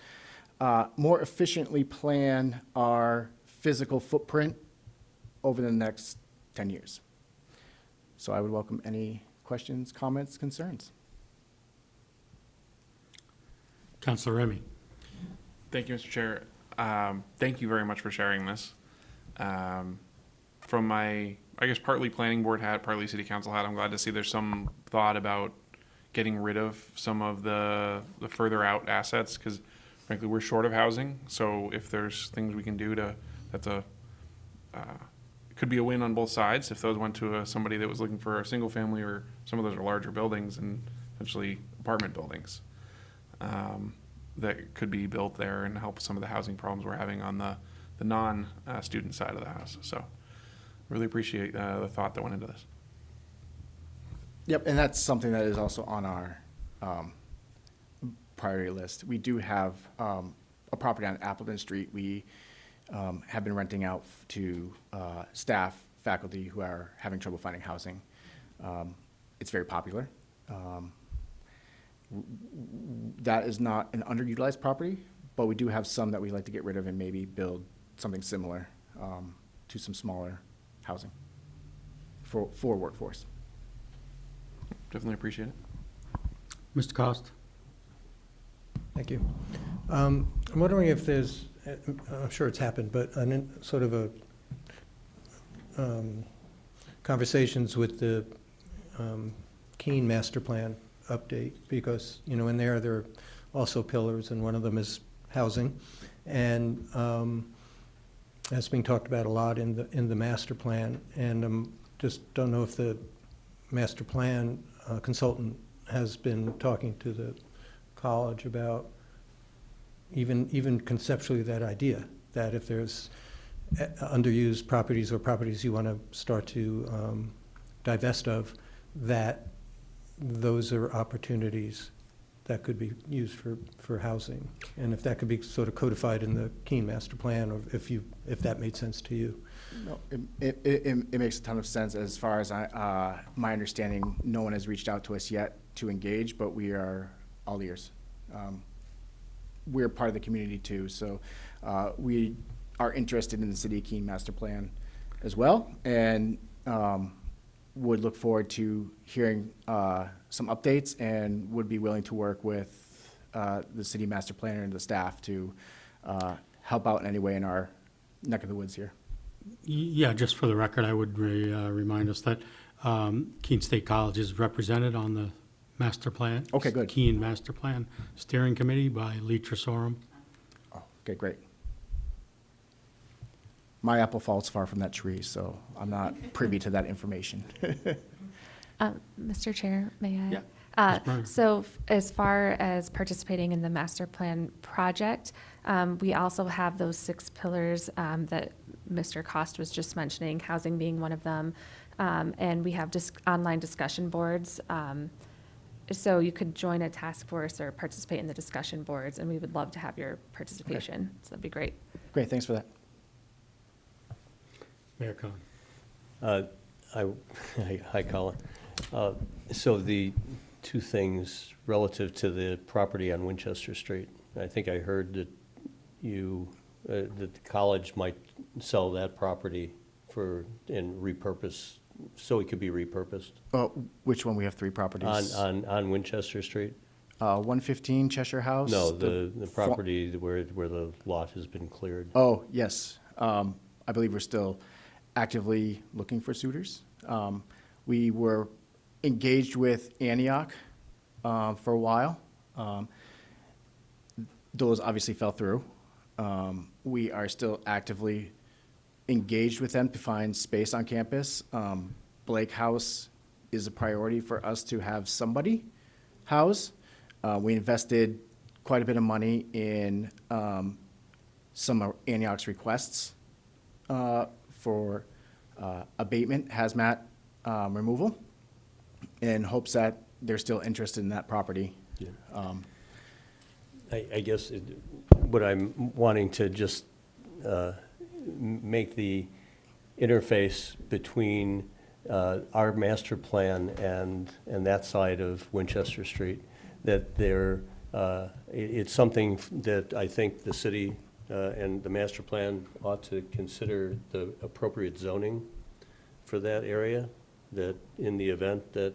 more efficiently plan our physical footprint over the next 10 years. So I would welcome any questions, comments, concerns. Councilor Remy. Thank you, Mr. Chair. Thank you very much for sharing this. From my, I guess, partly planning board hat, partly city council hat, I'm glad to see there's some thought about getting rid of some of the further out assets, because frankly, we're short of housing. So if there's things we can do to, it could be a win on both sides. If those went to somebody that was looking for a single family, or some of those are larger buildings and essentially apartment buildings that could be built there and help some of the housing problems we're having on the non-student side of the house. So really appreciate the thought that went into this. Yep, and that's something that is also on our priority list. We do have a property on Appleton Street. We have been renting out to staff, faculty who are having trouble finding housing. It's very popular. That is not an underutilized property, but we do have some that we like to get rid of and maybe build something similar to some smaller housing for workforce. Definitely appreciate it. Mr. Cost. Thank you. I'm wondering if there's, I'm sure it's happened, but sort of a conversations with the Keene Master Plan update, because, you know, in there are also pillars, and one of them is housing. And that's being talked about a lot in the master plan, and just don't know if the master plan consultant has been talking to the college about even conceptually that idea, that if there's underused properties or properties you want to start to divest of, that those are opportunities that could be used for housing, and if that could be sort of codified in the Keene Master Plan, or if that made sense to you. No, it makes a ton of sense. As far as my understanding, no one has reached out to us yet to engage, but we are all ears. We're part of the community too, so we are interested in the City of Keene Master Plan as well, and would look forward to hearing some updates, and would be willing to work with the city master planner and the staff to help out in any way in our neck of the woods here. Yeah, just for the record, I would remind us that Keene State College is represented on the master plan. Okay, good. Keene Master Plan Steering Committee by Lee Tresorum. Oh, okay, great. My apple falls far from that tree, so I'm not privy to that information. Mr. Chair, may I? Yeah. Ms. Brenner. So as far as participating in the master plan project, we also have those 6 pillars that Mr. Cost was just mentioning, housing being one of them. And we have online discussion boards. So you could join a task force or participate in the discussion boards, and we would love to have your participation. So that'd be great. Great, thanks for that. Mayor Cohen. Hi, Colin. So the two things relative to the property on Winchester Street, I think I heard that that the college might sell that property and repurpose, so it could be repurposed Which one? We have three properties. on Winchester Street? 115 Cheshire House? No, the property where the lot has been cleared. Oh, yes. I believe we're still actively looking for suitors. We were engaged with Antioch for a while. Those obviously fell through. We are still actively engaged with them to find space on campus. Blake House is a priority for us to have somebody house. We invested quite a bit of money in some of Antioch's requests for abatement, hazmat removal, in hopes that they're still interested in that property. I guess what I'm wanting to just make the interface between our master plan and that side of Winchester Street, that it's something that I think the city and the master plan ought to consider the appropriate zoning for that area, that in the event that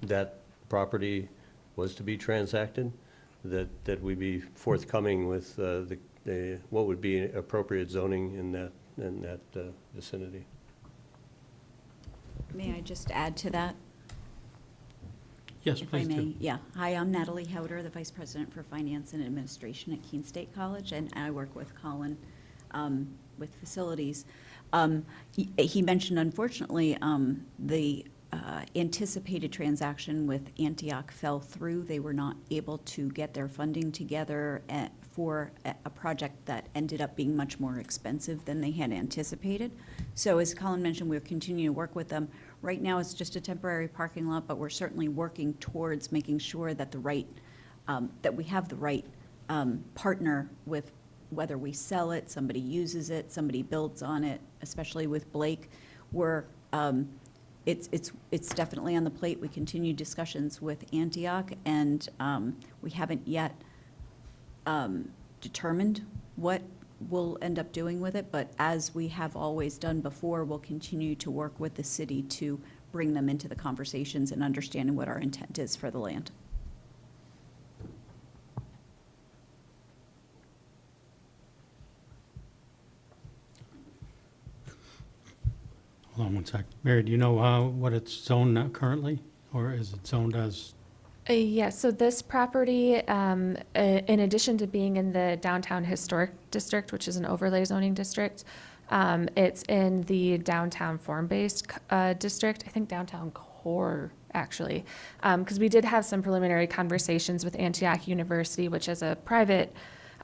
that property was to be transacted, that we be forthcoming with what would be appropriate zoning in that vicinity. May I just add to that? Yes, If I please may. do. Yeah. Hi, I'm Natalie Howder, the Vice President for Finance and Administration at Keene State College, and I work with Colin with facilities. He mentioned, unfortunately, the anticipated transaction with Antioch fell through. They were not able to get their funding together for a project that ended up being much more expensive than they had anticipated. So as Colin mentioned, we'll continue to work with them. Right now, it's just a temporary parking lot, but we're certainly working towards making sure that that we have the right partner with whether we sell it, somebody uses it, somebody builds on it, especially with Blake. It's definitely on the plate. We continue discussions with Antioch, and we haven't yet determined what we'll end up doing with it, but as we have always done before, we'll continue to work with the city to bring them into the conversations and understanding what our intent is for the land. Hold on one sec. Mary, do you know what it's zoned now currently, or is it zoned as? Yes, so this property, in addition to being in the downtown historic district, which is an overlay zoning district, it's in the downtown form-based district, I think downtown core, actually. Because we did have some preliminary conversations with Antioch University, which is a private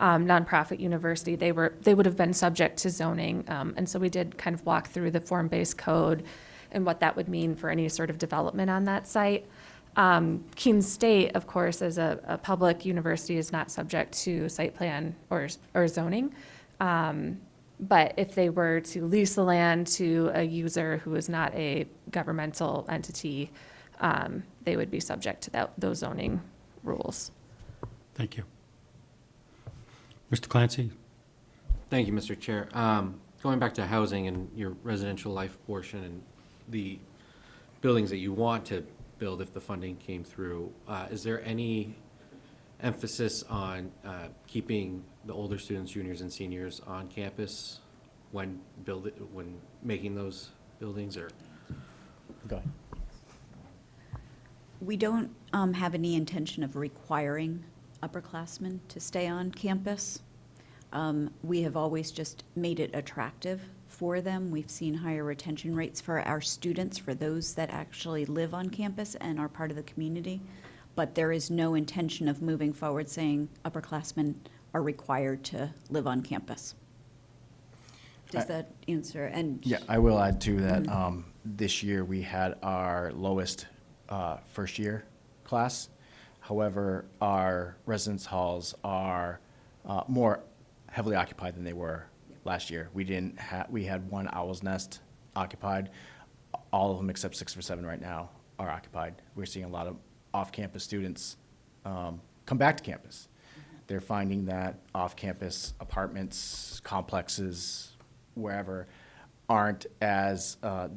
nonprofit university. They would have been subject to zoning. And so we did kind of walk through the form-based code and what that would mean for any sort of development on that site. Keene State, of course, as a public university, is not subject to site plan or zoning. But if they were to lease the land to a user who is not a governmental entity, they would be subject to those zoning rules. Thank you. Mr. Clancy? Thank you, Mr. Chair. Going back to housing and your residential life portion and the buildings that you want to build if the funding came through, is there any emphasis on keeping the older students, juniors and seniors on campus when making those buildings, or? Go ahead. We don't have any intention of requiring upperclassmen to stay on campus. We have always just made it attractive for them. We've seen higher retention rates for our students, for those that actually live on campus and are part of the community. But there is no intention of moving forward saying upperclassmen are required to live on campus. Does that answer? And Yeah, I will add to that. This year, we had our lowest first-year class. However, our residence halls are more heavily occupied than they were last year. We had one Owl's Nest occupied. All of them except 647 right now are occupied. We're seeing a lot of off-campus students come back to campus. They're finding that off-campus apartments, complexes, wherever, aren't as,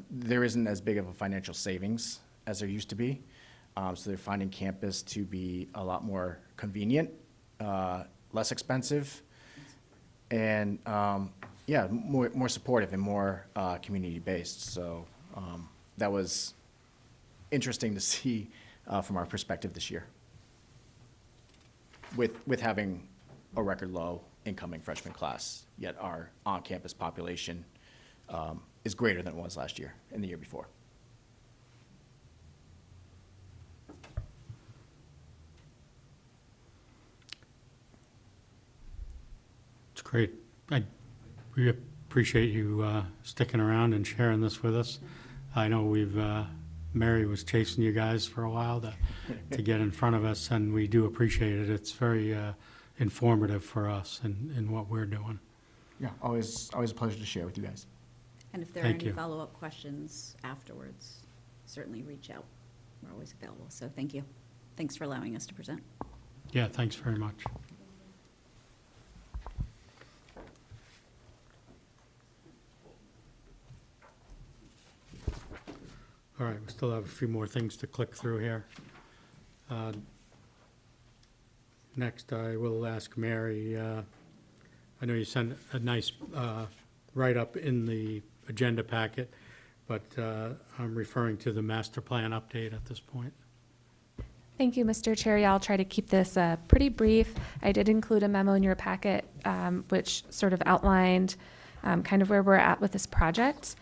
there isn't as big of a financial savings as there used to be. So they're finding campus to be a lot more convenient, less expensive, and yeah, more supportive and more community-based. So that was interesting to see from our perspective this year, with having a record low incoming freshman class, yet our on-campus population is greater than it was last year and the year before. It's great. We appreciate you sticking around and sharing this with us. I know Mary was chasing you guys for a while to get in front of us, and we do appreciate it. It's very informative for us in what we're doing. Yeah, always a pleasure to share with you guys. And if there are Thank any you. follow-up questions afterwards, certainly reach out. We're always available, so thank you. Thanks for allowing us to present. Yeah, thanks very much. All right, we still have a few more things to click through here. Next, I will ask Mary, I know you sent a nice write-up in the agenda packet, but I'm referring to the master plan update at this point. Thank you, Mr. Chair. Yeah, I'll try to keep this pretty brief. I did include a memo in your packet, which sort of outlined kind of where we're at with this project.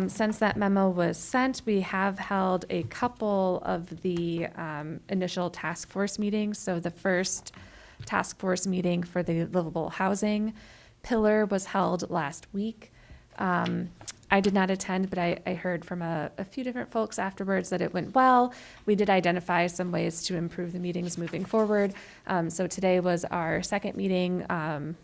Since that memo was sent, we have held a couple of the initial task force meetings. So the first task force meeting for the livable housing pillar was held last week. I did not attend, but I heard from a few different folks afterwards that it went well. We did identify some ways to improve the meetings moving forward. So today was our second meeting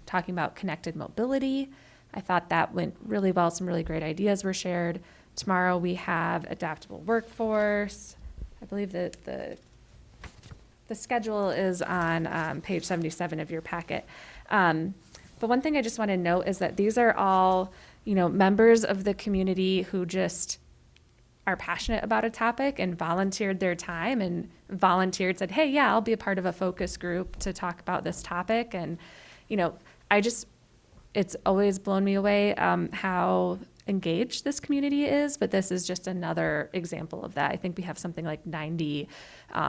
talking about connected mobility. I thought that went really well. Some really great ideas were shared. Tomorrow we have adaptable workforce. I believe that the schedule is on page 77 of your packet. But one thing I just want to note is that these are all, members of the community who just are passionate about a topic and volunteered their time and said, hey, yeah, I'll be a part of a focus group to talk about this topic. And, it's always blown me away how engaged this community is, but this is just another example of that. I think we have something like 90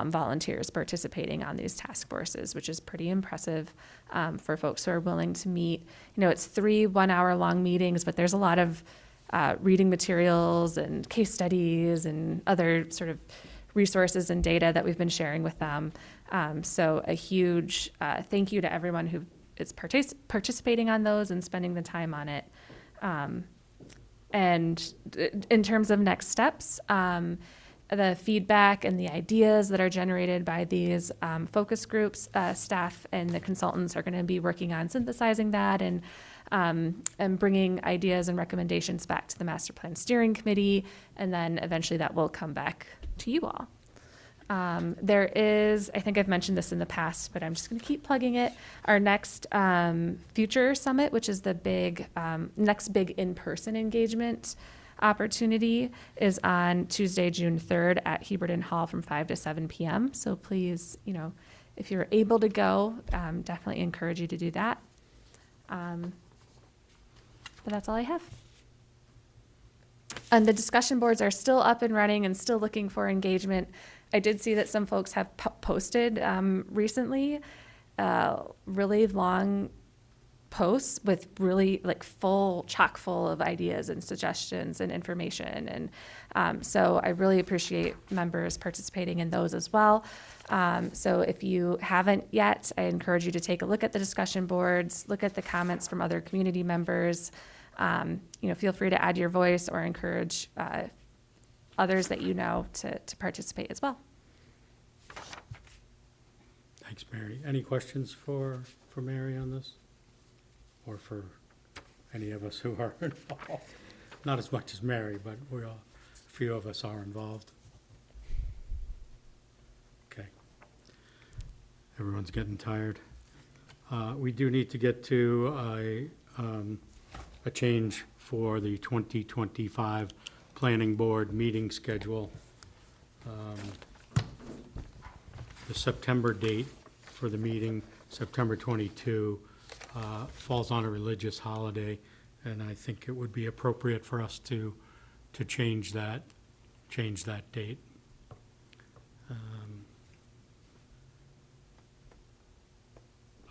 volunteers participating on these task forces, which is pretty impressive for folks who are willing to meet. It's 3 1-hour-long meetings, but there's a lot of reading materials and case studies and other sort of resources and data that we've been sharing with them. So a huge thank you to everyone who is participating on those and spending the time on it. And in terms of next steps, the feedback and the ideas that are generated by these focus groups, staff and the consultants are going to be working on synthesizing that and bringing ideas and recommendations back to the Master Plan Steering Committee, and then eventually that will come back to you all. There is, I think I've mentioned this in the past, but I'm just going to keep plugging it. Our next Future Summit, which is the next big in-person engagement opportunity, is on Tuesday, June 3rd at Heberden Hall from 5 to 7 p.m. So please, if you're able to go, definitely encourage you to do that. But that's all I have. And the discussion boards are still up and running and still looking for engagement. I did see that some folks have posted recently really long posts with really chock full of ideas and suggestions and information. And so I really appreciate members participating in those as well. So if you haven't yet, I encourage you to take a look at the discussion boards, look at the comments from other community members. Feel free to add your voice or encourage others that to participate as well. Thanks, Mary. Any questions for Mary on this? Or for any of us who are involved? Not as much as Mary, but a few of us are involved. Okay. Everyone's getting tired. We do need to get to a change for the 2025 Planning Board meeting schedule. The September date for the meeting, September 22, falls on a religious holiday, and I think it would be appropriate for us to change that date.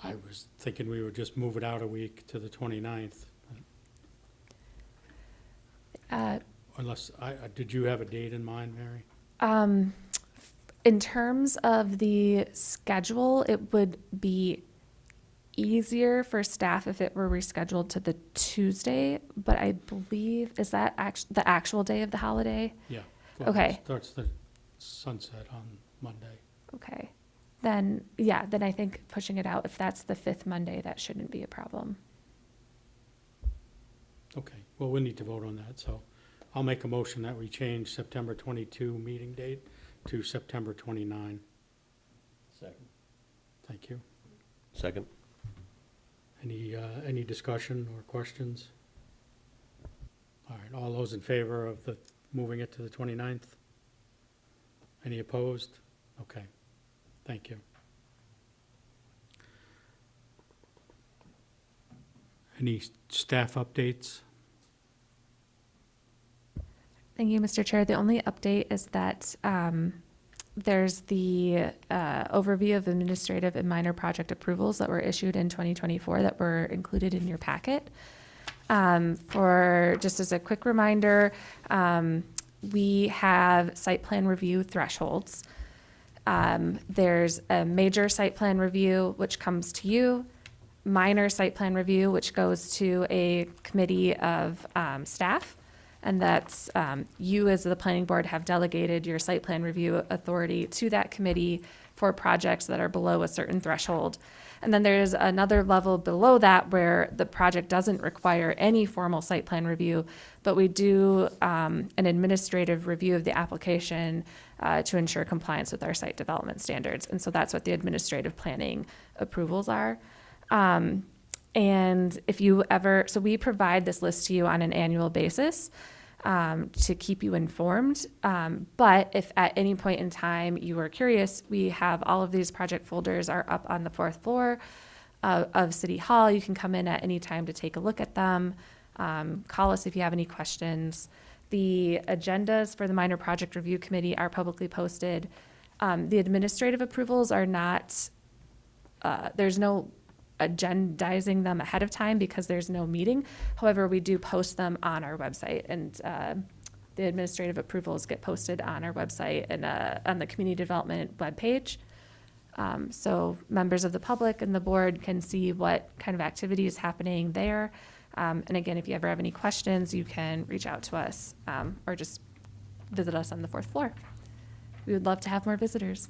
I was thinking we would just move it out a week to the 29th. Unless, did you have a date in mind, Mary? In terms of the schedule, it would be easier for staff if it were rescheduled to the Tuesday, but I believe, is that the actual day of the holiday? Yeah. Well, Okay. it starts the sunset on Monday. Okay. Then, yeah, then I think pushing it out, if that's the 5th Monday, that shouldn't be a problem. Okay, well, we need to vote on that, so I'll make a motion that we change September 22 meeting date to September 29. Second. Thank you. Second. Any discussion or questions? All right, all those in favor of moving it to the 29th? Any opposed? Okay, thank you. Any staff updates? Thank you, Mr. Chair. The only update is that there's the overview of administrative and minor project approvals that were issued in 2024 that were included in your packet. For just as a quick reminder, we have site plan review thresholds. There's a major site plan review, which comes to you, minor site plan review, which goes to a committee of staff. And that's you as the planning board have delegated your site plan review authority to that committee for projects that are below a certain threshold. And then there's another level below that where the project doesn't require any formal site plan review, but we do an administrative review of the application to ensure compliance with our site development standards. And so that's what the administrative planning approvals are. And if you ever, so we provide this list to you on an annual basis to keep you informed. But if at any point in time you are curious, we have all of these project folders are up on the 4th floor of City Hall. You can come in at any time to take a look at them. Call us if you have any questions. The agendas for the Minor Project Review Committee are publicly posted. The administrative approvals are not, there's no agendizing them ahead of time because there's no meeting. However, we do post them on our website, and the administrative approvals get posted on our website and on the community development webpage. So members of the public and the board can see what kind of activity is happening there. And again, if you ever have any questions, you can reach out to us or just visit us on the 4th floor. We would love to have more visitors.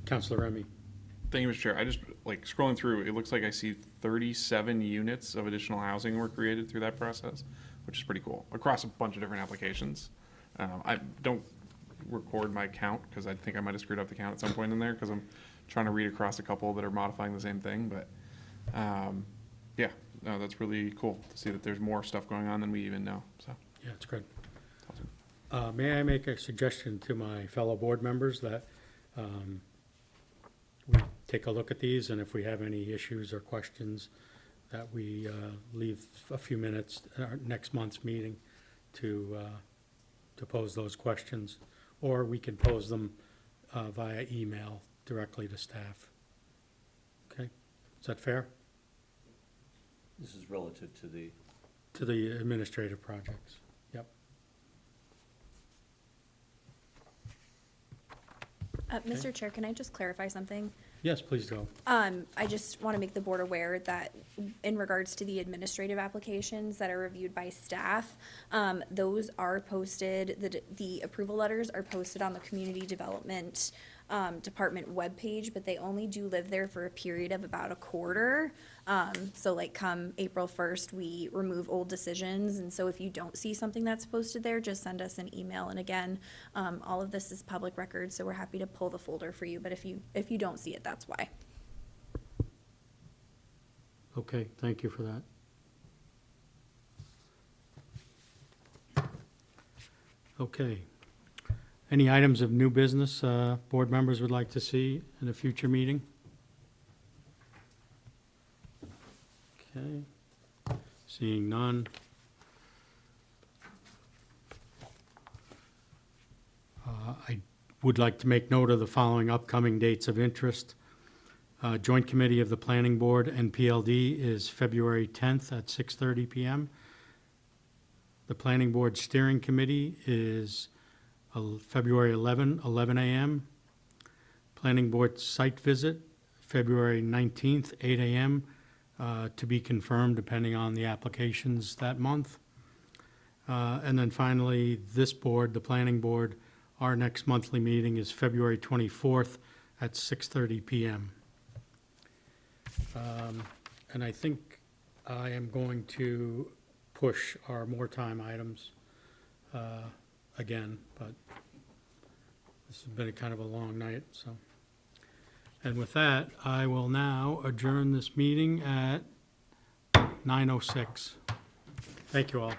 Councilor Remy. Thank you, Mr. Chair. I just, like, scrolling through, it looks like I see 37 units of additional housing were created through that process, which is pretty cool, across a bunch of different applications. I don't record my count, because I think I might have screwed up the count at some point in there, because I'm trying to read across a couple that are modifying the same thing, but, yeah, no, that's really cool to see that there's more stuff going on than we even know, so. Yeah, it's good. May I make a suggestion to my fellow board members that we take a look at these, and if we have any issues or questions, that we leave a few minutes at our next month's meeting to pose those questions, or we can pose them via email directly to staff. Okay, is that fair? This is relative to the... To the administrative projects, yep. Mr. Chair, can I just clarify something? Yes, please go. I just want to make the board aware that in regards to the administrative applications that are reviewed by staff, those are posted, the approval letters are posted on the community development department webpage, but they only do live there for a period of about a quarter. So like come April 1st, we remove old decisions. And so if you don't see something that's posted there, just send us an email. And again, all of this is public record, so we're happy to pull the folder for you. But if you don't see it, that's why. Okay, thank you for that. Okay. Any items of new business board members would like to see in a future meeting? Okay. Seeing none. I would like to make note of the following upcoming dates of interest. Joint Committee of the Planning Board and PLD is February 10th at 6:30 PM. The Planning Board Steering Committee is February 11 a.m. Planning Board Site Visit, February 19th, 8 a.m., to be confirmed depending on the applications that month. And then finally, this board, the Planning Board, our next monthly meeting is February 24th at 6:30 p.m. And I think I am going to push our more time items again, but this has been a kind of a long night, so. And with that, I will now adjourn this meeting at 9:06. Thank you all.